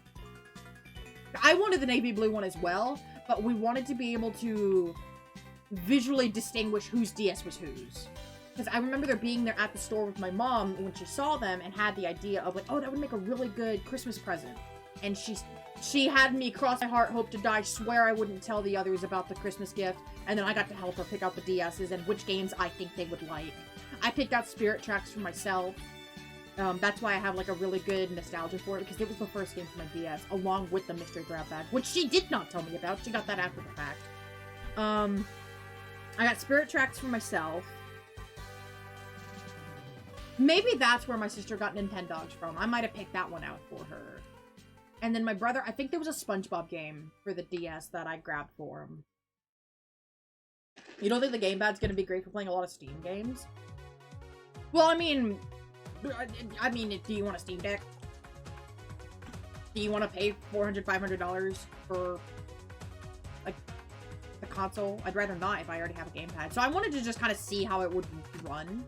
I wanted the navy blue one as well, but we wanted to be able to visually distinguish whose DS was whose. Because I remember there being there at the store with my mom when she saw them and had the idea of like, oh, that would make a really good Christmas present. And she had me cross my heart, hope to die, swear I wouldn't tell the others about the Christmas gift, and then I got to help her pick out the DSs and which games I think they would like. I picked out Spirit Tracks for myself. That's why I have like a really good nostalgia for it, because it was the first game for my DS, along with the mystery grab bag, which she did not tell me about. She got that after the fact. I got Spirit Tracks for myself. Maybe that's where my sister got Nintendogs from. I might have picked that one out for her. And then my brother, I think there was a SpongeBob game for the DS that I grabbed for him. You don't think the gamepad's gonna be great for playing a lot of Steam games? Well, I mean, do you want a Steam Deck? Do you want to pay $400, $500 for, like, a console? I'd rather not if I already have a gamepad. So I wanted to just kind of see how it would run.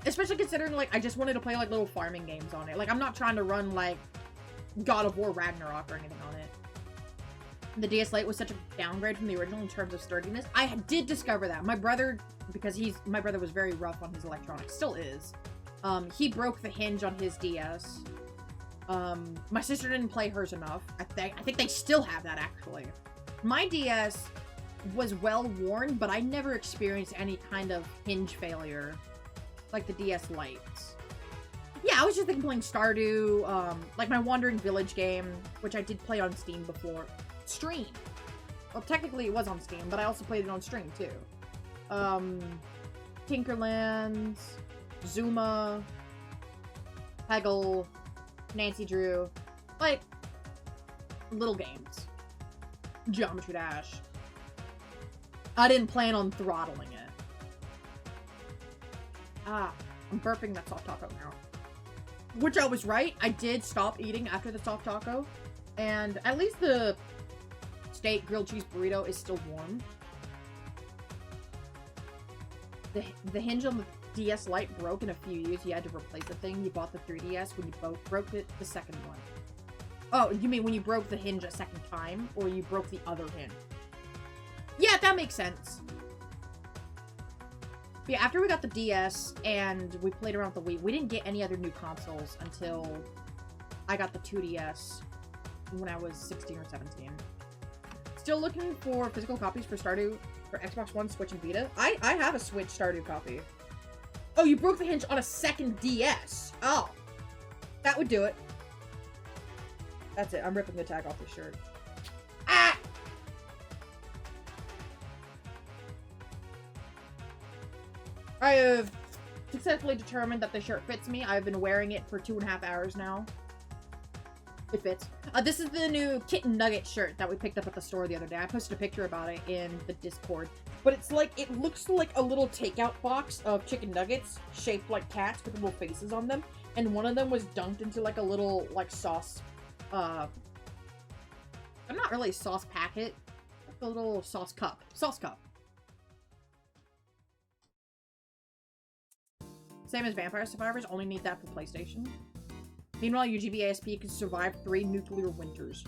Especially considering, like, I just wanted to play, like, little farming games on it. Like, I'm not trying to run, like, God of War Ragnarok or anything on it. The DS Lite was such a downgrade from the original in terms of sturdiness. I did discover that. My brother, because my brother was very rough on his electronics, still is. He broke the hinge on his DS. My sister didn't play hers enough. I think they still have that, actually. My DS was well worn, but I never experienced any kind of hinge failure like the DS Lites. Yeah, I was just thinking playing Stardew, like my Wandering Village game, which I did play on Steam before. Stream. Well, technically it was on Steam, but I also played it on stream, too. Tinkerlands, Zuma, Peggle, Nancy Drew. Like, little games. Geometry Dash. I didn't plan on throttling it. Ah, I'm burping that soft taco now. Which I was right. I did stop eating after the soft taco. And at least the steak grilled cheese burrito is still warm. The hinge on DS Lite broke in a few years, you had to replace the thing. You bought the 3DS when you both broke it the second one. Oh, you mean when you broke the hinge a second time, or you broke the other hinge? Yeah, that makes sense. But yeah, after we got the DS and we played around with the Wii, we didn't get any other new consoles until I got the 2DS when I was 16 or 17. Still looking for physical copies for Stardew for Xbox One, Switch, and Vita. I have a Switch Stardew copy. Oh, you broke the hinge on a second DS. Oh, that would do it. That's it. I'm ripping the tag off the shirt. Ah! I have successfully determined that the shirt fits me. I've been wearing it for 2.5 hours now. It fits. This is the new Kitten Nugget shirt that we picked up at the store the other day. I posted a picture about it in the Discord. But it's like, it looks like a little takeout box of chicken nuggets shaped like cats with little faces on them. And one of them was dunked into like a little, like, sauce, not really a sauce packet. Like a little sauce cup. Sauce cup. Same as Vampire Survivors, only need that for PlayStation. Meanwhile, UGB ASP can survive 3 nuclear winters.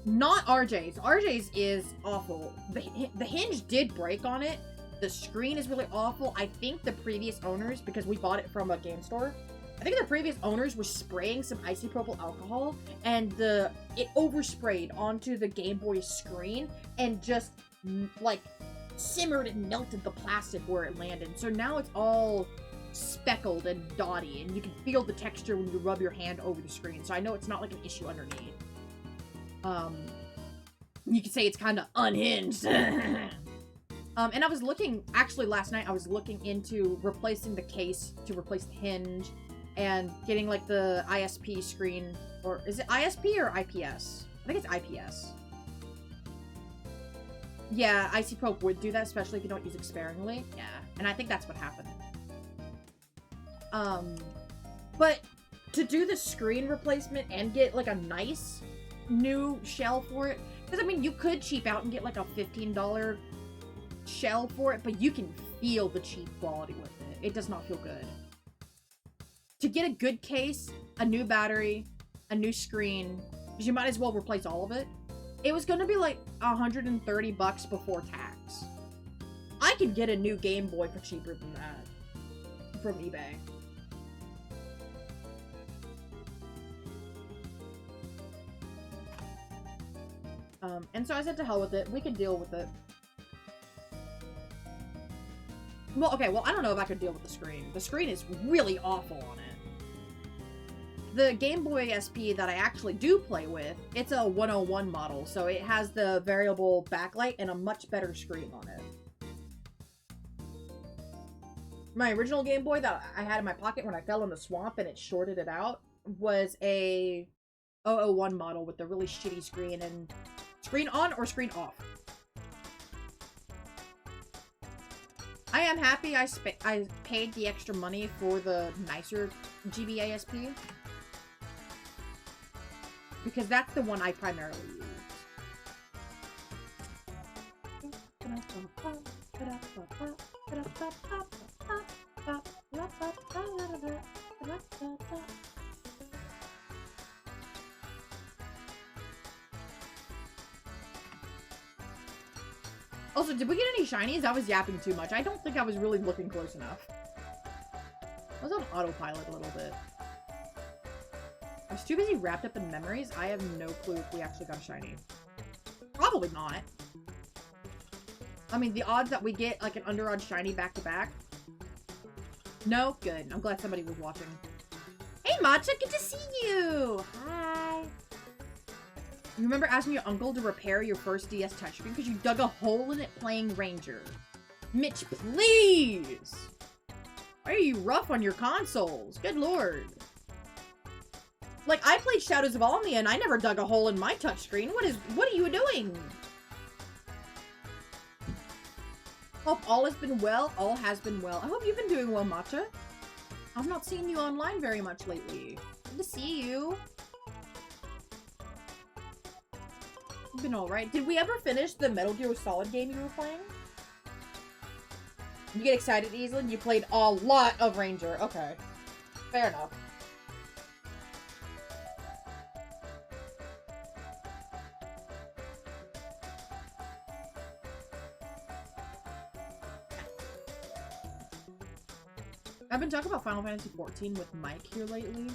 Not RJ's. RJ's is awful. The hinge did break on it. The screen is really awful. I think the previous owners, because we bought it from a game store, I think the previous owners were spraying some isopropyl alcohol, and it oversprayed onto the Game Boy screen and just, like, simmered and melted the plastic where it landed. So now it's all speckled and dotty, and you can feel the texture when you rub your hand over the screen. So I know it's not like an issue underneath. You could say it's kind of unhinged. And I was looking, actually last night, I was looking into replacing the case to replace the hinge and getting like the ISP screen, or is it ISP or IPS? I think it's IPS. Yeah, IC-Probe would do that, especially if you don't use it sparingly. Yeah, and I think that's what happened. But to do the screen replacement and get like a nice new shell for it, because I mean, you could cheap out and get like a $15 shell for it, but you can feel the cheap quality with it. It does not feel good. To get a good case, a new battery, a new screen, because you might as well replace all of it, it was going to be like $130 before tax. I could get a new Game Boy for cheaper than that from eBay. And so I said to hell with it. We could deal with it. Well, okay, well, I don't know if I could deal with the screen. The screen is really awful on it. The Game Boy SP that I actually do play with, it's a 101 model, so it has the variable backlight and a much better screen on it. My original Game Boy that I had in my pocket when I fell in the swamp and it shorted it out was a 001 model with a really shitty screen, and screen on or screen off. I am happy I paid the extra money for the nicer GB ASP, because that's the one I primarily use. Also, did we get any shinies? I was yapping too much. I don't think I was really looking close enough. I was on autopilot a little bit. I was too busy wrapped up in memories. I have no clue if we actually got a shiny. Probably not. I mean, the odds that we get like an under-odd shiny back-to-back. No? Good. I'm glad somebody was watching. Hey, Matcha! Good to see you! Hi! You remember asking your uncle to repair your first DS touchscreen because you dug a hole in it playing Ranger? Mitch, please! Why are you rough on your consoles? Good lord. Like, I played Shadows of Almia and I never dug a hole in my touchscreen. What are you doing? Hope all has been well. All has been well. I hope you've been doing well, Matcha. I've not seen you online very much lately. Good to see you. Been alright. Did we ever finish the Metal Gear Solid game you were playing? You get excited easily. You played a lot of Ranger. Okay. Fair enough. I've been talking about Final Fantasy XIV with Mike here lately,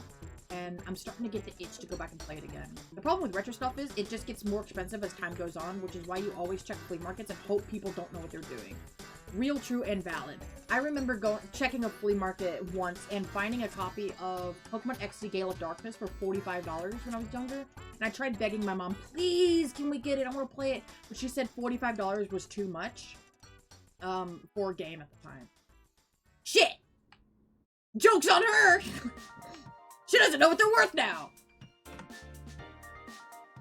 and I'm starting to get the itch to go back and play it again. The problem with retro stuff is it just gets more expensive as time goes on, which is why you always check flea markets and hope people don't know what they're doing. Real, true, and valid. I remember checking a flea market once and finding a copy of Pokemon XD Gale of Darkness for $45 when I was younger. And I tried begging my mom, please, can we get it? I want to play it. But she said $45 was too much for a game at the time. Shit! Joke's on her! She doesn't know what they're worth now!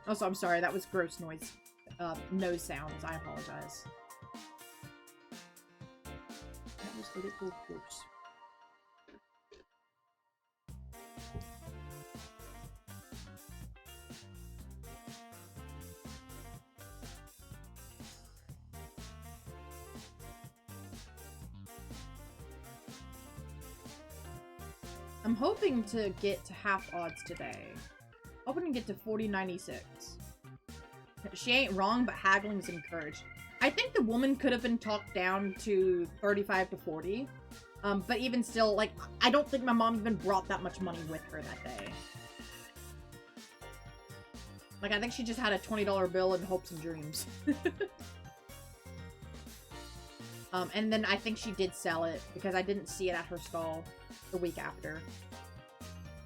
Also, I'm sorry, that was gross noise. Nose sounds. I apologize. That was a little gross. I'm hoping to get to half odds today. Hoping to get to 40.96. She ain't wrong, but haggling's encouraged. I think the woman could have been talked down to 35 to 40. But even still, like, I don't think my mom even brought that much money with her that day. Like, I think she just had a $20 bill and hopes and dreams. And then I think she did sell it because I didn't see it at her stall the week after.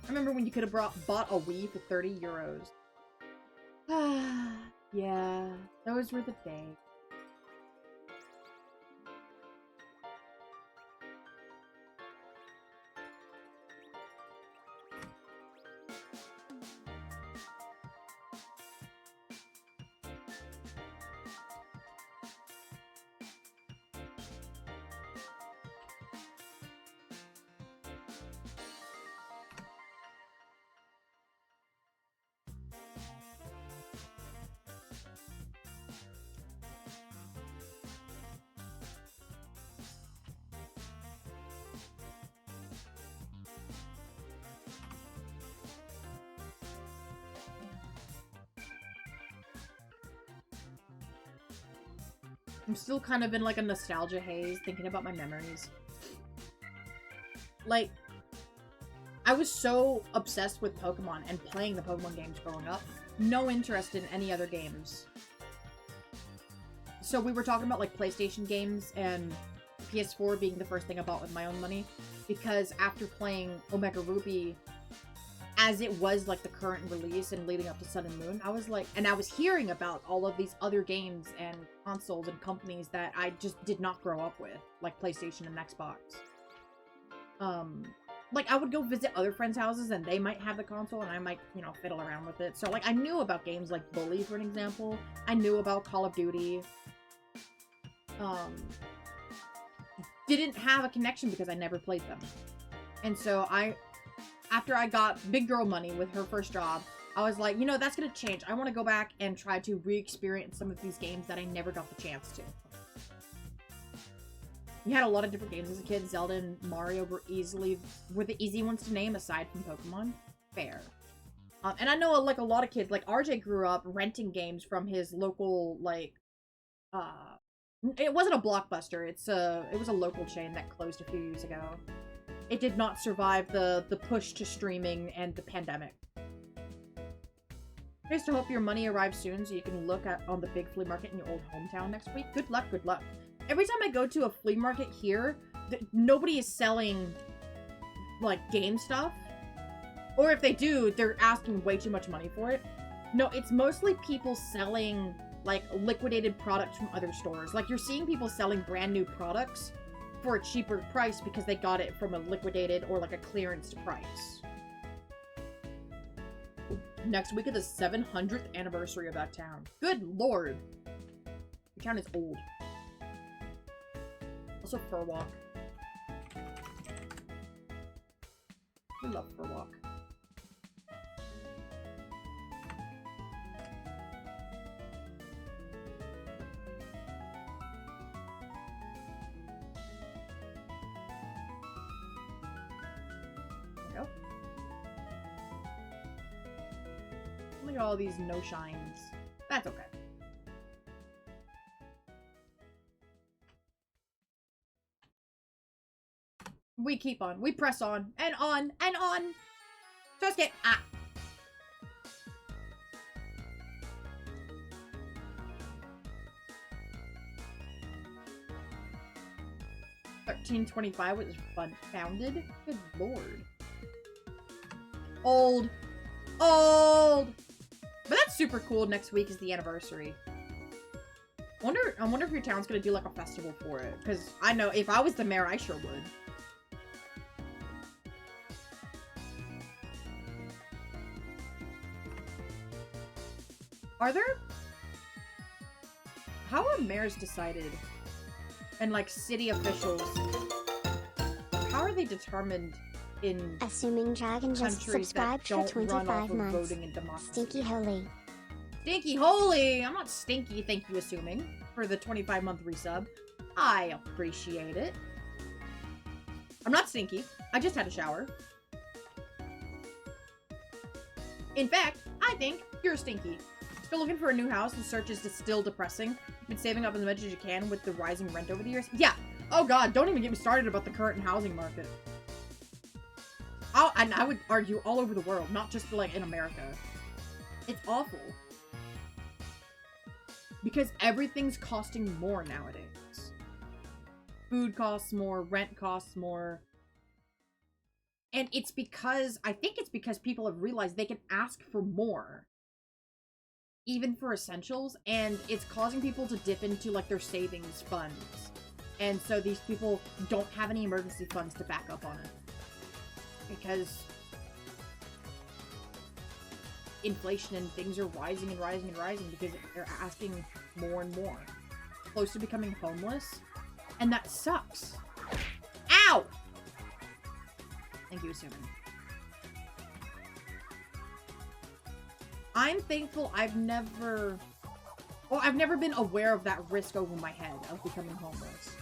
I remember when you could have bought a Wii for 30 euros. Yeah, those were the days. I'm still kind of in like a nostalgia haze, thinking about my memories. Like, I was so obsessed with Pokemon and playing the Pokemon games growing up. No interest in any other games. So we were talking about like PlayStation games and PS4 being the first thing I bought with my own money. Because after playing Omega Ruby, as it was like the current release and leading up to Sun and Moon, I was like, and I was hearing about all of these other games and consoles and companies that I just did not grow up with, like PlayStation and Xbox. Like I would go visit other friends' houses and they might have the console and I might, you know, fiddle around with it. So like I knew about games like Bully, for an example. I knew about Call of Duty. Didn't have a connection because I never played them. And so after I got big girl money with her first job, I was like, you know, that's gonna change. I want to go back and try to re-experience some of these games that I never got the chance to. You had a lot of different games as a kid. Zelda and Mario were the easy ones to name aside from Pokemon. Fair. And I know like a lot of kids, like RJ grew up renting games from his local, like, it wasn't a Blockbuster. It was a local chain that closed a few years ago. It did not survive the push to streaming and the pandemic. I used to hope your money arrives soon so you can look on the big flea market in your old hometown next week. Good luck, good luck. Every time I go to a flea market here, nobody is selling, like, game stuff. Or if they do, they're asking way too much money for it. No, it's mostly people selling, like, liquidated products from other stores. Like, you're seeing people selling brand new products for a cheaper price because they got it from a liquidated or, like, a clearance price. Next week is the 700th anniversary of that town. Good lord. The town is old. Also, Furwalk. I love Furwalk. Look at all these no shines. That's okay. We keep on. We press on. And on. And on. Just get... Ah. $13.25 was founded? Good lord. Old. Old! But that's super cool. Next week is the anniversary. I wonder if your town's gonna do like a festival for it. Because I know if I was the mayor, I sure would. Are there... How are mayors decided? And like city officials, how are they determined in Assuming Dragon just subscribed for 25 months. Stinky Holy. Stinky Holy! I'm not stinky, thank you, assuming, for the 25-month resub. I appreciate it. I'm not stinky. I just had a shower. In fact, I think you're stinky. Still looking for a new house, the search is still depressing. Been saving up as much as you can with the rising rent over the years. Yeah. Oh god, don't even get me started about the current housing market. And I would argue all over the world, not just like in America. It's awful. Because everything's costing more nowadays. Food costs more, rent costs more. And it's because, I think it's because people have realized they can ask for more. Even for essentials, and it's causing people to dip into like their savings funds. And so these people don't have any emergency funds to back up on it. Because inflation and things are rising and rising and rising because they're asking more and more. Close to becoming homeless. And that sucks. Ow! Thank you, assuming. I'm thankful I've never been aware of that risk over my head of becoming homeless.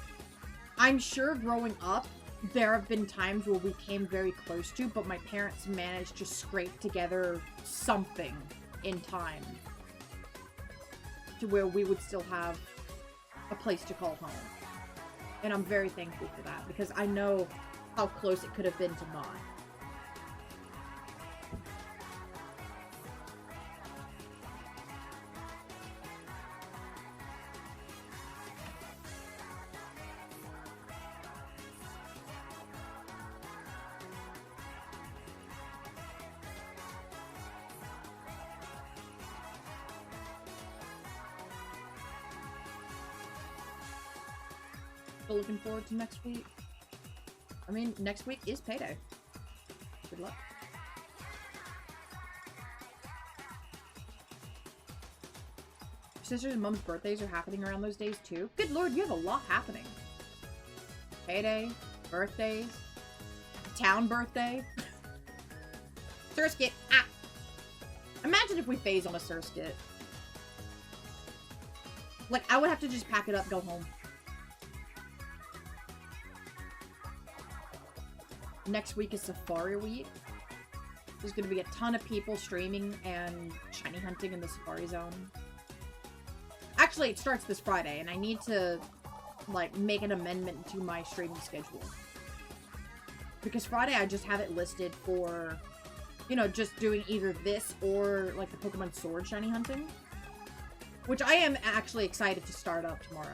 I'm sure growing up, there have been times where we came very close to, but my parents managed to scrape together something in time to where we would still have a place to call home. And I'm very thankful for that because I know how close it could have been to not. Looking forward to next week. I mean, next week is payday. Good luck. Your sister's and mom's birthdays are happening around those days too. Good lord, you have a lot happening. Payday, birthdays, town birthday. Surskit. Ah! Imagine if we phase on a Surskit. Like, I would have to just pack it up, go home. Next week is Safari Week. There's going to be a ton of people streaming and shiny hunting in the Safari Zone. Actually, it starts this Friday, and I need to, like, make an amendment to my streaming schedule. Because Friday, I just have it listed for, you know, just doing either this or, like, the Pokemon Sword shiny hunting. Which I am actually excited to start up tomorrow.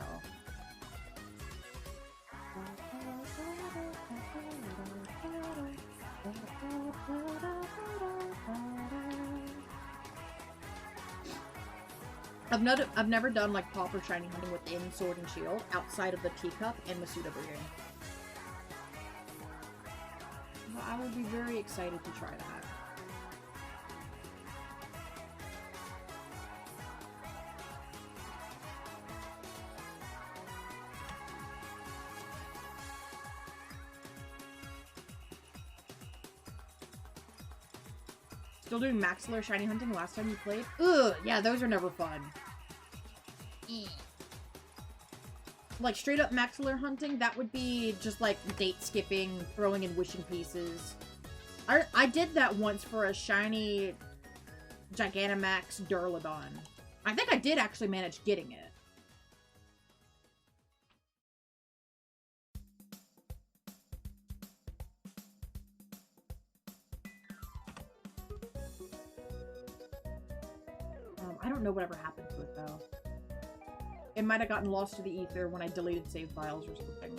I've never done like proper shiny hunting within Sword and Shield outside of the teacup and Masuda breeding. Well, I would be very excited to try that. Still doing maxillary shiny hunting last time you played? Ugh, yeah, those are never fun. Like, straight up maxillary hunting, that would be just like date skipping, throwing in wishing pieces. I did that once for a shiny Gigantamax Durlodon. I think I did actually manage getting it. I don't know whatever happened to it, though. It might have gotten lost to the ether when I deleted save files or something.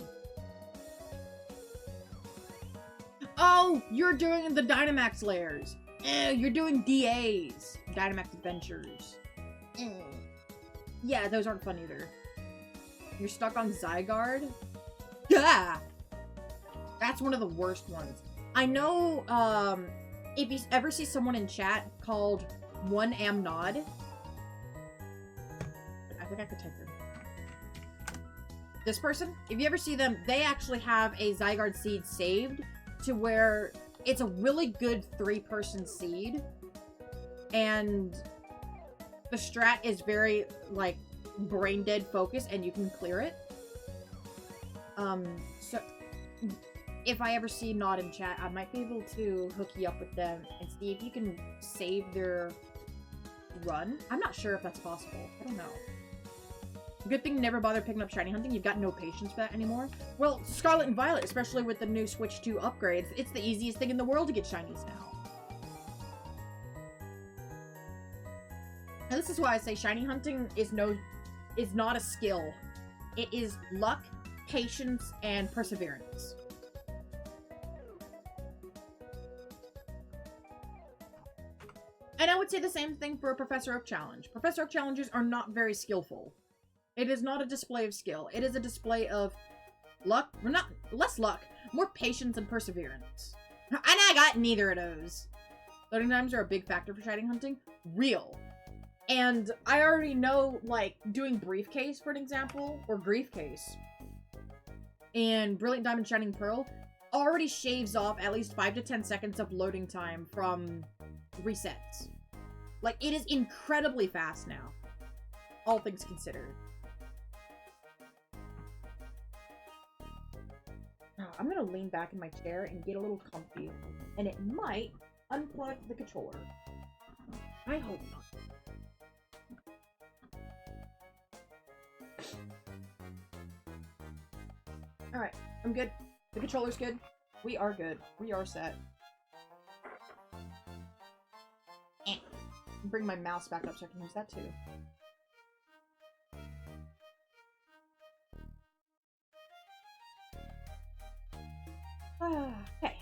Oh! You're doing the Dynamax layers! You're doing DAs. Dynamax Adventures. Yeah, those aren't fun either. You're stuck on Zygarde? Yeah! That's one of the worst ones. I know, if you ever see someone in chat called 1amnod, I think I could type them. This person, if you ever see them, they actually have a Zygarde seed saved to where it's a really good 3-person seed, and the strat is very, like, brain dead focus, and you can clear it. So if I ever see Nod in chat, I might be able to hook you up with them and see if you can save their run. I'm not sure if that's possible. I don't know. Good thing you never bother picking up shiny hunting. You've got no patience for that anymore. Well, Scarlet and Violet, especially with the new Switch 2 upgrades, it's the easiest thing in the world to get shinies now. And this is why I say shiny hunting is not a skill. It is luck, patience, and perseverance. And I would say the same thing for a Professor Oak challenge. Professor Oak challenges are not very skillful. It is not a display of skill. It is a display of luck. Or not less luck, more patience and perseverance. And I got neither of those. Loading times are a big factor for shiny hunting. Real. And I already know, like, doing Briefcase, for an example, or Griefcase, and Brilliant Diamond Shining Pearl already shaves off at least 5 to 10 seconds of loading time from resets. Like, it is incredibly fast now, all things considered. I'm gonna lean back in my chair and get a little comfy, and it might unplug the controller. I hope not. Alright, I'm good. The controller's good. We are good. We are set. Bring my mouse back up so I can use that too. Okay.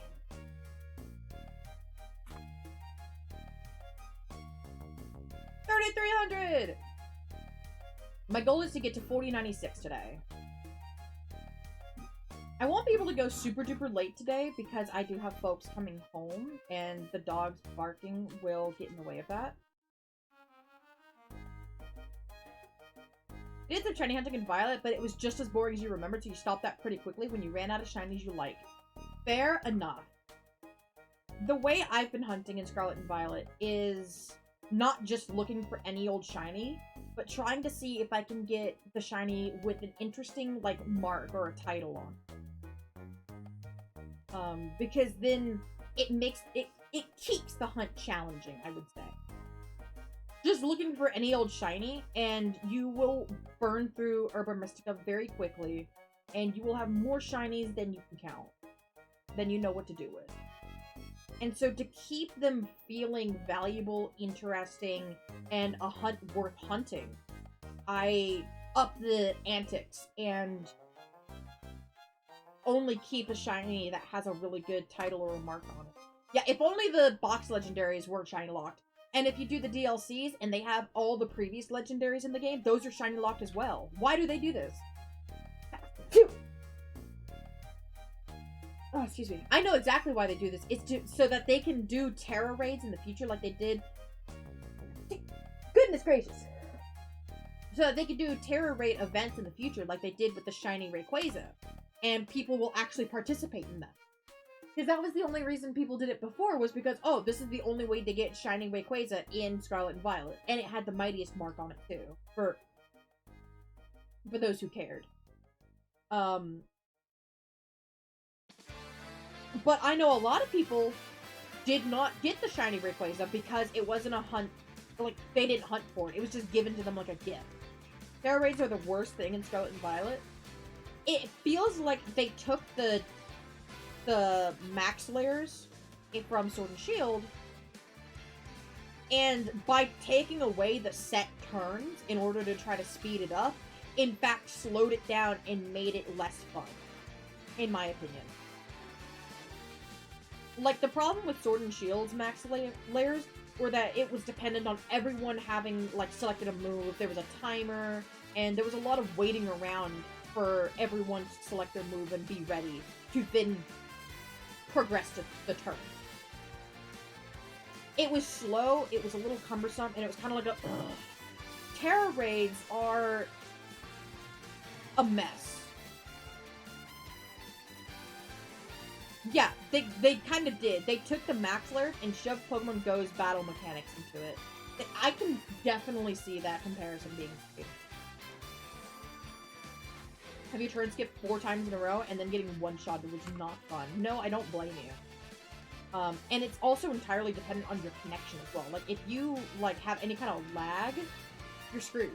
$3,300! My goal is to get to 4096 today. I won't be able to go super duper late today because I do have folks coming home and the dogs barking will get in the way of that. It is a shiny hunting in Violet, but it was just as boring as you remembered, so you stopped that pretty quickly when you ran out of shinies you like. Fair enough. The way I've been hunting in Scarlet and Violet is not just looking for any old shiny, but trying to see if I can get the shiny with an interesting, like, mark or a title on. Because then it makes it keeps the hunt challenging, I would say. Just looking for any old shiny, and you will burn through Herba Mystica very quickly, and you will have more shinies than you can count, than you know what to do with. And so to keep them feeling valuable, interesting, and a hunt worth hunting, I up the antics and only keep a shiny that has a really good title or a mark on it. Yeah, if only the box legendaries were shiny locked. And if you do the DLCs and they have all the previous legendaries in the game, those are shiny locked as well. Why do they do this? Oh, excuse me. I know exactly why they do this. It's so that they can do Terra raids in the future like they did. Goodness gracious. So that they can do Terra raid events in the future like they did with the shiny Rayquaza. And people will actually participate in them. Because that was the only reason people did it before, was because, oh, this is the only way to get shiny Rayquaza in Scarlet and Violet. And it had the mightiest mark on it, too. For those who cared. But I know a lot of people did not get the shiny Rayquaza because it wasn't a hunt, like, they didn't hunt for it. It was just given to them like a gift. Terra Raids are the worst thing in Scarlet and Violet. It feels like they took the max layers from Sword and Shield, and by taking away the set turns in order to try to speed it up, in fact slowed it down and made it less fun, in my opinion. Like, the problem with Sword and Shield's max layers were that it was dependent on everyone having, like, selected a move. There was a timer, and there was a lot of waiting around for everyone to select their move and be ready to then progress to the turn. It was slow, it was a little cumbersome, and it was kind of like a... Ugh. Terra Raids are a mess. Yeah, they kind of did. They took the max layers and shoved Pokemon Go's battle mechanics into it. I can definitely see that comparison being made. Have you turn skipped 4 times in a row and then getting one-shotted was not fun? No, I don't blame you. And it's also entirely dependent on your connection as well. Like, if you, like, have any kind of lag, you're screwed.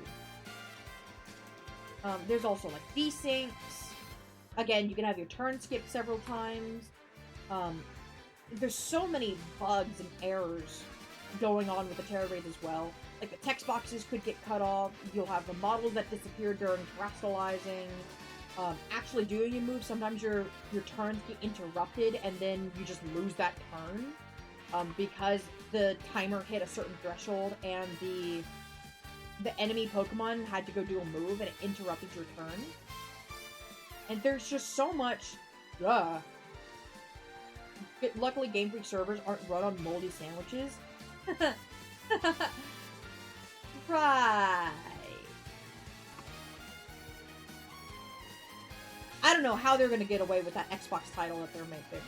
There's also, like, desyncs. Again, you can have your turn skipped several times. There's so many bugs and errors going on with the Terra Raids as well. Like, the text boxes could get cut off. You'll have the models that disappear during terastallizing. Actually doing a move, sometimes your turns get interrupted and then you just lose that turn. Because the timer hit a certain threshold and the enemy Pokemon had to go do a move and it interrupted your turn. And there's just so much... Luckily, Game Freak servers aren't run on moldy sandwiches. Right. I don't know how they're gonna get away with that Xbox title that they're making.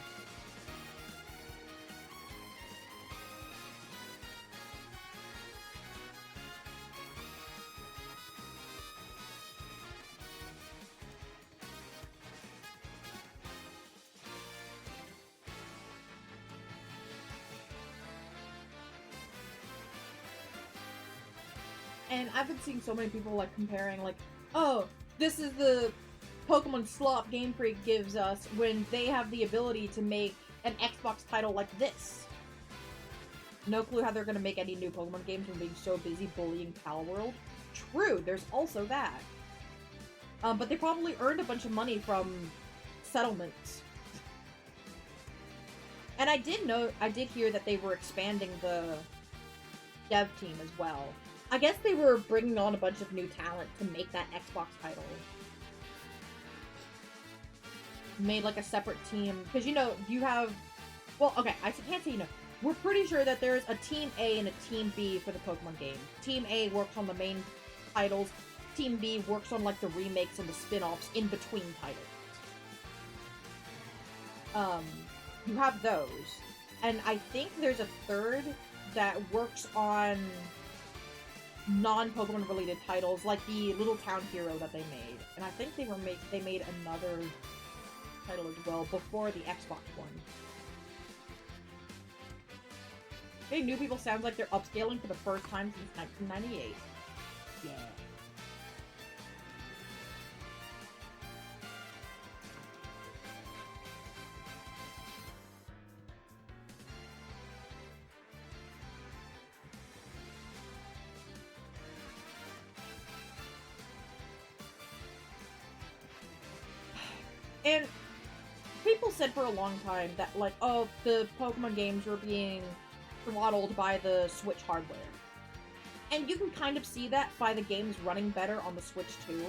And I've been seeing so many people, like, comparing, like, oh, this is the Pokemon slop Game Freak gives us when they have the ability to make an Xbox title like this. No clue how they're gonna make any new Pokemon games from being so busy bullying Palworld. True, there's also that. But they probably earned a bunch of money from settlements. And I did hear that they were expanding the dev team as well. I guess they were bringing on a bunch of new talent to make that Xbox title. Made, like, a separate team. Because, you know, you have... Well, okay, I can't say you know. We're pretty sure that there's a Team A and a Team B for the Pokemon game. Team A works on the main titles. Team B works on, like, the remakes and the spin-offs in between titles. You have those. And I think there's a third that works on non-Pokemon related titles, like the Little Town Hero that they made. And I think they made another title as well before the Xbox one. Hey, New People sounds like they're upscaling for the first time since 1998. Yeah. And people said for a long time that, like, oh, the Pokemon games were being throttled by the Switch hardware. And you can kind of see that by the games running better on the Switch too,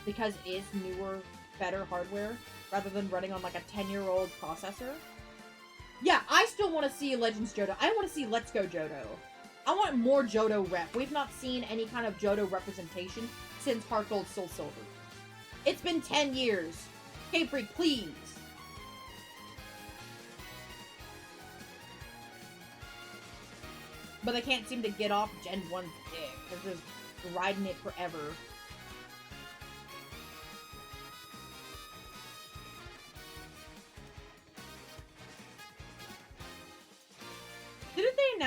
because it is newer, better hardware, rather than running on, like, a 10-year-old processor. Yeah, I still want to see Legends Johto. I want to see Let's Go Johto. I want more Johto rep. We've not seen any kind of Johto representation since Heart Gold, Soul Silver. It's been 10 years. Hey, Freak, please. But they can't seem to get off Gen 1's dick. They're just riding it forever.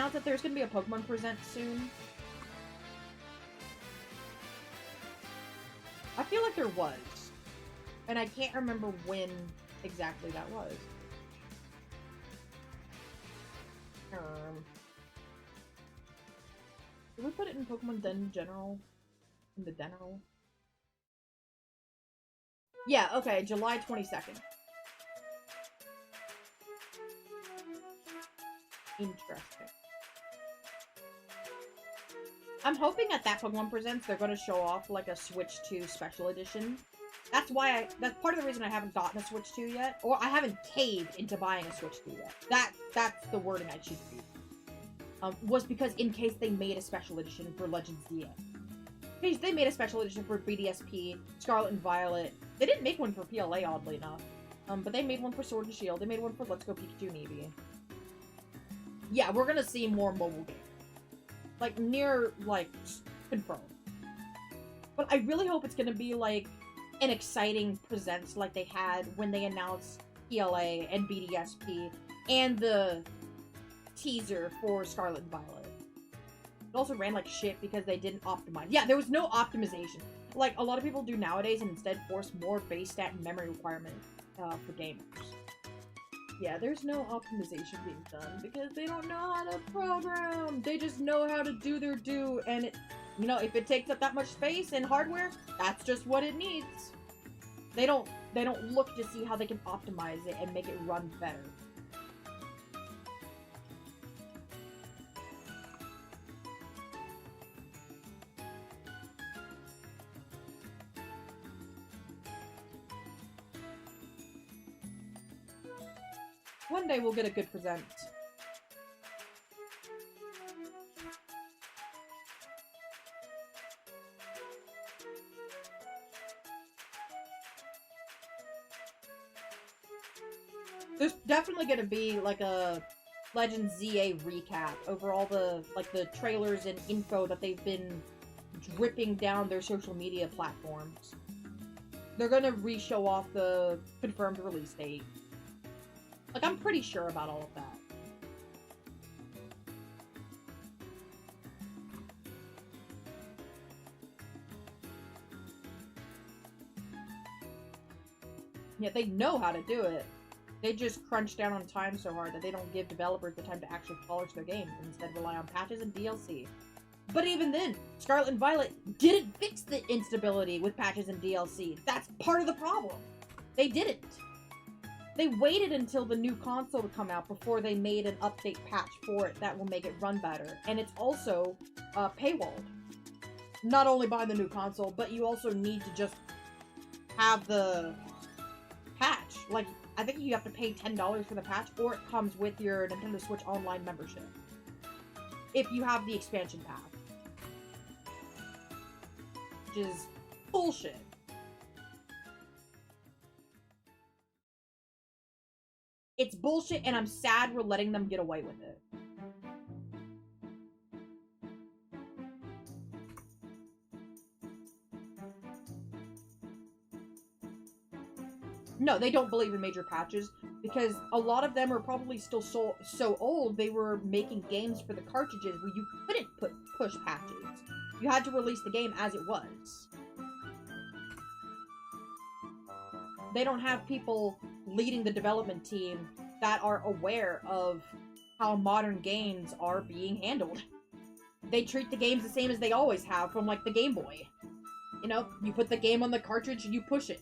announced that there's gonna be a Pokemon Present soon? I feel like there was. And I can't remember when exactly that was. Did we put it in Pokemon Den General? In the General? Yeah, okay, July 22nd. Interesting. I'm hoping at that Pokemon Presents they're going to show off like a Switch 2 special edition. That's why that's part of the reason I haven't gotten a Switch 2 yet, or I haven't caved into buying a Switch 2 yet. That's the wording I should use. Was because in case they made a special edition for Legends ZA. They made a special edition for BDSP, Scarlet and Violet. They didn't make one for PLA, oddly enough. But they made one for Sword and Shield. They made one for Let's Go Pikachu and Eevee. Yeah, we're gonna see more mobile games. Like, near, like, confirmed. But I really hope it's gonna be, like, an exciting presents like they had when they announced PLA and BDSP and the teaser for Scarlet and Violet. It also ran like shit because they didn't optimize. Yeah, there was no optimization. Like a lot of people do nowadays and instead force more base stat and memory requirements for gamers. Yeah, there's no optimization being done because they don't know how to program. They just know how to do their do, and it, you know, if it takes up that much space and hardware, that's just what it needs. They don't look to see how they can optimize it and make it run better. One day we'll get a good present. There's definitely gonna be like a Legends ZA recap over all the the trailers and info that they've been dripping down their social media platforms. They're gonna re-show off the confirmed release date. Like, I'm pretty sure about all of that. Yeah, they know how to do it. They just crunch down on time so hard that they don't give developers the time to actually polish their games and instead rely on patches and DLC. But even then, Scarlet and Violet didn't fix the instability with patches and DLC. That's part of the problem. They didn't. They waited until the new console to come out before they made an update patch for it that will make it run better. And it's also paywalled. Not only by the new console, but you also need to just have the patch. Like, I think you have to pay $10 for the patch, or it comes with your Nintendo Switch Online membership. If you have the expansion pack. Which is bullshit. It's bullshit, and I'm sad we're letting them get away with it. No, they don't believe in major patches, because a lot of them are probably still so old, they were making games for the cartridges where you couldn't push patches. You had to release the game as it was. They don't have people leading the development team that are aware of how modern games are being handled. They treat the games the same as they always have from, like, the Game Boy. You know, you put the game on the cartridge, you push it.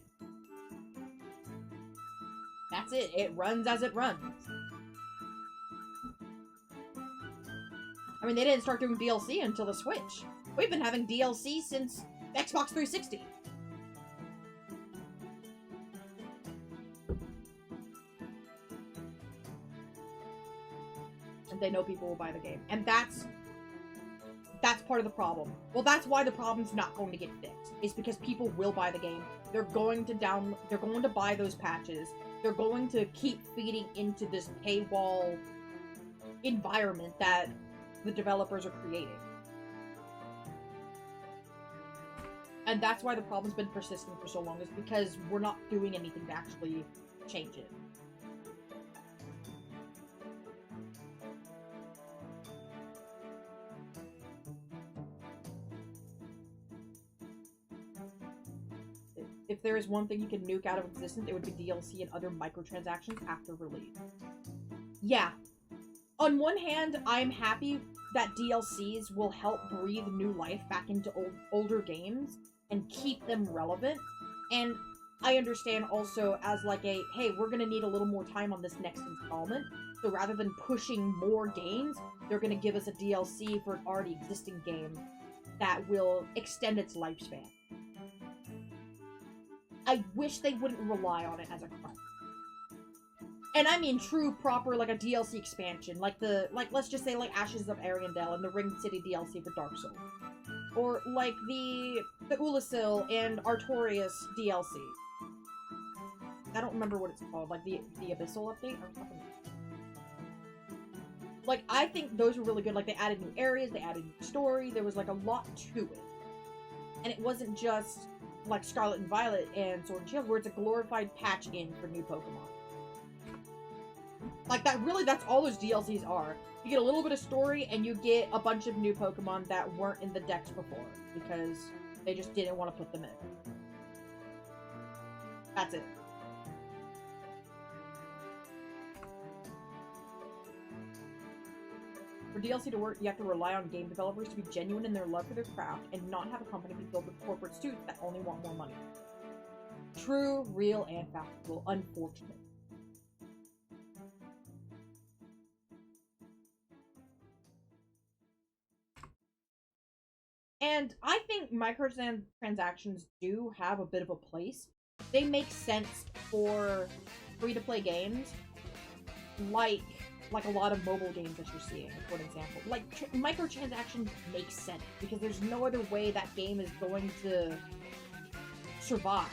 That's it. It runs as it runs. I mean, they didn't start doing DLC until the Switch. We've been having DLC since Xbox 360. And they know people will buy the game. And that's part of the problem. Well, that's why the problem's not going to get fixed. It's because people will buy the game. They're going to buy those patches. They're going to keep feeding into this paywall environment that the developers are creating. And that's why the problem's been persistent for so long, is because we're not doing anything to actually change it. if there is one thing you can nuke out of existence, it would be DLC and other microtransactions after release. Yeah. On one hand, I'm happy that DLCs will help breathe new life back into older games and keep them relevant. And I understand also as like a, hey, we're gonna need a little more time on this next installment. So rather than pushing more games, they're gonna give us a DLC for an already existing game that will extend its lifespan. I wish they wouldn't rely on it as a crutch. And I mean true, proper, like a DLC expansion. Like let's just say like Ashes of Ariandel and the Ring City DLC for Dark Souls. Or like the Ulasil and Artorias DLC. I don't remember what it's called. Like the Abyssal update or something. Like, I think those were really good. Like, they added new areas, they added new story. There was, like, a lot to it. And it wasn't just, like, Scarlet and Violet and Sword and Shield, where it's a glorified patch-in for new Pokemon. Like, that's all those DLCs are. You get a little bit of story, and you get a bunch of new Pokemon that weren't in the decks before. Because they just didn't want to put them in. That's it. For DLC to work, you have to rely on game developers to be genuine in their love for their craft and not have a company be filled with corporate suits that only want more money. True, real, and factual. Unfortunate. And I think microtransactions do have a bit of a place. They make sense for free-to-play games, like a lot of mobile games that you're seeing, for an example. Like, microtransactions make sense, because there's no other way that game is going to survive.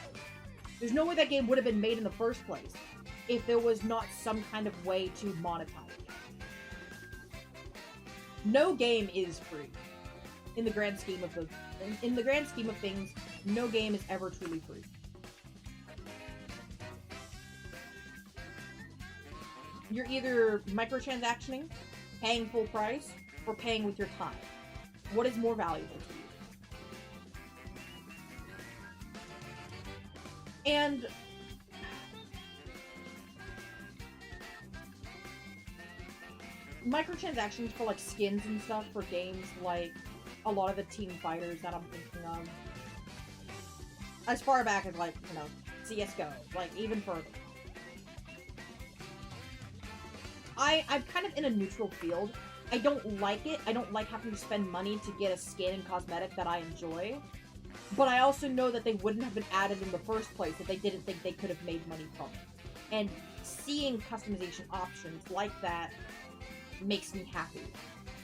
There's no way that game would have been made in the first place if there was not some kind of way to monetize it. No game is free. In the grand scheme of things, no game is ever truly free. You're either microtransactioning, paying full price, or paying with your time. What is more valuable to you? And microtransactions for like skins and stuff for games like a lot of the team fighters that I'm thinking of. As far back as like, you know, CSGO, like even further. I'm kind of in a neutral field. I don't like it. I don't like having to spend money to get a skin and cosmetic that I enjoy. But I also know that they wouldn't have been added in the first place if they didn't think they could have made money from it. And seeing customization options like that makes me happy.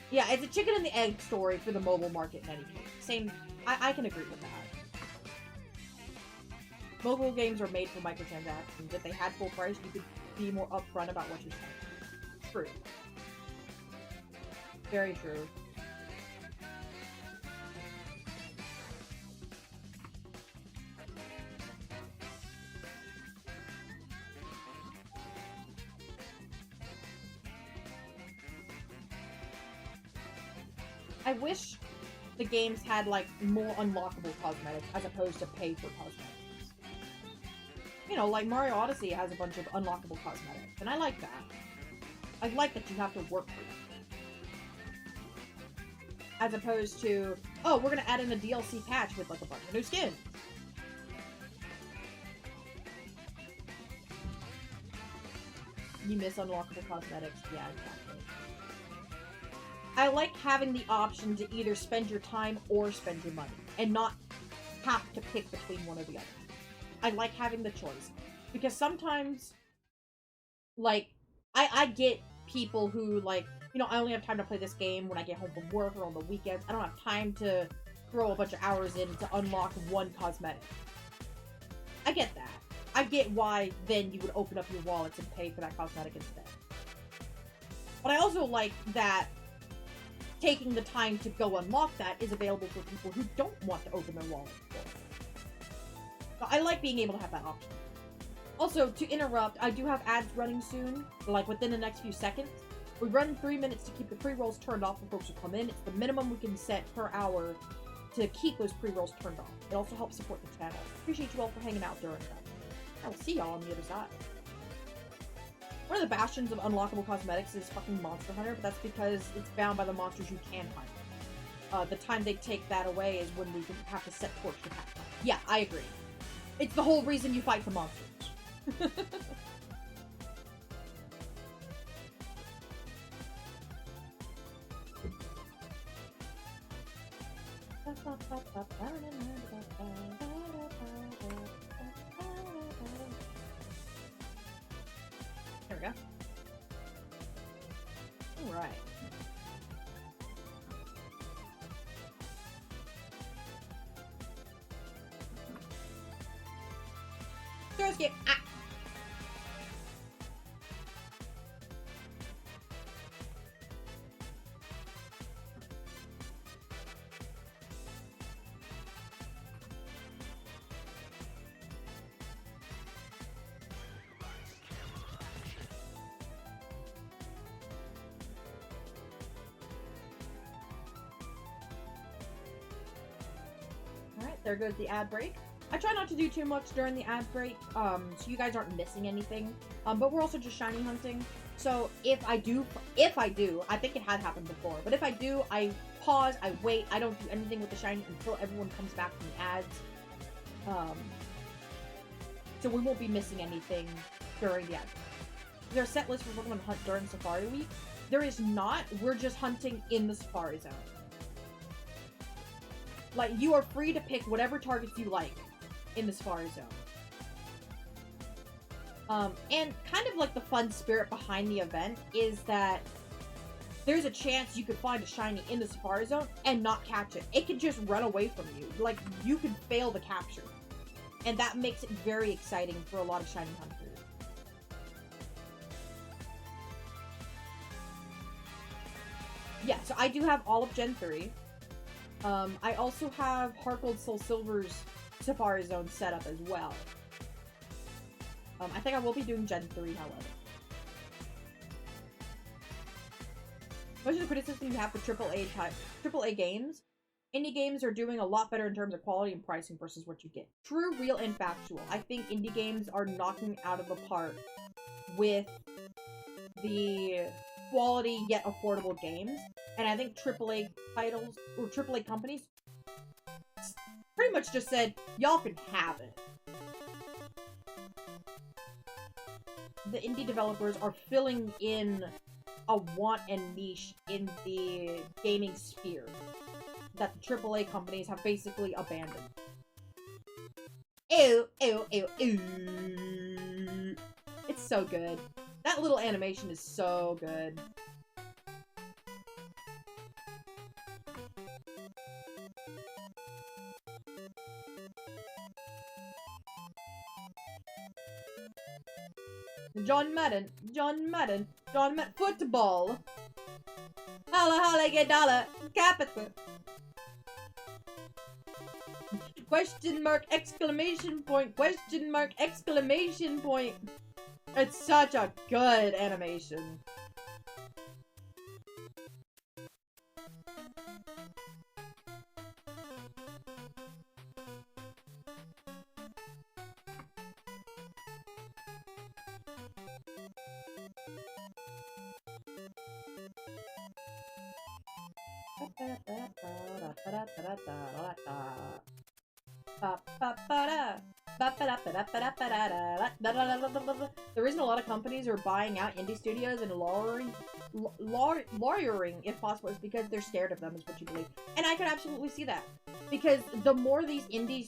Yeah, it's a chicken and the egg story for the mobile market in any case. Same, I can agree with that. Mobile games are made for microtransactions. If they had full price, you could be more upfront about what you're selling. True. Very true. I wish the games had, like, more unlockable cosmetics as opposed to pay for cosmetics. You know, like Mario Odyssey has a bunch of unlockable cosmetics, and I like that. I like that you have to work for them. As opposed to, oh, we're gonna add in a DLC patch with, like, a bunch of new skins. You miss unlockable cosmetics? Yeah, exactly. I like having the option to either spend your time or spend your money, and not have to pick between one or the other. I like having the choice. Because sometimes, like, I get people who, like, you know, I only have time to play this game when I get home from work or on the weekends. I don't have time to throw a bunch of hours in to unlock one cosmetic. I get that. I get why then you would open up your wallets and pay for that cosmetic instead. But I also like that taking the time to go unlock that is available for people who don't want to open their wallets for it. So I like being able to have that option. Also, to interrupt, I do have ads running soon, like within the next few seconds. We run 3 minutes to keep the pre-rolls turned off for folks who come in. It's the minimum we can set per hour to keep those pre-rolls turned on. It also helps support the channel. Appreciate you all for hanging out during that. I will see y'all on the other side. One of the bastions of unlockable cosmetics is fucking Monster Hunter, but that's because it's bound by the monsters you can hunt. The time they take that away is when we have to set torch to catch them. Yeah, I agree. It's the whole reason you fight the monsters. There we go. Alright. Throw skip. Ah. Alright, there goes the ad break. I try not to do too much during the ad break, so you guys aren't missing anything. But we're also just shiny hunting. So if I do, I think it had happened before, but if I do, I pause, I wait, I don't do anything with the shiny until everyone comes back from the ads. So we won't be missing anything during the ad break. Is there a set list for Pokemon hunt during Safari Week? There is not. We're just hunting in the Safari Zone. Like, you are free to pick whatever targets you like in the Safari Zone. And kind of like the fun spirit behind the event is that there's a chance you could find a shiny in the Safari Zone and not catch it. It could just run away from you. Like, you could fail the capture. And that makes it very exciting for a lot of shiny hunters. Yeah, so I do have all of Gen 3. I also have Heart Gold Soul Silver's Safari Zone set up as well. I think I will be doing Gen 3, however. Much of the criticism you have for AAA games, indie games are doing a lot better in terms of quality and pricing versus what you get. True, real, and factual. I think indie games are knocking out of the park with the quality yet affordable games. And I think AAA titles, or AAA companies, pretty much just said, y'all can have it. The indie developers are filling in a want and niche in the gaming sphere that the AAA companies have basically abandoned. Ew, ew, ew, ew. It's so good. That little animation is so good. John Madden, football. Holla, holla, get dollar, capital. Question mark, exclamation point, question mark, exclamation point. It's such a good animation. The reason a lot of companies are buying out indie studios and lawyering, if possible, is because they're scared of them, is what you believe. And I could absolutely see that. Because the more these indie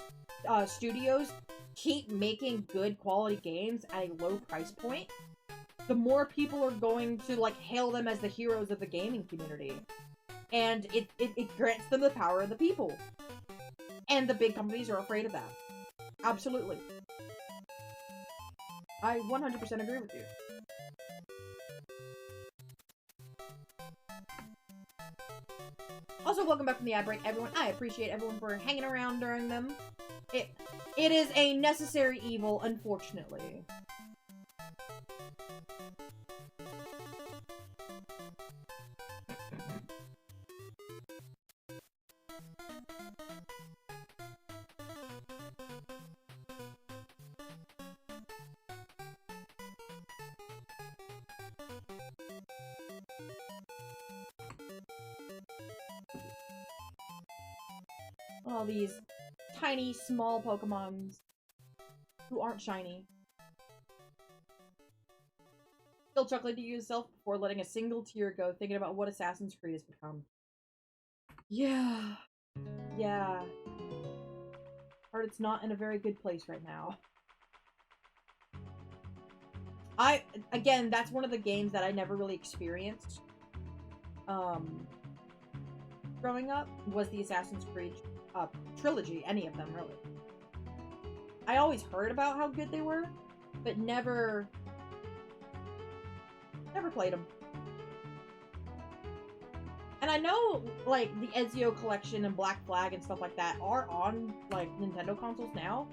studios keep making good quality games at a low price point, the more people are going to, like, hail them as the heroes of the gaming community. And it grants them the power of the people. And the big companies are afraid of that. Absolutely. I 100% agree with you. Also, welcome back from the ad break, everyone. I appreciate everyone for hanging around during them. It is a necessary evil, unfortunately. All these tiny, small Pokemons who aren't shiny. Still chuckling to yourself before letting a single tear go, thinking about what Assassin's Creed has become. Yeah. Yeah. Heart, it's not in a very good place right now. Again, that's one of the games that I never really experienced. Growing up, was the Assassin's Creed trilogy, any of them, really. I always heard about how good they were, but never played them. And I know, like, the Ezio collection and Black Flag and stuff like that are on, like, Nintendo consoles now,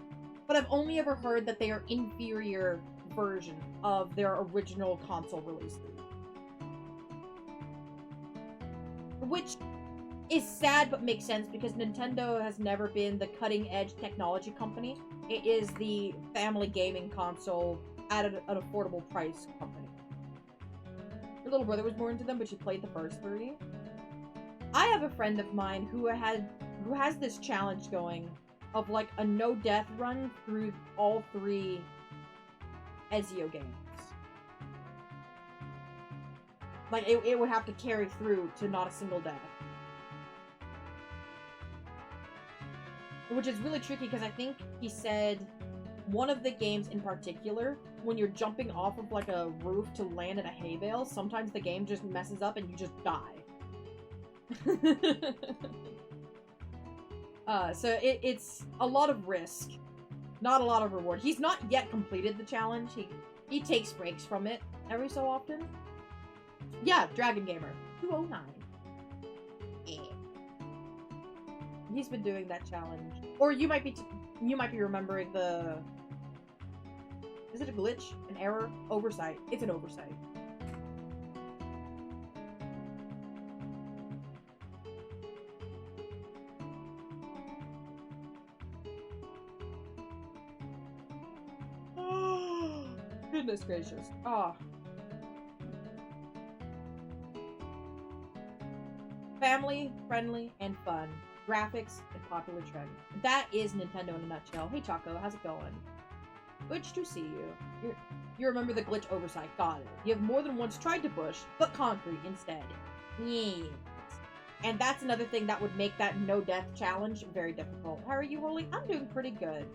but I've only ever heard that they are inferior version of their original console releases. Which is sad but makes sense because Nintendo has never been the cutting-edge technology company. It is the family gaming console at an affordable price company. Her little brother was more into them, but she played the first 3. I have a friend of mine who has this challenge going of like a no-death run through all 3 Ezio games. Like, it would have to carry through to not a single death. Which is really tricky because I think he said one of the games in particular, when you're jumping off of like a roof to land in a hay bale, sometimes the game just messes up and you just die. So it's a lot of risk, not a lot of reward. He's not yet completed the challenge. He takes breaks from it every so often. Yeah, Dragon Gamer 209. Yeah. He's been doing that challenge. Or you might be remembering the... Is it a glitch? An error? Oversight. It's an oversight. Goodness gracious. Ah. Family, friendly, and fun. Graphics, and popular trend. That is Nintendo in a nutshell. Hey Choco, how's it going? Good to see you. You remember the glitch oversight. Got it. You have more than once tried to push, but concrete instead. Yes. And that's another thing that would make that no-death challenge very difficult. How are you, Holy? I'm doing pretty good.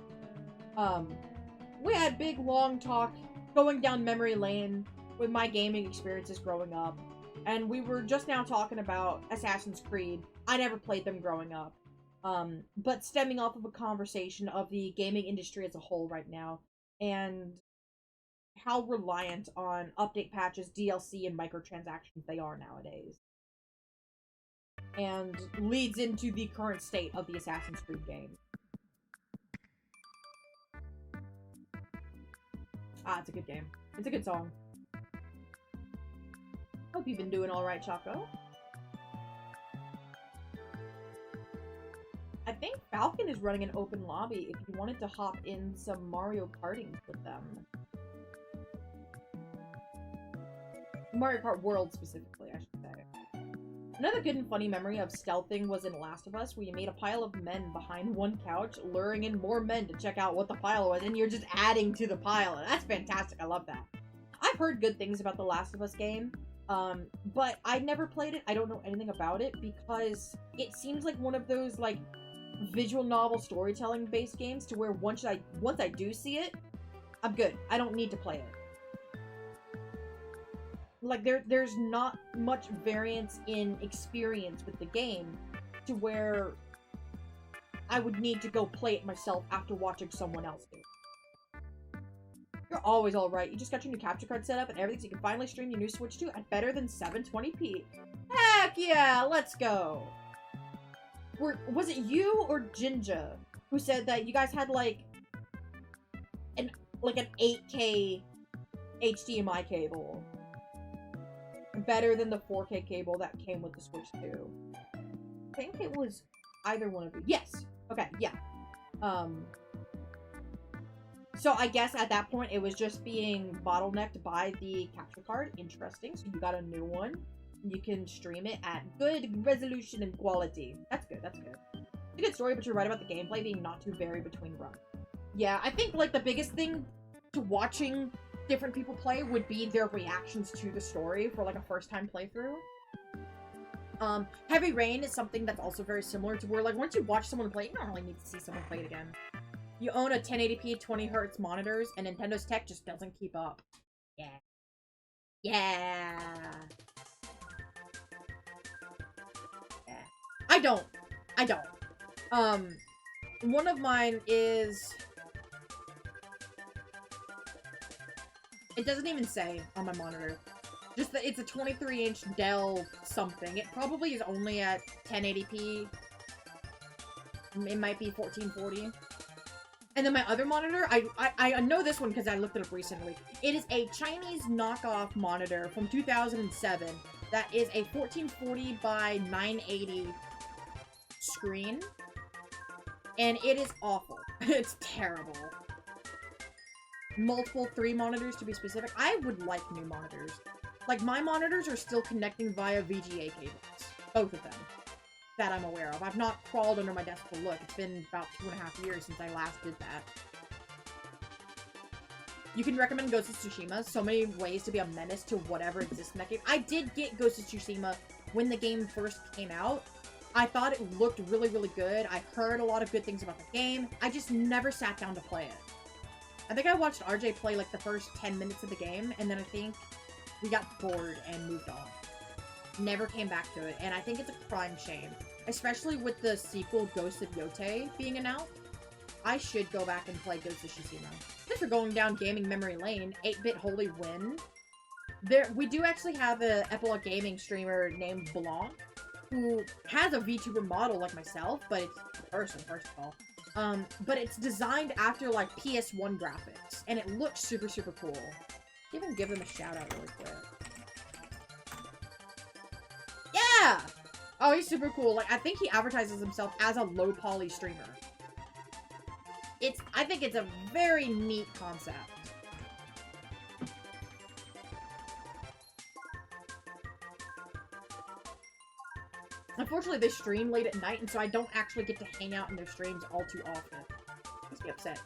We had big, long talk going down memory lane with my gaming experiences growing up. And we were just now talking about Assassin's Creed. I never played them growing up. But stemming off of a conversation of the gaming industry as a whole right now. And how reliant on update patches, DLC, and microtransactions they are nowadays. And leads into the current state of the Assassin's Creed game. Ah, it's a good game. It's a good song. Hope you've been doing alright, Choco. I think Falcon is running an open lobby if you wanted to hop in some Mario Karting with them. Mario Kart World, specifically, I should say. Another good and funny memory of stealthing was in Last of Us, where you made a pile of men behind one couch, luring in more men to check out what the pile was, and you're just adding to the pile. That's fantastic. I love that. I've heard good things about the Last of Us game, but I never played it. I don't know anything about it, because it seems like one of those, like, visual novel storytelling based games to where once I do see it, I'm good. I don't need to play it. Like, there's not much variance in experience with the game to where I would need to go play it myself after watching someone else do it. You're always alright. You just got your new capture card set up and everything so you can finally stream your new Switch 2 at better than 720p. Heck yeah! Let's go! Was it you or Jinja who said that you guys had, like an 8K HDMI cable? Better than the 4K cable that came with the Switch 2. I think it was either one of you. Yes. Okay, yeah. So I guess at that point it was just being bottlenecked by the capture card. Interesting. So you got a new one. You can stream it at good resolution and quality. That's good, that's good. It's a good story, but you're right about the gameplay being not too varied between runs. Yeah, I think, like, the biggest thing to watching different people play would be their reactions to the story for, like, a first-time playthrough. Heavy Rain is something that's also very similar to where, like, once you watch someone play, you don't really need to see someone play it again. You own a 1080p 20Hz monitors, and Nintendo's tech just doesn't keep up. Yeah. Yeah. Yeah. I don't. One of mine is... It doesn't even say on my monitor. Just that it's a 23-inch Dell something. It probably is only at 1080p. It might be 1440. And then my other monitor, I know this one because I looked it up recently. It is a Chinese knockoff monitor from 2007 that is a 1440 by 980 screen. And it is awful. It's terrible. Multiple 3 monitors to be specific. I would like new monitors. Like, my monitors are still connecting via VGA cables. Both of them. That I'm aware of. I've not crawled under my desk to look. It's been about 2.5 years since I last did that. You can recommend Ghost of Tsushima. So many ways to be a menace to whatever exists in that game. I did get Ghost of Tsushima when the game first came out. I thought it looked really, really good. I heard a lot of good things about the game. I just never sat down to play it. I think I watched RJ play, like, the first 10 minutes of the game, and then I think we got bored and moved on. Never came back to it, and I think it's a prime shame. Especially with the sequel, Ghost of Yote, being announced. I should go back and play Ghost of Tsushima. Since we're going down gaming memory lane, 8-Bit Holy Win. We do actually have an Epilogue Gaming streamer named Blanc, who has a VTuber model like myself, but it's a person, first of all. But it's designed after, like, PS1 graphics, and it looks super, super cool. Even give them a shout out really quick. Yeah! Oh, he's super cool. Like, I think he advertises himself as a low poly streamer. I think it's a very neat concept. Unfortunately, they stream late at night, and so I don't actually get to hang out in their streams all too often. Makes me upset.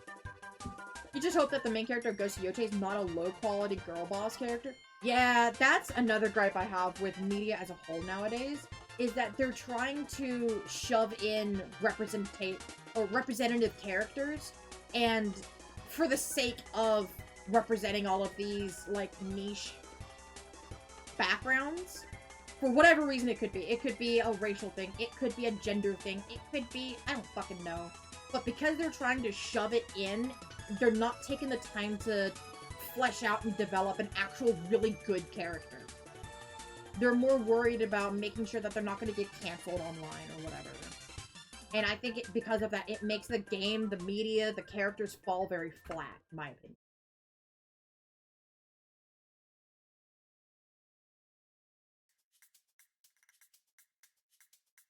You just hope that the main character of Ghost of Yote is not a low-quality girl boss character. Yeah, that's another gripe I have with media as a whole nowadays, is that they're trying to shove in representative characters, and for the sake of representing all of these, like, niche backgrounds, for whatever reason it could be. It could be a racial thing, it could be a gender thing, it could be, I don't fucking know. But because they're trying to shove it in, they're not taking the time to flesh out and develop an actual really good character. They're more worried about making sure that they're not going to get canceled online or whatever. And I think because of that, it makes the game, the media, the characters fall very flat, in my opinion.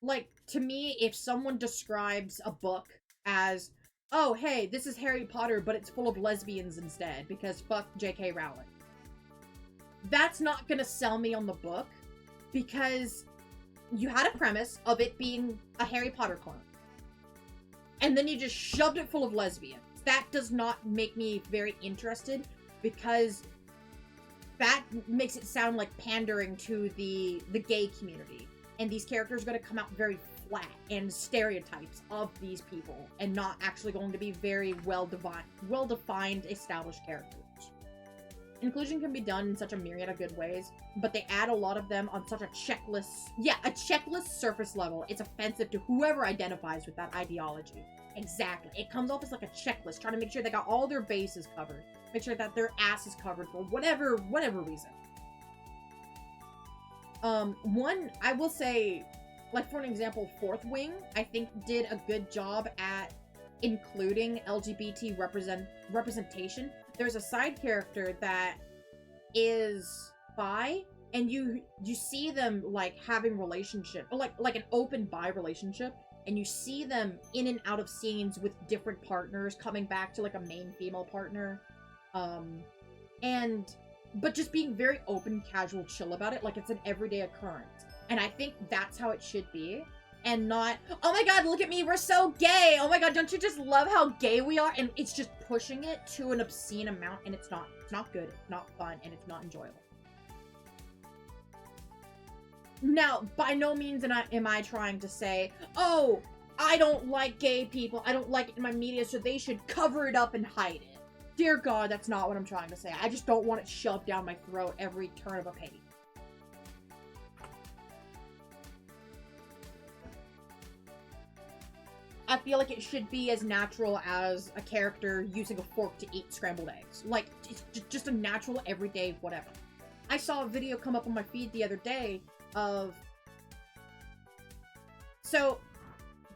Like, to me, if someone describes a book as, oh, hey, this is Harry Potter, but it's full of lesbians instead, because fuck J.K. Rowling. That's not gonna sell me on the book, because you had a premise of it being a Harry Potter clone. And then you just shoved it full of lesbians. That does not make me very interested, because that makes it sound like pandering to the gay community. And these characters are going to come out very flat and stereotypes of these people, and not actually going to be very well-defined, established characters. Inclusion can be done in such a myriad of good ways, but they add a lot of them on such a checklist. Yeah, a checklist surface level. It's offensive to whoever identifies with that ideology. Exactly. It comes off as like a checklist, trying to make sure they got all their bases covered. Make sure that their ass is covered for whatever reason. One, I will say, like, for an example, Fourth Wing, I think did a good job at including LGBT representation. There's a side character that is bi, and you see them, like, having relationship, or like an open bi relationship, and you see them in and out of scenes with different partners coming back to like a main female partner. But just being very open, casual, chill about it, like it's an everyday occurrence. And I think that's how it should be. And not, oh my god, look at me, we're so gay! Oh my god, don't you just love how gay we are? And it's just pushing it to an obscene amount, and it's not good, it's not fun, and it's not enjoyable. Now, by no means am I trying to say, oh, I don't like gay people, I don't like it in my media, so they should cover it up and hide it. Dear God, that's not what I'm trying to say. I just don't want it shoved down my throat every turn of a page. I feel like it should be as natural as a character using a fork to eat scrambled eggs. Like, it's just a natural, everyday whatever. I saw a video come up on my feed the other day of... So,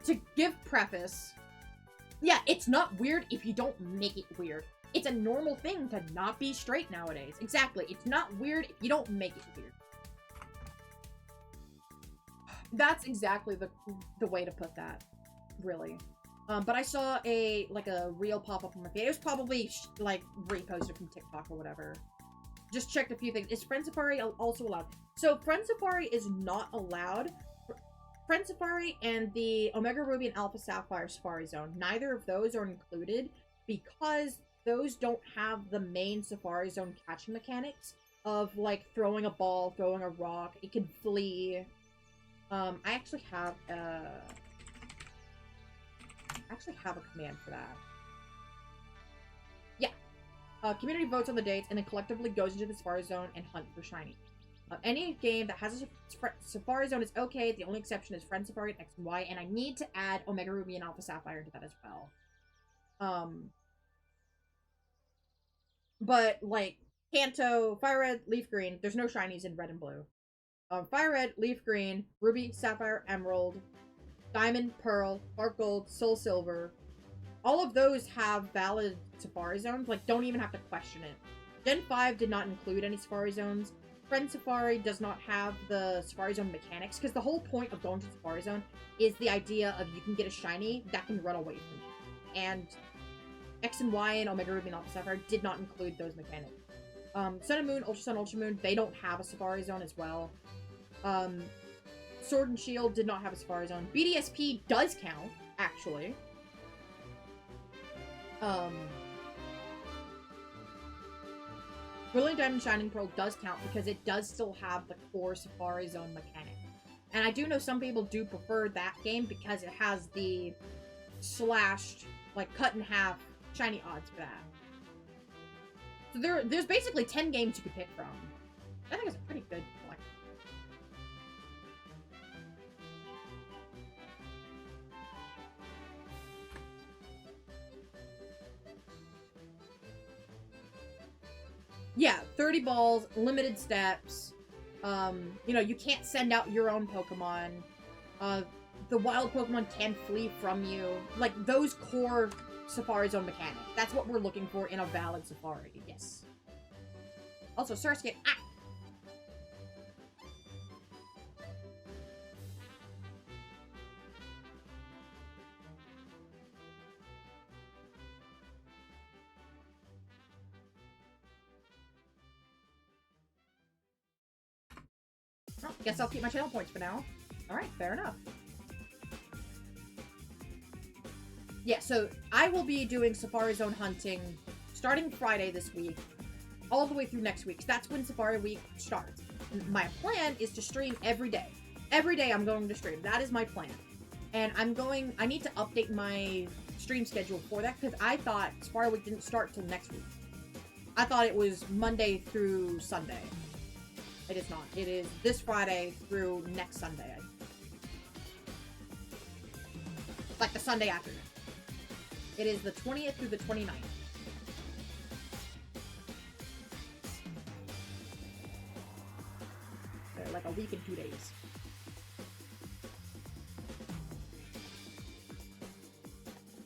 to give preface, yeah, it's not weird if you don't make it weird. It's a normal thing to not be straight nowadays. Exactly. It's not weird if you don't make it weird. That's exactly the way to put that. Really. But I saw a reel pop up on my feed. It was probably like reposted from TikTok or whatever. Just checked a few things. Is Friend Safari also allowed? So Friend Safari is not allowed. Friend Safari and the Omega Ruby and Alpha Sapphire Safari Zone, neither of those are included because those don't have the main Safari Zone catching mechanics of like throwing a ball, throwing a rock. It can flee. I actually have a command for that. Yeah. Community votes on the dates and then collectively goes into the Safari Zone and hunt for shiny. Any game that has a Safari Zone is okay. The only exception is Friend Safari and X and Y, and I need to add Omega Ruby and Alpha Sapphire to that as well. But like Kanto, Fire Red, Leaf Green, there's no shinies in Red and Blue. Fire Red, Leaf Green, Ruby, Sapphire, Emerald, Diamond, Pearl, Dark Gold, Soul Silver. All of those have valid Safari Zones. Like, don't even have to question it. Gen 5 did not include any Safari Zones. Friend Safari does not have the Safari Zone mechanics, because the whole point of going to Safari Zone is the idea of you can get a shiny that can run away from you. And X and Y and Omega Ruby and Alpha Sapphire did not include those mechanics. Sun and Moon, Ultra Sun, Ultra Moon, they don't have a Safari Zone as well. Sword and Shield did not have a Safari Zone. BDSP does count, actually. Brilliant Diamond Shining Pearl does count because it does still have the core Safari Zone mechanic. And I do know some people do prefer that game because it has the slashed, like cut in half shiny odds for that. So there's basically 10 games you could pick from. I think it's a pretty good collection. Yeah, 30 balls, limited steps. You know, you can't send out your own Pokemon. The wild Pokemon can flee from you. Like, those core Safari Zone mechanics. That's what we're looking for in a valid Safari. Yes. Also, Surskit. Ah! Well, guess I'll keep my channel points for now. Alright, fair enough. Yeah, so I will be doing Safari Zone hunting starting Friday this week, all the way through next week. That's when Safari Week starts. My plan is to stream every day. Every day I'm going to stream. That is my plan. And I need to update my stream schedule for that, because I thought Safari Week didn't start till next week. I thought it was Monday through Sunday. It is not. It is this Friday through next Sunday. Like the Sunday after. It is the 20th through the 29th. They're like a week and 2 days.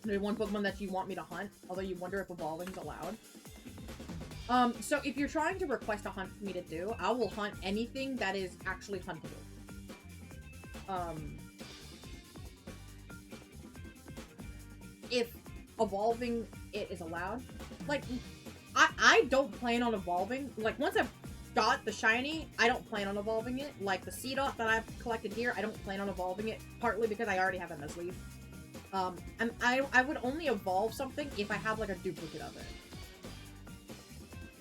There's one Pokemon that you want me to hunt, although you wonder if evolving's allowed. So if you're trying to request a hunt for me to do, I will hunt anything that is actually huntable. if evolving it is allowed. Like, I don't plan on evolving. Like, once I've got the shiny, I don't plan on evolving it. Like, the Seedot that I've collected here, I don't plan on evolving it, partly because I already have a Mesleaf. And I would only evolve something if I have, like, a duplicate of it.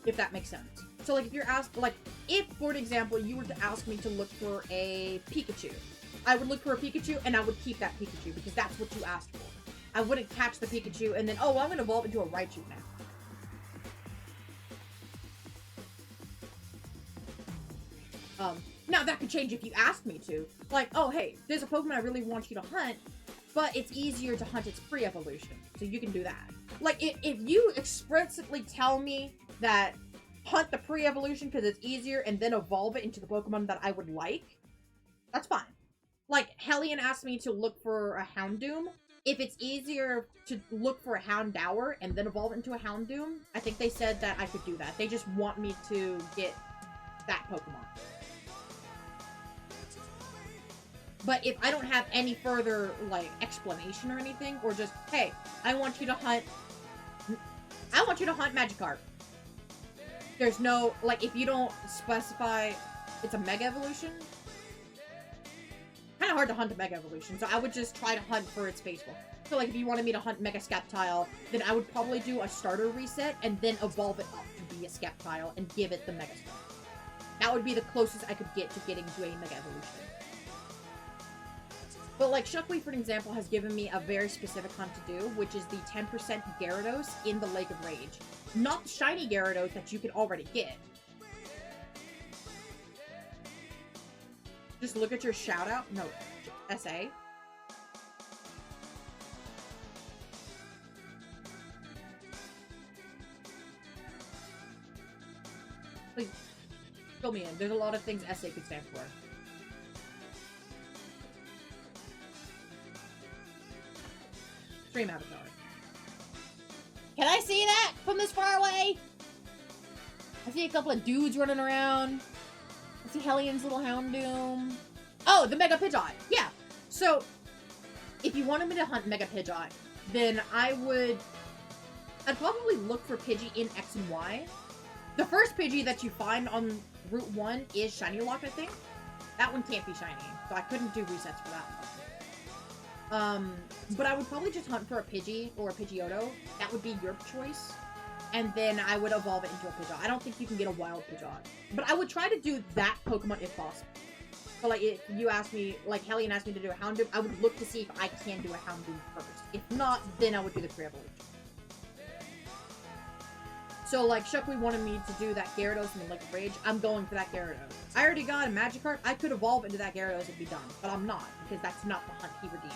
If that makes sense. So, like, if you're asked, like, if, for an example, you were to ask me to look for a Pikachu, I would look for a Pikachu, and I would keep that Pikachu, because that's what you asked for. I wouldn't catch the Pikachu, and then, oh, well, I'm gonna evolve into a Raichu now. Now that could change if you asked me to. Like, oh, hey, there's a Pokemon I really want you to hunt, but it's easier to hunt its pre-evolution, so you can do that. Like, if you explicitly tell me that hunt the pre-evolution because it's easier and then evolve it into the Pokemon that I would like, that's fine. Like, Hellion asked me to look for a Houndoom. If it's easier to look for a Houndour and then evolve it into a Houndoom, I think they said that I could do that. They just want me to get that Pokemon. But if I don't have any further, like, explanation or anything, or just, hey, I want you to hunt Magikarp. There's no, like, if you don't specify it's a Mega Evolution, kind of hard to hunt a Mega Evolution, so I would just try to hunt for its base form. So, like, if you wanted me to hunt Mega Sceptile, then I would probably do a starter reset and then evolve it up to be a Sceptile and give it the Mega Star. That would be the closest I could get to getting to a Mega Evolution. But, like, Shuckly, for an example, has given me a very specific hunt to do, which is the 10% Gyarados in the Lake of Rage. Not the shiny Gyarados that you can already get. Just look at your shoutout. No, SA. Please, fill me in. There's a lot of things SA could stand for. Stream avatar. Can I see that from this far away? I see a couple of dudes running around. I see Hellion's little Houndoom. Oh, the Mega Pidgeot. Yeah. So, if you wanted me to hunt Mega Pidgeot, then I'd probably look for Pidgey in X and Y. The first Pidgey that you find on Route 1 is Shiny Lock, I think. That one can't be shiny, so I couldn't do resets for that one. But I would probably just hunt for a Pidgey or a Pidgeotto. That would be your choice. And then I would evolve it into a Pidgeot. I don't think you can get a wild Pidgeot. But I would try to do that Pokemon if possible. So, like, if you asked me, like, Hellion asked me to do a Houndoom, I would look to see if I can do a Houndoom first. If not, then I would do the pre-evolution. So, like, Shuckly wanted me to do that Gyarados in the Lake of Rage. I'm going for that Gyarados. I already got a Magikarp. I could evolve into that Gyarados and be done. But I'm not, because that's not the hunt he redeemed.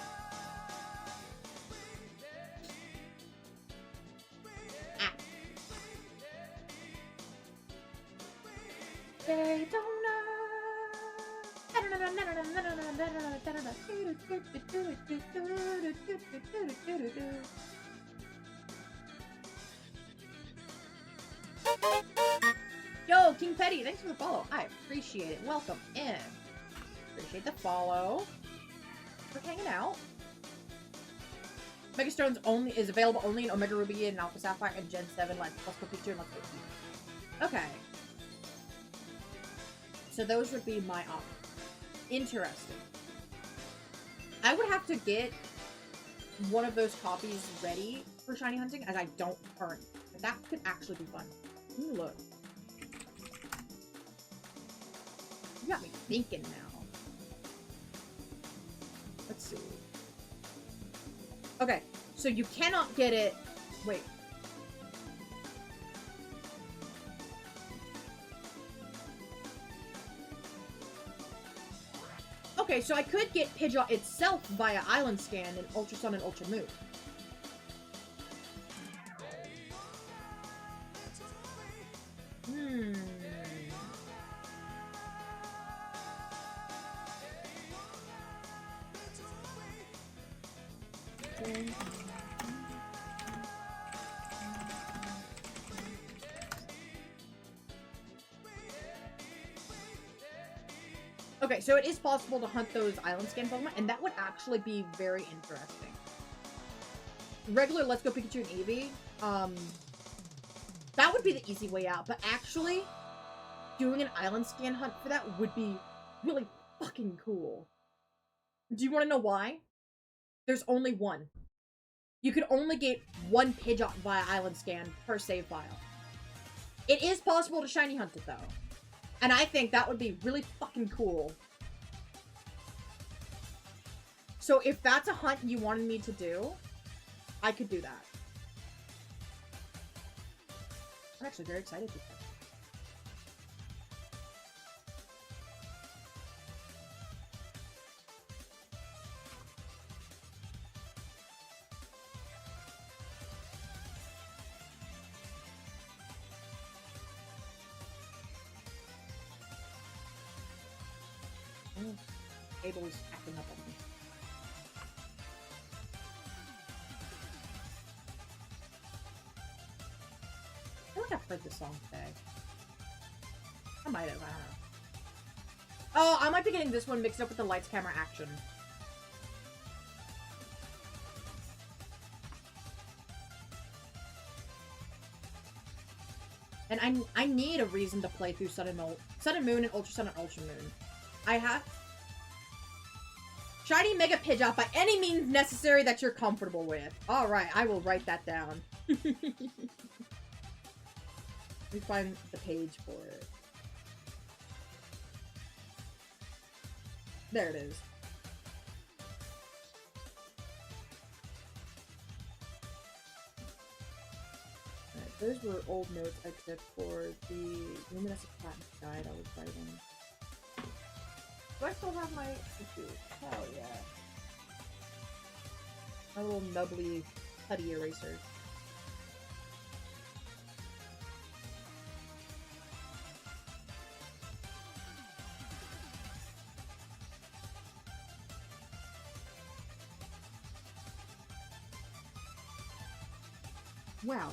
They don't know. Yo, King Petty, thanks for the follow. I appreciate it. Welcome in. Appreciate the follow. For hanging out. Megastone's is available only in Omega Ruby and Alpha Sapphire and Gen 7 like Let's Go Pikachu and Let's Go Pikachu. Okay. So those would be my options. Interesting. I would have to get one of those copies ready for shiny hunting, as I don't currently. But that could actually be fun. Ooh, look. You got me thinking now. Let's see. Okay, so you cannot get it. Wait. Okay, so I could get Pidgeot itself via Island Scan in Ultra Sun and Ultra Moon. Okay, so it is possible to hunt those Island Scan Pokemon, and that would actually be very interesting. regular Let's Go Pikachu and Eevee, that would be the easy way out. But actually, doing an island scan hunt for that would be really fucking cool. Do you want to know why? There's only one. You can only get one Pidgeot via island scan per save file. It is possible to shiny hunt it, though. And I think that would be really fucking cool. So if that's a hunt you wanted me to do, I could do that. I'm actually very excited to do that. Abel is acting up on me. I feel like I've heard this song today. I might have, I don't know. Oh, I might be getting this one mixed up with the Lights, Camera, Action. And I need a reason to play through Sun and Moon and Ultra Sun and Ultra Moon. I have... Shiny Mega Pidgeot by any means necessary that you're comfortable with. Alright, I will write that down. Let me find the page for it. There it is. Alright, those were old notes except for the Luminescent Platinum guide I was writing. Do I still have my issue? Hell yeah. My little nubbly putty eraser. Wow.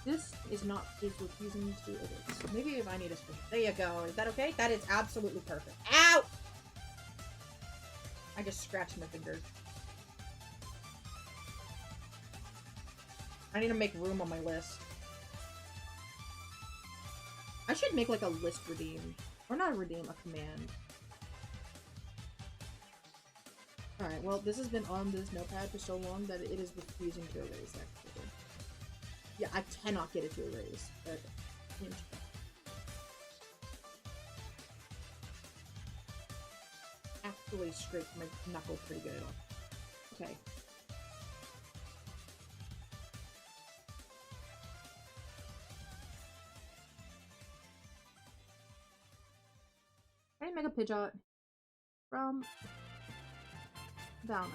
This is not refusing to it is. Maybe if I need a spoon. There you go. Is that okay? That is absolutely perfect. Ow! I just scratched my finger. I need to make room on my list. I should make like a list redeem. Or not a redeem, a command. Alright, well, this has been on this notepad for so long that it is refusing to erase, actually. Yeah, I cannot get it to erase, but... actually scraped my knuckle pretty good. Okay. Can I make a Pidgeot from Downer?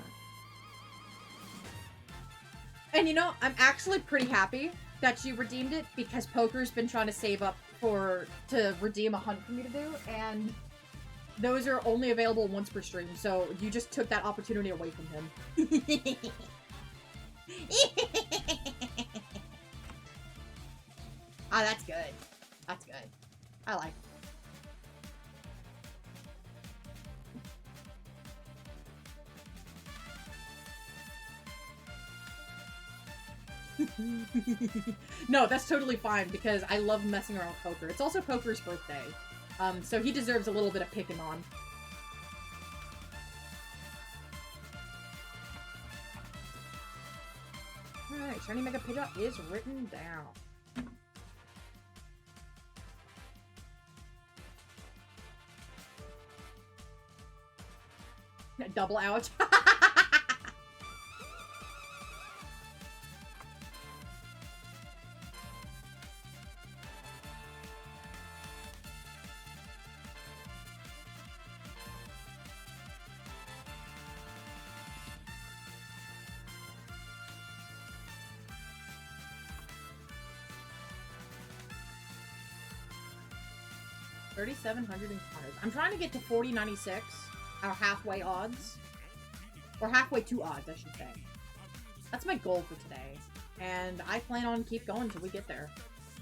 And you know, I'm actually pretty happy that you redeemed it because Poker's been trying to save up to redeem a hunt for me to do, and those are only available once per stream, so you just took that opportunity away from him. Ah, that's good. That's good. I like it. No, that's totally fine because I love messing around with Poker. It's also Poker's birthday. So he deserves a little bit of picking on. Alright, Shiny Mega Pidgeot is written down. Double ouch. 3,700 encounters. I'm trying to get to 4096, our halfway odds. Or halfway to odds, I should say. That's my goal for today. And I plan on keep going until we get there.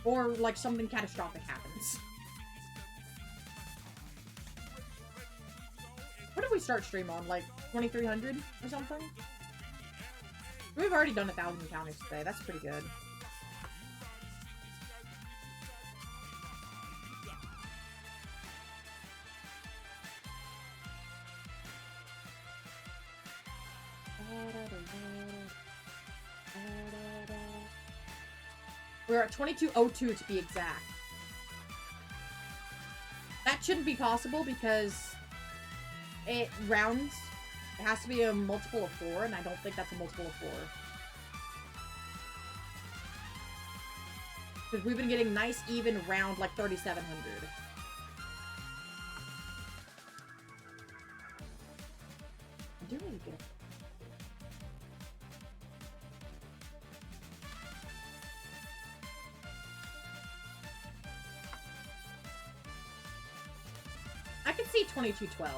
Or, like, something catastrophic happens. What did we start stream on? Like, 2,300 or something? We've already done 1,000 encounters today. That's pretty good. We're at 2202 to be exact. That shouldn't be possible because it rounds. It has to be a multiple of 4, and I don't think that's a multiple of 4. Because we've been getting nice, even round, like 3,700. I do really get it. I can see 2212.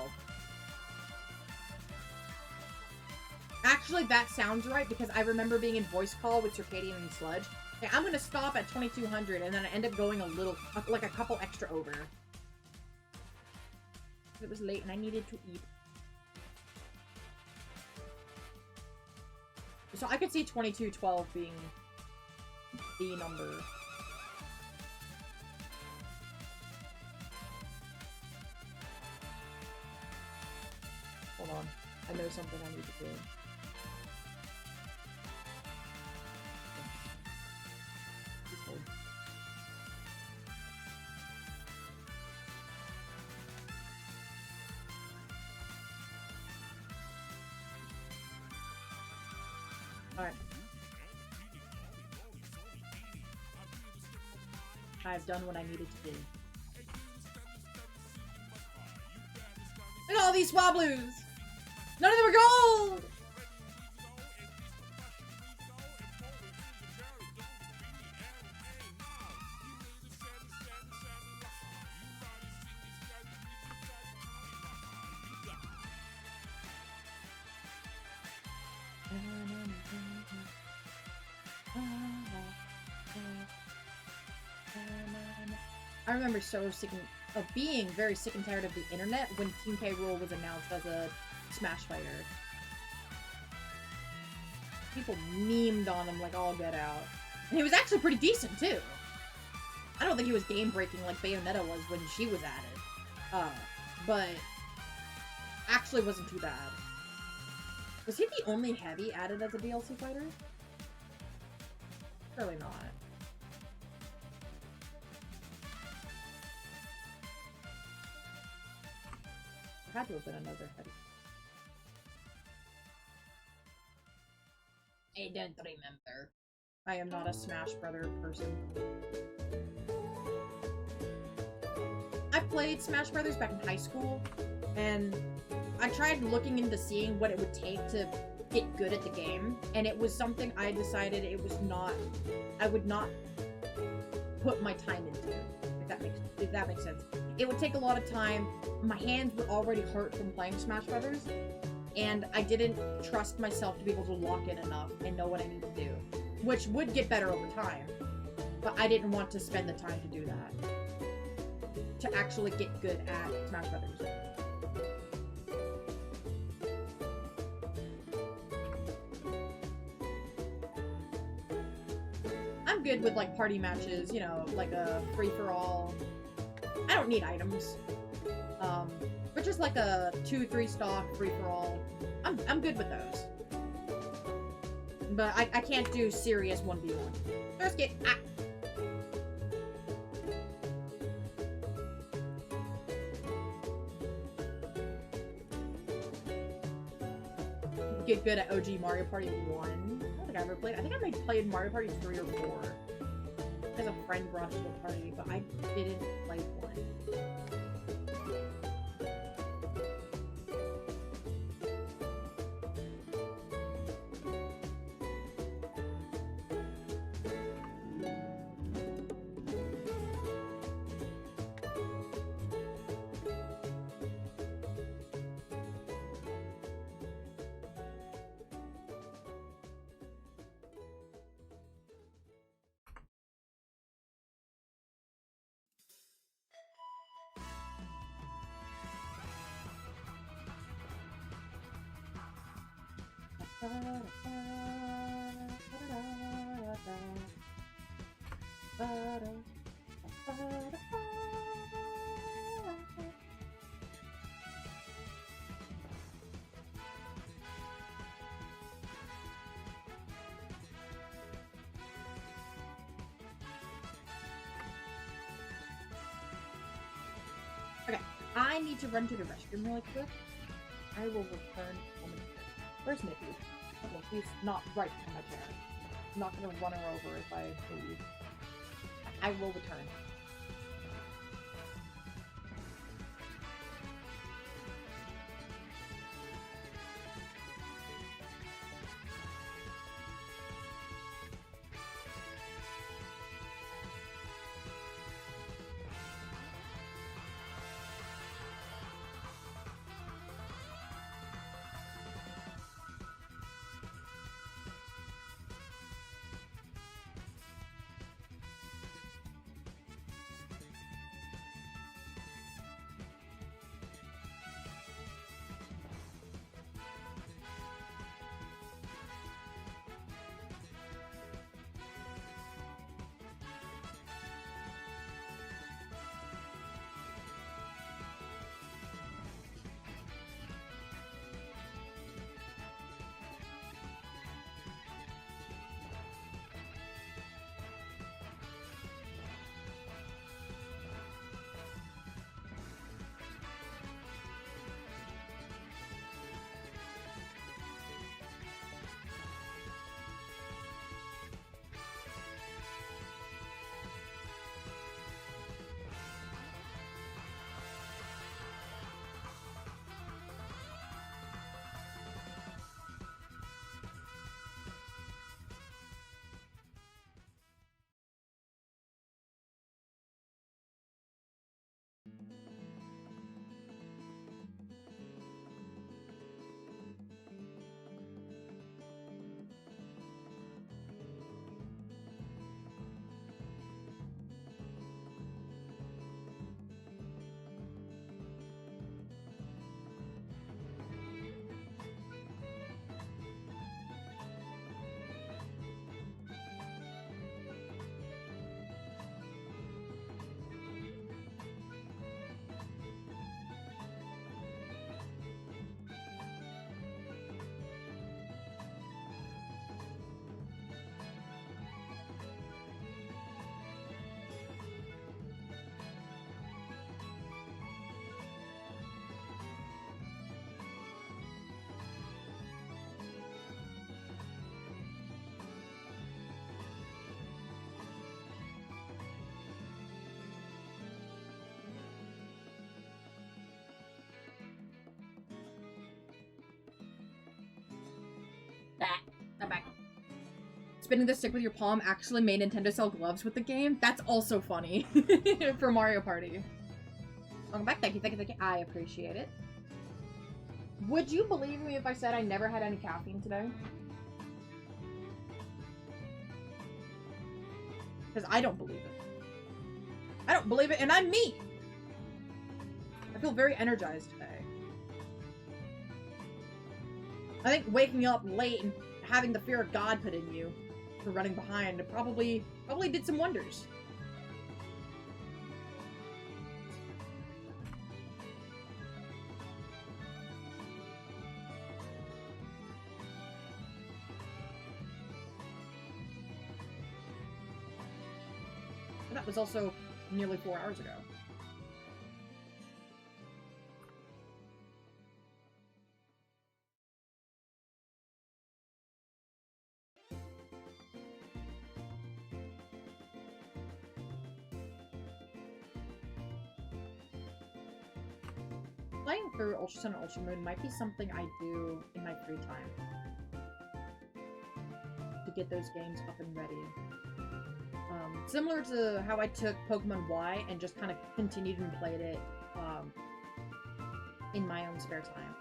Actually, that sounds right because I remember being in voice call with Circadian and Sludge. Okay, I'm gonna stop at 2200 and then I end up going a little, like a couple extra over. It was late and I needed to eat. So I could see 2212 being the number. Hold on. I know something I need to do. Just hold. Alright. I've done what I needed to do. Look at all these sWABLUs! None of them are gold! I remember so sick of being very sick and tired of the internet when Team K. Rool was announced as a Smash fighter. People memed on him like all get out. And he was actually pretty decent too. I don't think he was game breaking like Bayonetta was when she was added. But actually wasn't too bad. Was he the only heavy added as a DLC fighter? Surely not. There had to have been another heavy. I don't remember. I am not a Smash Brother person. I played Smash Brothers back in high school, and I tried looking into seeing what it would take to get good at the game, and it was something I decided it was not, I would not put my time into, if that makes sense. It would take a lot of time. My hands were already hurt from playing Smash Brothers, and I didn't trust myself to be able to lock in enough and know what I need to do, which would get better over time, but I didn't want to spend the time to do that, to actually get good at Smash Brothers. I'm good with, like, party matches, you know, like a free-for-all. I don't need items. But just like a 2-3 stock free-for-all. I'm good with those. But I can't do serious 1v1. First get Get good at OG Mario Party 1. I don't think I ever played. I think I might play Mario Party 3 or 4. Because a friend brought it to a party, but I didn't play 1. Okay, I need to run to the restroom really quick. I will return momentarily. Where's Nippy? Okay, he's not right on my chair. I'm not gonna run her over if I leave. I will return. I'm back. Spinning the stick with your palm actually made Nintendo sell gloves with the game? That's also funny. For Mario Party. Welcome back. Thank you, thank you, thank you. I appreciate it. Would you believe me if I said I never had any caffeine today? Because I don't believe it. I don't believe it, and I'm me! I feel very energized today. I think waking up late and having the fear of God put in you for running behind probably did some wonders. And that was also nearly 4 hours ago. Playing through Ultra Sun and Ultra Moon might be something I do in my free time to get those games up and ready. Similar to how I took Pokemon Y and just kind of continued and played it in my own spare time.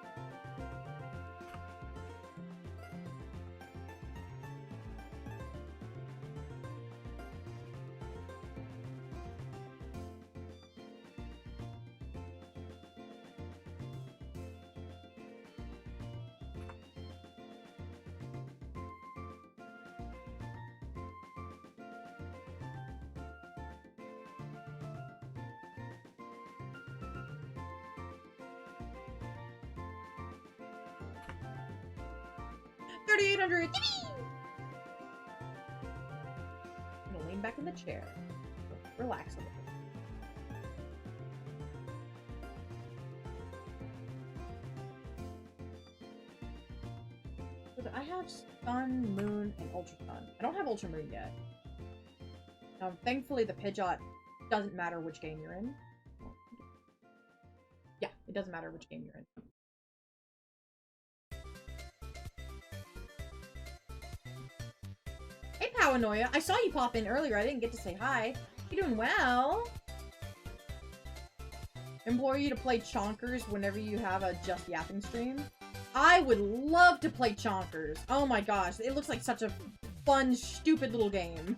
3,800! I'm gonna lean back in the chair. Relax a little. I have Sun, Moon, and Ultra Sun. I don't have Ultra Moon yet. Thankfully, the Pidgeot doesn't matter which game you're in. Yeah, it doesn't matter which game you're in. Hey, Powanoia. I saw you pop in earlier. I didn't get to say hi. You doing well? Implore you to play Chonkers whenever you have a Just Yapping stream. I would love to play Chonkers. Oh my gosh, it looks like such a fun, stupid little game.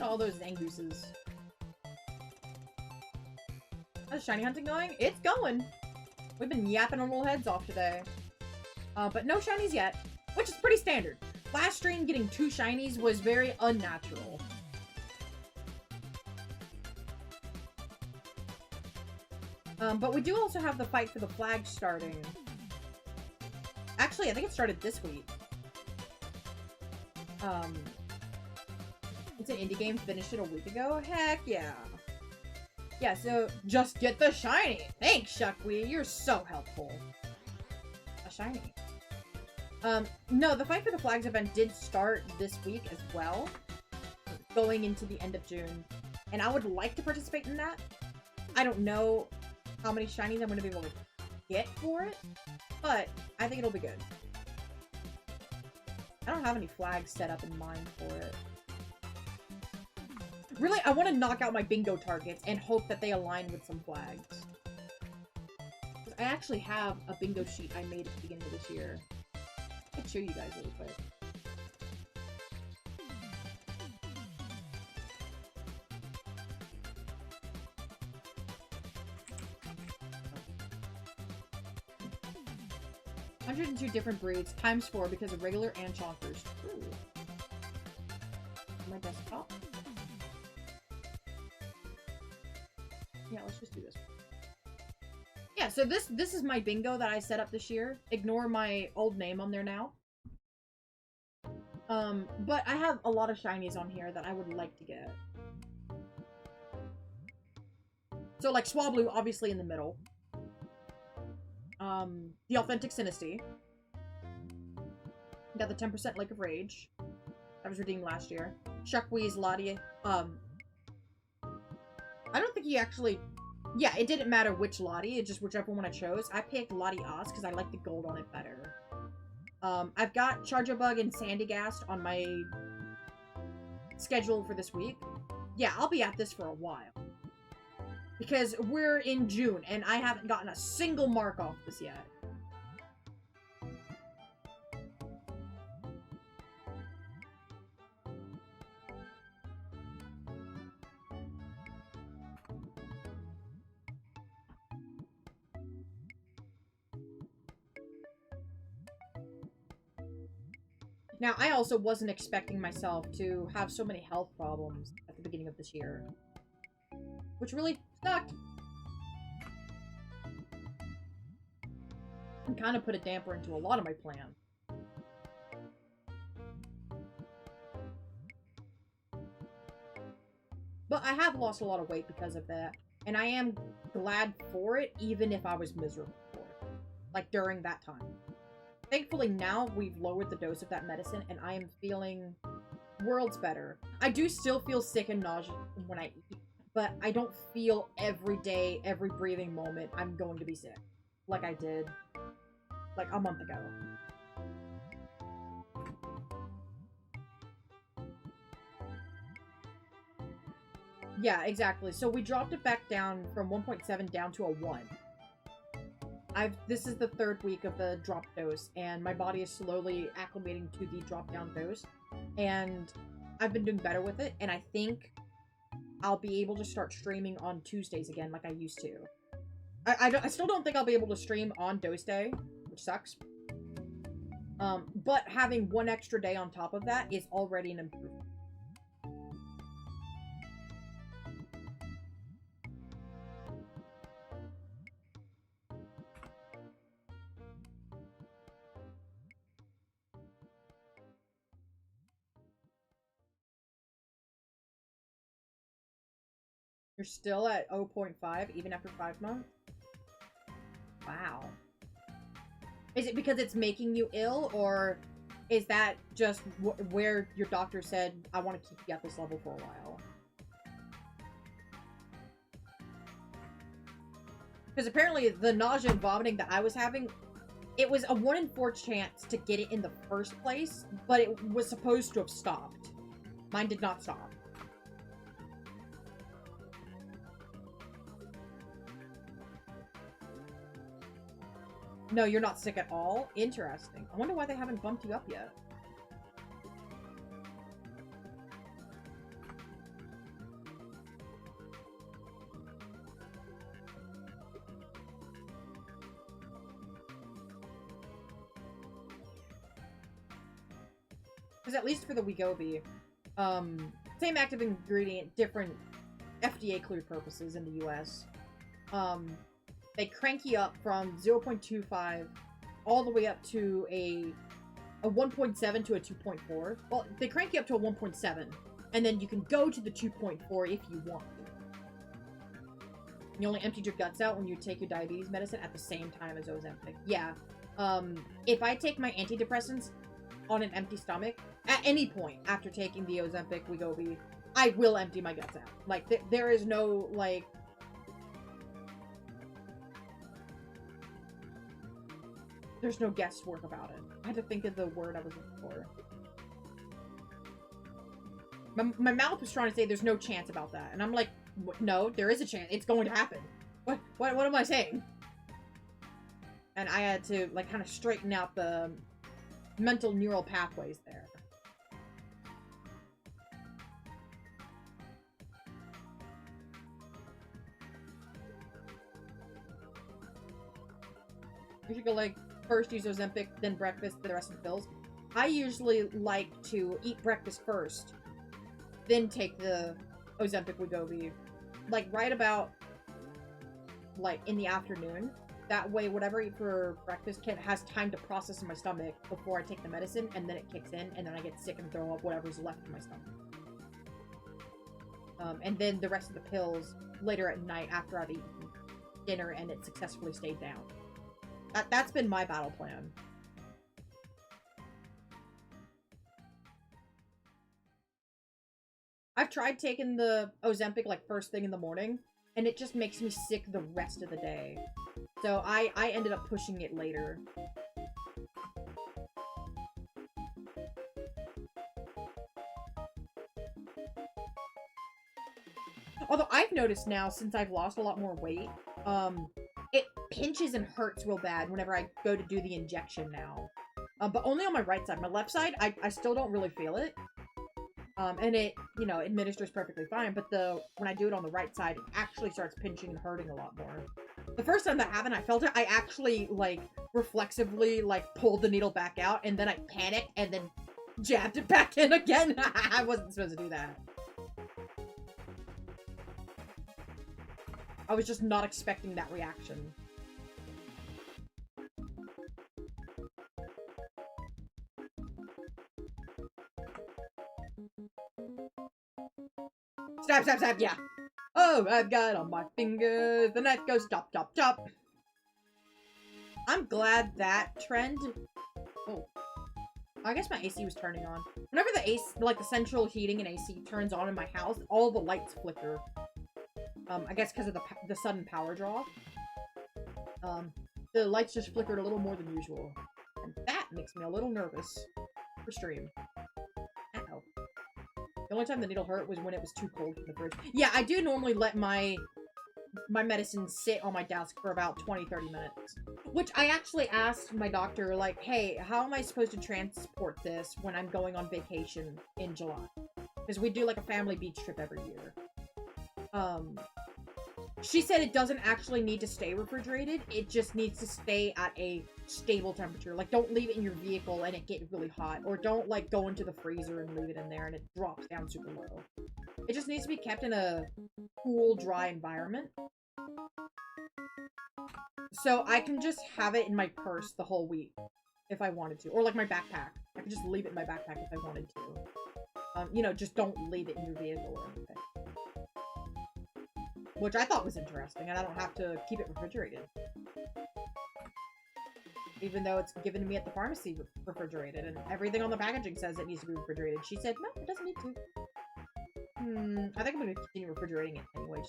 All those Zangooses. How's shiny hunting going? It's going! We've been yapping our little heads off today. But no shinies yet, which is pretty standard. Last stream, getting 2 shinies was very unnatural. But we do also have the fight for the flag starting. Actually, I think it started this week. It's an indie game, finished it a week ago? Heck yeah. Yeah, so just get the shiny. Thanks, Shuckwee. You're so helpful. A shiny. No, the Fight for the Flags event did start this week as well. Going into the end of June. And I would like to participate in that. I don't know how many shinies I'm going to be able to get for it, but I think it'll be good. I don't have any flags set up in mind for it. Really, I want to knock out my bingo targets and hope that they align with some flags. I actually have a bingo sheet I made at the beginning of this year. I could show you guys really quick. $102 different breeds, times 4 because of regular and chonkers. Ooh. My desktop. Yeah, let's just do this. Yeah, so this is my bingo that I set up this year. Ignore my old name on there now. But I have a lot of shinies on here that I would like to get. So like sWABLU, obviously in the middle. The Authentic Sinisty. Got the 10% Lake of Rage. That was redeemed last year. Shuckwee's Lottie. I don't think he actually... Yeah, it didn't matter which Lottie. It's just whichever one I chose. I picked Lottie Oz because I like the gold on it better. I've got Charjabug and Sandygast on my schedule for this week. Yeah, I'll be at this for a while. Because we're in June, and I haven't gotten a single mark off this yet. Now, I also wasn't expecting myself to have so many health problems at the beginning of this year. Which really sucked. And kind of put a damper into a lot of my plan. But I have lost a lot of weight because of that. And I am glad for it, even if I was miserable for it. Like, during that time. Thankfully, now we've lowered the dose of that medicine, and I am feeling worlds better. I do still feel sick and nauseous when I eat, but I don't feel every day, every breathing moment, I'm going to be sick. Like I did, like, a month ago. Yeah, exactly. So we dropped it back down from 1.7 down to a 1. This is the 3rd week of the drop dose, and my body is slowly acclimating to the drop down dose, and I've been doing better with it, and I think I'll be able to start streaming on Tuesdays again like I used to. I still don't think I'll be able to stream on dose day, which sucks. But having 1 extra day on top of that is already an improvement. You're still at 0.5 even after 5 months? Wow. Is it because it's making you ill, or is that just where your doctor said, I want to keep you at this level for a while? Because apparently the nausea and vomiting that I was having, it was a 1 in 4 chance to get it in the first place, but it was supposed to have stopped. Mine did not stop. No, you're not sick at all? Interesting. I wonder why they haven't bumped you up yet. Because at least for the Wegovy, same active ingredient, different FDA-cleared purposes in the US. They crank you up from 0.25 all the way up to a 1.7 to a 2.4. Well, they crank you up to a 1.7, and then you can go to the 2.4 if you want. You only emptied your guts out when you take your diabetes medicine at the same time as Ozempic. Yeah. If I take my antidepressants on an empty stomach, at any point after taking the Ozempic Wegovy, I will empty my guts out. Like, there is no, like... There's no guesswork about it. I had to think of the word I was looking for. My mouth was trying to say there's no chance about that. And I'm like, no, there is a chance. It's going to happen. What am I saying? And I had to, like, kind of straighten out the mental neural pathways there. You should go, like, first use Ozempic, then breakfast, then the rest of the pills. I usually like to eat breakfast first, then take the Ozempic Wegovy, like, right about, like, in the afternoon. That way, whatever I eat for breakfast has time to process in my stomach before I take the medicine, and then it kicks in, and then I get sick and throw up whatever's left in my stomach. And then the rest of the pills later at night after I've eaten dinner and it successfully stayed down. That's been my battle plan. I've tried taking the Ozempic, like, first thing in the morning, and it just makes me sick the rest of the day. So I ended up pushing it later. Although I've noticed now, since I've lost a lot more weight, it pinches and hurts real bad whenever I go to do the injection now. But only on my right side. My left side, I still don't really feel it. And it, you know, administers perfectly fine, but when I do it on the right side, it actually starts pinching and hurting a lot more. The first time that happened, I felt it, I actually, like, reflexively, like, pulled the needle back out, and then I panicked, and then jabbed it back in again. I wasn't supposed to do that. I was just not expecting that reaction. Stab, stab, stab, yeah. Oh, I've got on my fingers. The knife goes chop, chop, chop. I'm glad that trend... Oh. I guess my AC was turning on. Whenever the AC, like the central heating and AC turns on in my house, all the lights flicker. I guess because of the sudden power draw. The lights just flickered a little more than usual. And that makes me a little nervous for stream. Uh-oh. The only time the needle hurt was when it was too cold in the fridge. Yeah, I do normally let my medicine sit on my desk for about 20-30 minutes. Which I actually asked my doctor, like, hey, how am I supposed to transport this when I'm going on vacation in July? Because we do, like, a family beach trip every year. She said it doesn't actually need to stay refrigerated. It just needs to stay at a stable temperature. Like, don't leave it in your vehicle and it get really hot. Or don't, like, go into the freezer and leave it in there and it drops down super low. It just needs to be kept in a cool, dry environment. So I can just have it in my purse the whole week if I wanted to. Or, like, my backpack. I can just leave it in my backpack if I wanted to. You know, just don't leave it in your vehicle or anything. which I thought was interesting, and I don't have to keep it refrigerated. Even though it's given to me at the pharmacy refrigerated, and everything on the packaging says it needs to be refrigerated. She said, no, it doesn't need to. I think I'm going to continue refrigerating it anyway.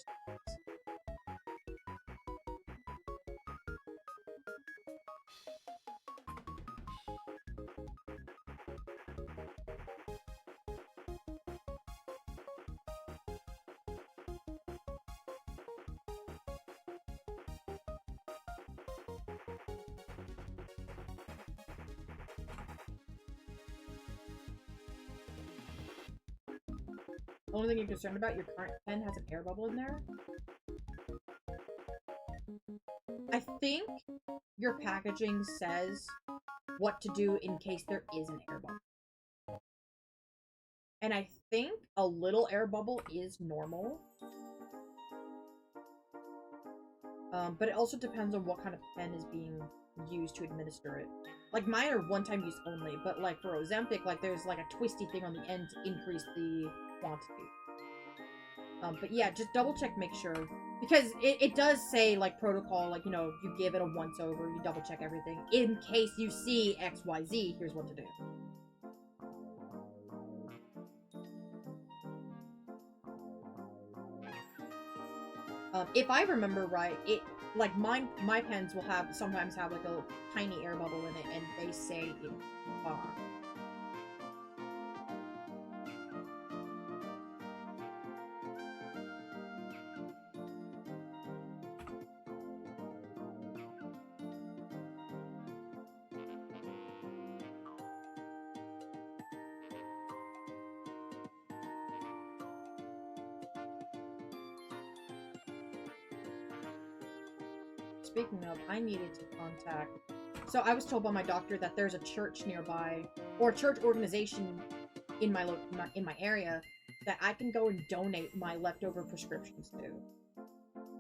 The only thing you're concerned about, your current pen has an air bubble in there. I think your packaging says what to do in case there is an air bubble. And I think a little air bubble is normal. But it also depends on what kind of pen is being used to administer it. Like, mine are one-time use only, but like for Ozempic, like there's like a twisty thing on the end to increase the quantity. But yeah, just double check, make sure. Because it does say, like, protocol, like, you know, you give it a once-over, you double check everything. In case you see XYZ, here's what to do. If I remember right, like, my pens will sometimes have, like, a tiny air bubble in it, and they say it's fine. Speaking of, I needed to contact... So I was told by my doctor that there's a church nearby, or a church organization in my area, that I can go and donate my leftover prescriptions to.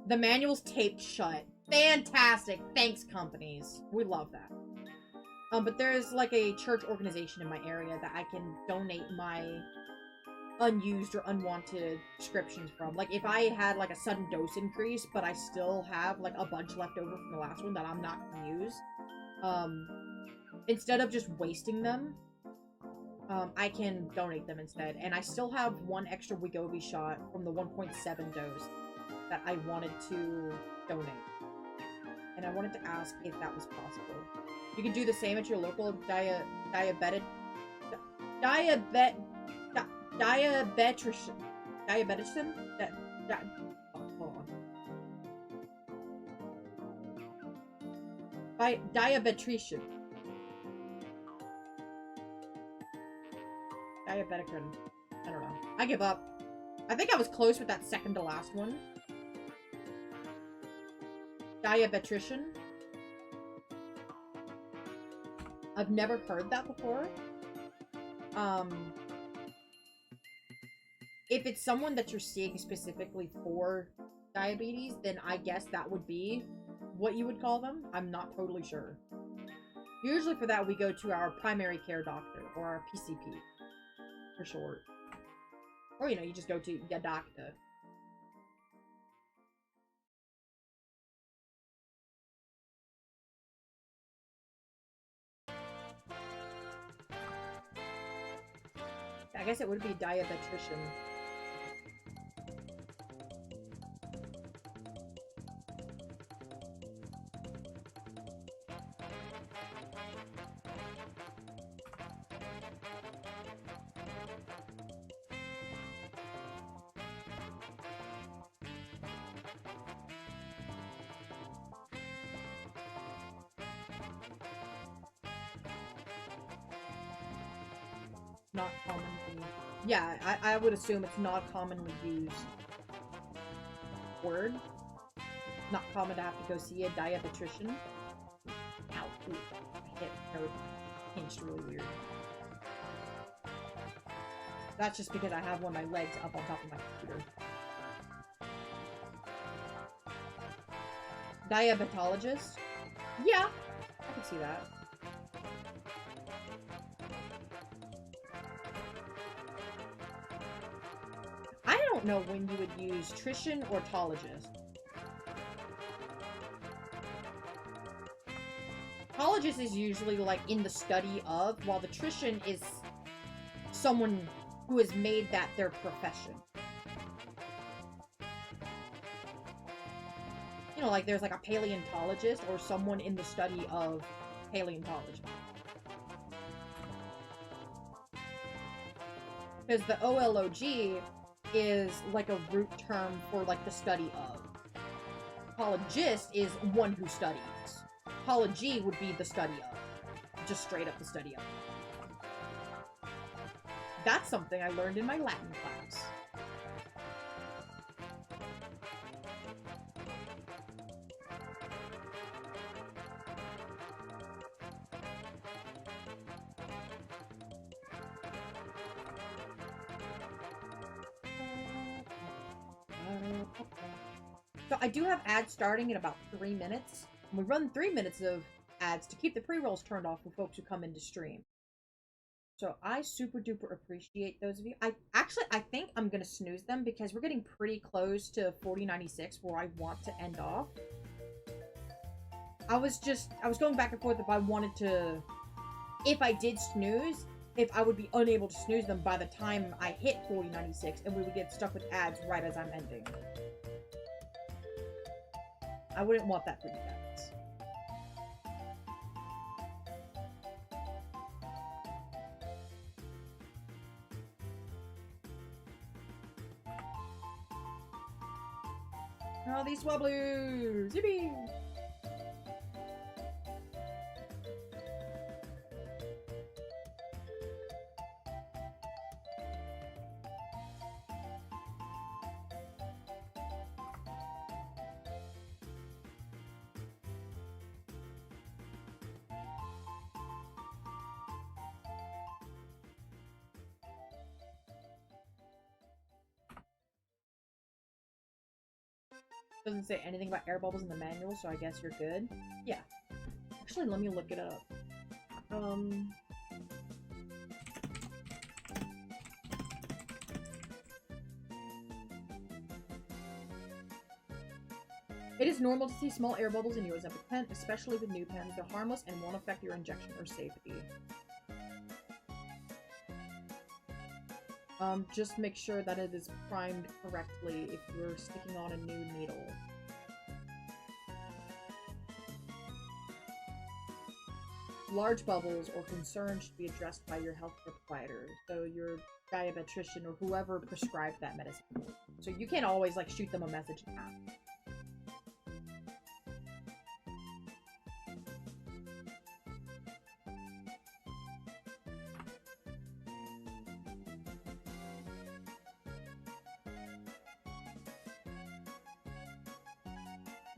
The manual's taped shut. Fantastic! Thanks, companies. We love that. But there's, like, a church organization in my area that I can donate my unused or unwanted prescriptions from. Like, if I had, like, a sudden dose increase, but I still have, like, a bunch left over from the last one that I'm not gonna use, instead of just wasting them, I can donate them instead. And I still have one extra Wegovy shot from the 1.7 dose that I wanted to donate. And I wanted to ask if that was possible. You can do the same at your local dietitian? Hold on. Diabetrician. Diabeticrin. I don't know. I give up. I think I was close with that second to last one. Diabetrician. I've never heard that before. If it's someone that you're seeing specifically for diabetes, then I guess that would be what you would call them. I'm not totally sure. Usually for that, we go to our primary care doctor, or our PCP, for short. Or, you know, you just go to your doctor. I guess it would be diabetrician. Not commonly. Yeah, I would assume it's not commonly used word. Not common to have to go see a diabetrician. Ow, ooh, my hip pinched really weird. That's just because I have one of my legs up on top of my computer. Diabetologist? Yeah, I can see that. don't know when you would use trition or tologist. Tologist is usually like in the study of, while the trition is someone who has made that their profession. You know, like there's like a paleontologist or someone in the study of paleontology. Because the OLOG is like a root term for like the study of. Apologist is one who studies. Apology would be the study of. Just straight up the study of. That's something I learned in my Latin class. So I do have ads starting in about 3 minutes. And we run 3 minutes of ads to keep the pre-rolls turned off for folks who come into stream. So I super duper appreciate those of you. I think I'm gonna snooze them because we're getting pretty close to 4096 where I want to end off. I was going back and forth if I wanted to, if I did snooze, if I would be unable to snooze them by the time I hit 4096 and we would get stuck with ads right as I'm ending. I wouldn't want that for you guys. Oh, these sWABLUs! Yippee! Doesn't say anything about air bubbles in the manual, so I guess you're good. Yeah. Actually, let me look it up. It is normal to see small air bubbles in your Ozempic pen, especially with new pens. They're harmless and won't affect your injection or safety. Just make sure that it is primed correctly if you're sticking on a new needle. Large bubbles or concerns should be addressed by your healthcare provider, so your diabetrician or whoever prescribed that medicine. So you can't always like shoot them a message and ask.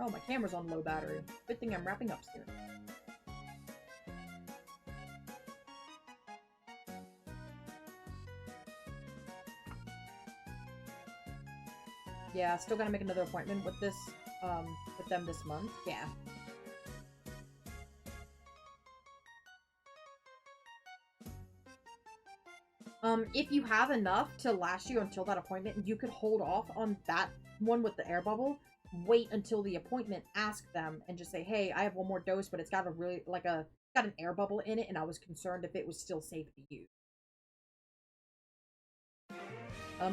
Oh, my camera's on low battery. Good thing I'm wrapping up soon. Yeah, still gotta make another appointment with this, with them this month. Yeah. If you have enough to last you until that appointment, you could hold off on that one with the air bubble. Wait until the appointment, ask them, and just say, hey, I have one more dose, but it's got a really, like got an air bubble in it, and I was concerned if it was still safe to use.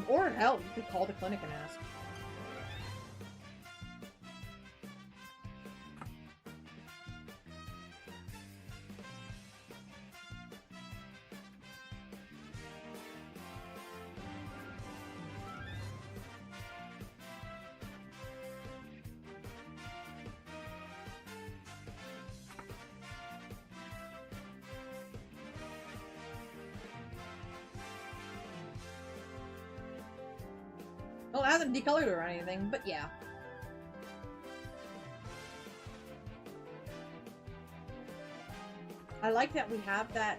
Or hell, you could call the clinic and ask. Well, it hasn't decolored or anything, but yeah. I like that we have that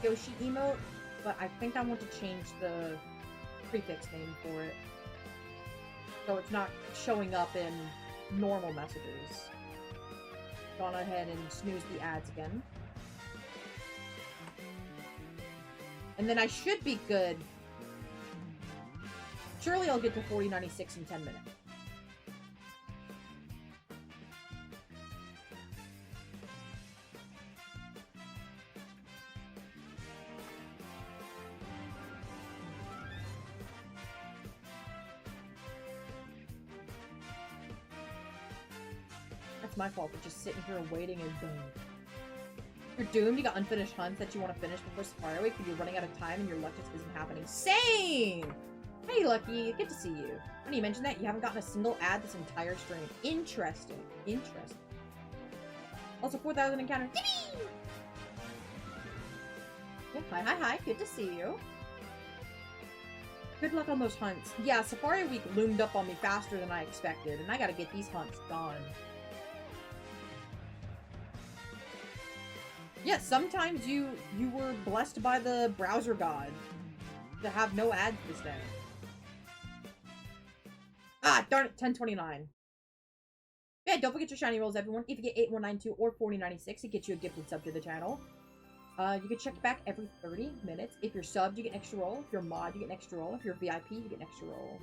Yoshi emote, but I think I want to change the prefix name for it. So it's not showing up in normal messages. Gone ahead and snooze the ads again. And then I should be good Surely I'll get to 4096 in 10 minutes. That's my fault for just sitting here waiting and boom. You're doomed. You got unfinished hunts that you want to finish before Safari Week, but you're running out of time and your luck just isn't happening. Same! Hey, Lucky. Good to see you. When you mentioned that, you haven't gotten a single ad this entire stream. Interesting. Interesting. Also, 4,000 encounters. Yeah, hi. Good to see you. Good luck on those hunts. Yeah, Safari Week loomed up on me faster than I expected, and I gotta get these hunts done. Yeah, sometimes you were blessed by the browser god to have no ads this day. Ah, darn it, 1029. Yeah, don't forget your shiny rolls, everyone. If you get 8192 or 4096, it gets you a gifted sub to the channel. You can check it back every 30 minutes. If you're subbed, you get an extra roll. If you're mod, you get an extra roll. If you're VIP, you get an extra roll.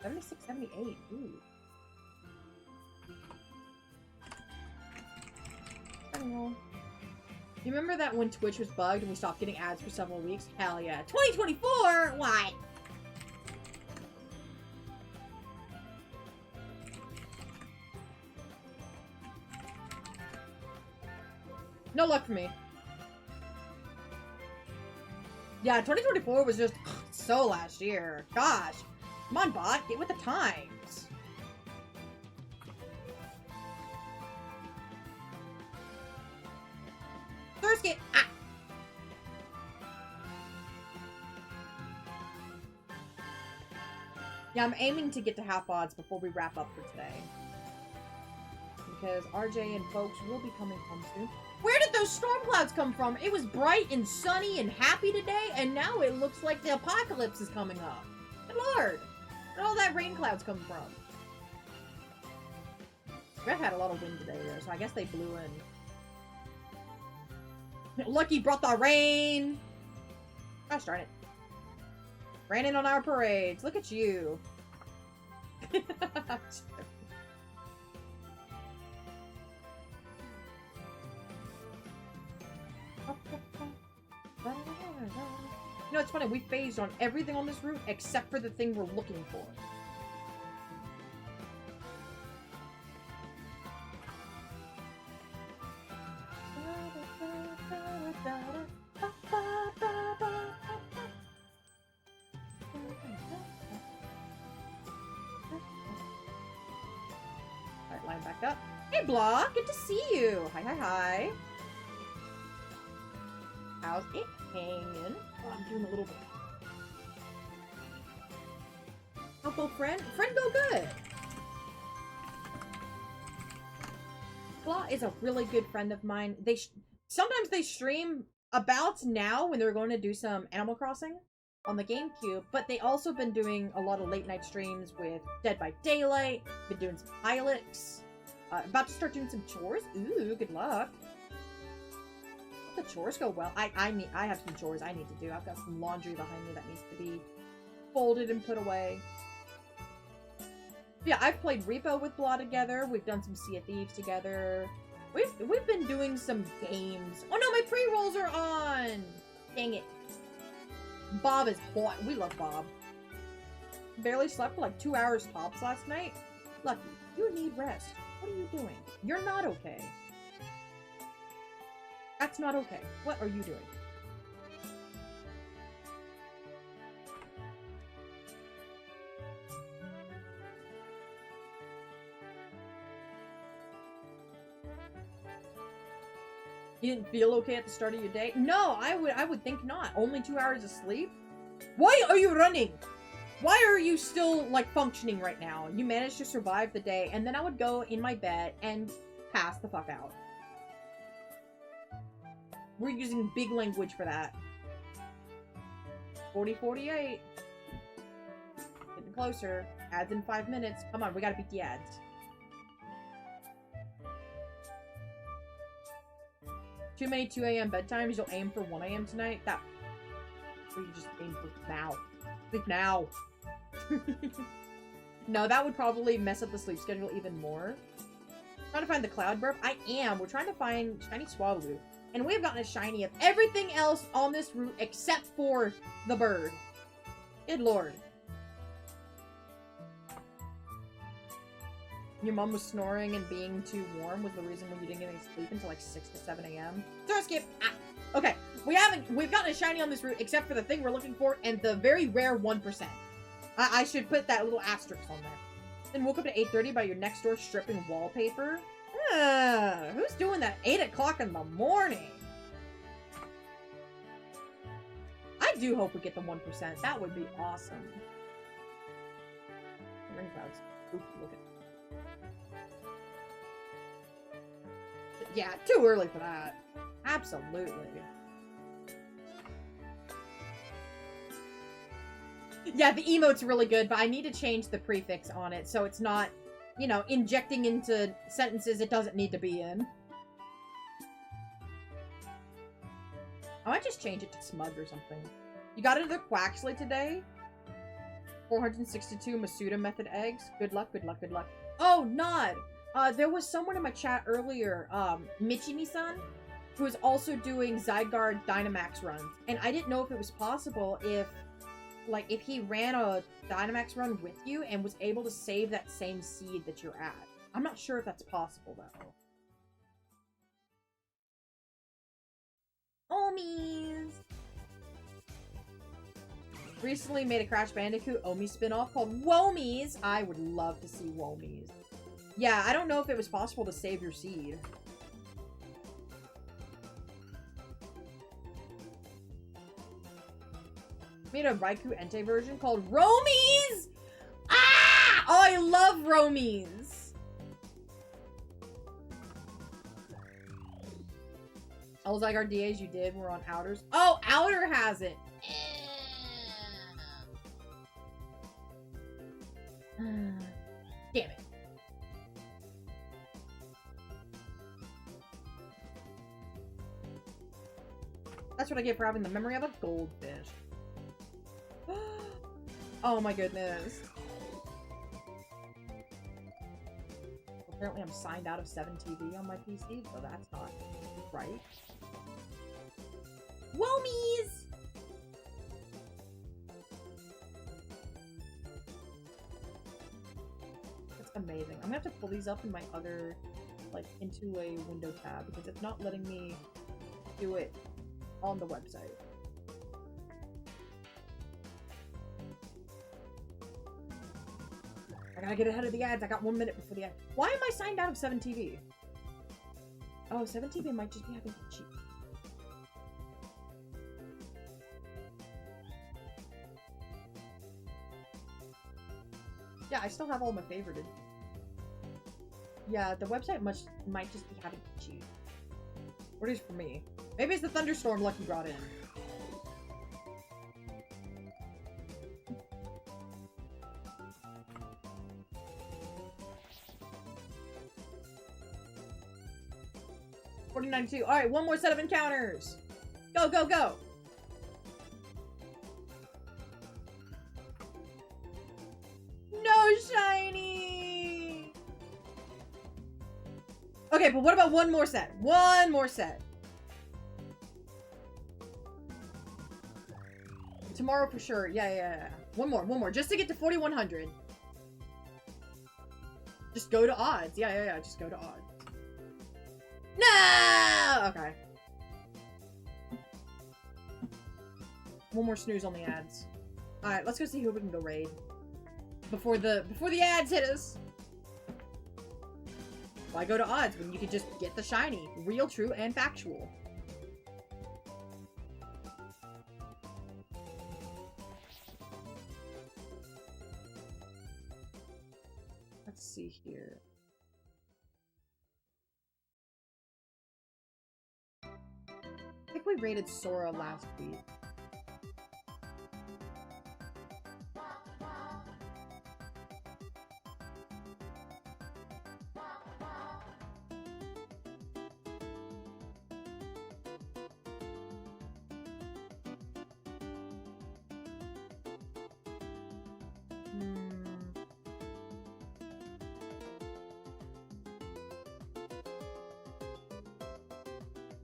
76, 78. Ooh. Roll. You remember that when Twitch was bugged and we stopped getting ads for several weeks? Hell yeah. 2024? Why? No luck for me. Yeah, 2024 was just so last year. Gosh. Come on, bot. Get with the times. Thursday. Ah. Yeah, I'm aiming to get to half odds before we wrap up for today. Because RJ and folks will be coming home soon. Where did those storm clouds come from? It was bright and sunny and happy today, and now it looks like the apocalypse is coming up. Good lord. Where all that rain clouds come from? We've had a lot of wind today, though, so I guess they blew in. Lucky brought the rain! Gosh darn it. Raining on our parades. Look at you. You know, it's funny, we phased on everything on this route except for the thing we're looking for. Alright, line back up. Hey, Block! Good to see you! Hi. How's it hanging? Oh, I'm doing a little bit. How go, friend? Friend go good! Claw is a really good friend of mine. Sometimes they stream about now when they're going to do some Animal Crossing on the GameCube, but they also been doing a lot of late night streams with Dead by Daylight, been doing some pilots, about to start doing some chores. Ooh, good luck. The chores go well. I have some chores I need to do. I've got some laundry behind me that needs to be folded and put away. Yeah, I've played Repo with Blah together. We've done some Sea of Thieves together. We've been doing some games. Oh no, my pre-rolls are on! Dang it. Bob is hot. We love Bob. Barely slept for like 2 hours tops last night. Lucky, you need rest. What are you doing? You're not okay. That's not okay. What are you doing? You didn't feel okay at the start of your day? No, I would think not. Only 2 hours of sleep? Why are you running? Why are you still, like, functioning right now? You managed to survive the day, and then I would go in my bed and pass the fuck out. We're using big language for that. 40:48. Getting closer. Ads in 5 minutes. Come on, we gotta beat the ads. Too many 2 a.m. bedtimes. You'll aim for 1 a.m. tonight. Or you just aim for now. Sleep now. No, that would probably mess up the sleep schedule even more. Trying to find the cloud burp? I am. We're trying to find shiny sWABLU. And we have gotten a shiny of everything else on this route except for the bird. Good lord. Your mom was snoring and being too warm was the reason when you didn't get any sleep until like 6 to 7 a.m. So skip. Ah. Okay, we've gotten a shiny on this route except for the thing we're looking for and the very rare 1%. I should put that little asterisk on there. Then woke up at 8:30 by your next door stripping wallpaper. Who's doing that 8 o'clock in the morning? I do hope we get the 1%. That would be awesome. Ring clouds. Ooh, look at. Yeah, too early for that. Absolutely. Yeah, the emote's really good, but I need to change the prefix on it so it's not, you know, injecting into sentences it doesn't need to be in. I might just change it to smug or something. You got another Quaxley today? 462 Masuda method eggs. Good luck, good luck, good luck. Oh, Nod! There was someone in my chat earlier, Michini-san, who was also doing Zygarde Dynamax runs. And I didn't know if it was possible if he ran a Dynamax run with you and was able to save that same seed that you're at. I'm not sure if that's possible, though. Omies! Recently made a Crash Bandicoot Omi spin-off called Womies. I would love to see Womies. Yeah, I don't know if it was possible to save your seed. Made a Raikou Entei version called Romies! Ah! Oh, I love Romies! All Zygarde DAs you did were on Outers. Oh, Outer has it! Damn it. That's what I get for having the memory of a goldfish. Oh my goodness. Apparently I'm signed out of 7TV on my PC, so that's not right. Womies! That's amazing. I'm gonna have to pull these up in my other, like, into a window tab, because it's not letting me do it on the website. I gotta get ahead of the ads. I got 1 minute before the ad. Why am I signed out of 7TV? Oh, 7TV might just be having cheap. Yeah, I still have all my favorited. Yeah, the website might just be having cheap. What is for me? Maybe it's the thunderstorm Lucky brought in. $14.92. All right, one more set of encounters. Go, go, go. No shiny. Okay, but what about one more set? One more set. Tomorrow for sure. Yeah. One more. Just to get to 4,100. Just go to odds. Yeah. Just go to odds. No! Okay. One more snooze on the ads. Alright, let's go see who we can go raid. Before the ads hit us. Why go to odds when you can just get the shiny? Real, true, and factual. Let's see here. I think we rated Sora last week.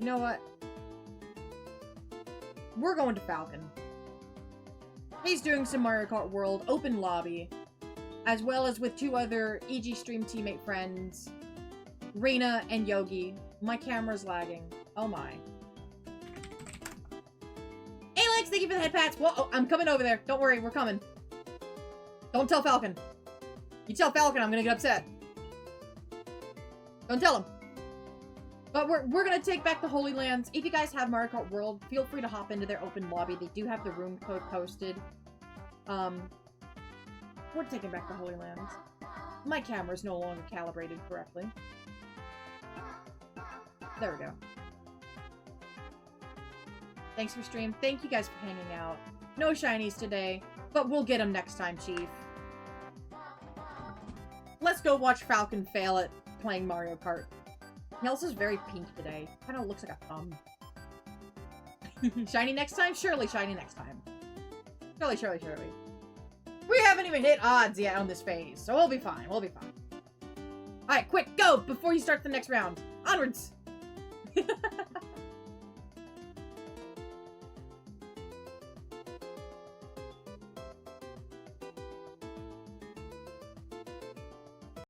You know what? We're going to Falcon. He's doing some Mario Kart World open lobby, as well as with 2 other EG Stream teammate friends, Reina and Yogi. My camera's lagging. Oh my. Alex, thank you for the head pats. Whoa, oh, I'm coming over there. Don't worry, we're coming. Don't tell Falcon. You tell Falcon, I'm gonna get upset. Don't tell him. But we're gonna take back the Holy Lands. If you guys have Mario Kart World, feel free to hop into their open lobby. They do have the room code posted. We're taking back the Holy Lands. My camera's no longer calibrated correctly. There we go. Thanks for stream. Thank you guys for hanging out. No shinies today, but we'll get them next time, Chief. Let's go watch Falcon fail at playing Mario Kart. He also is very pink today. Kind of looks like a thumb. Shiny next time? Surely shiny next time. Surely, surely, surely. We haven't even hit odds yet on this phase, so we'll be fine. We'll be fine. Alright, quick, go! Before you start the next round. Onwards!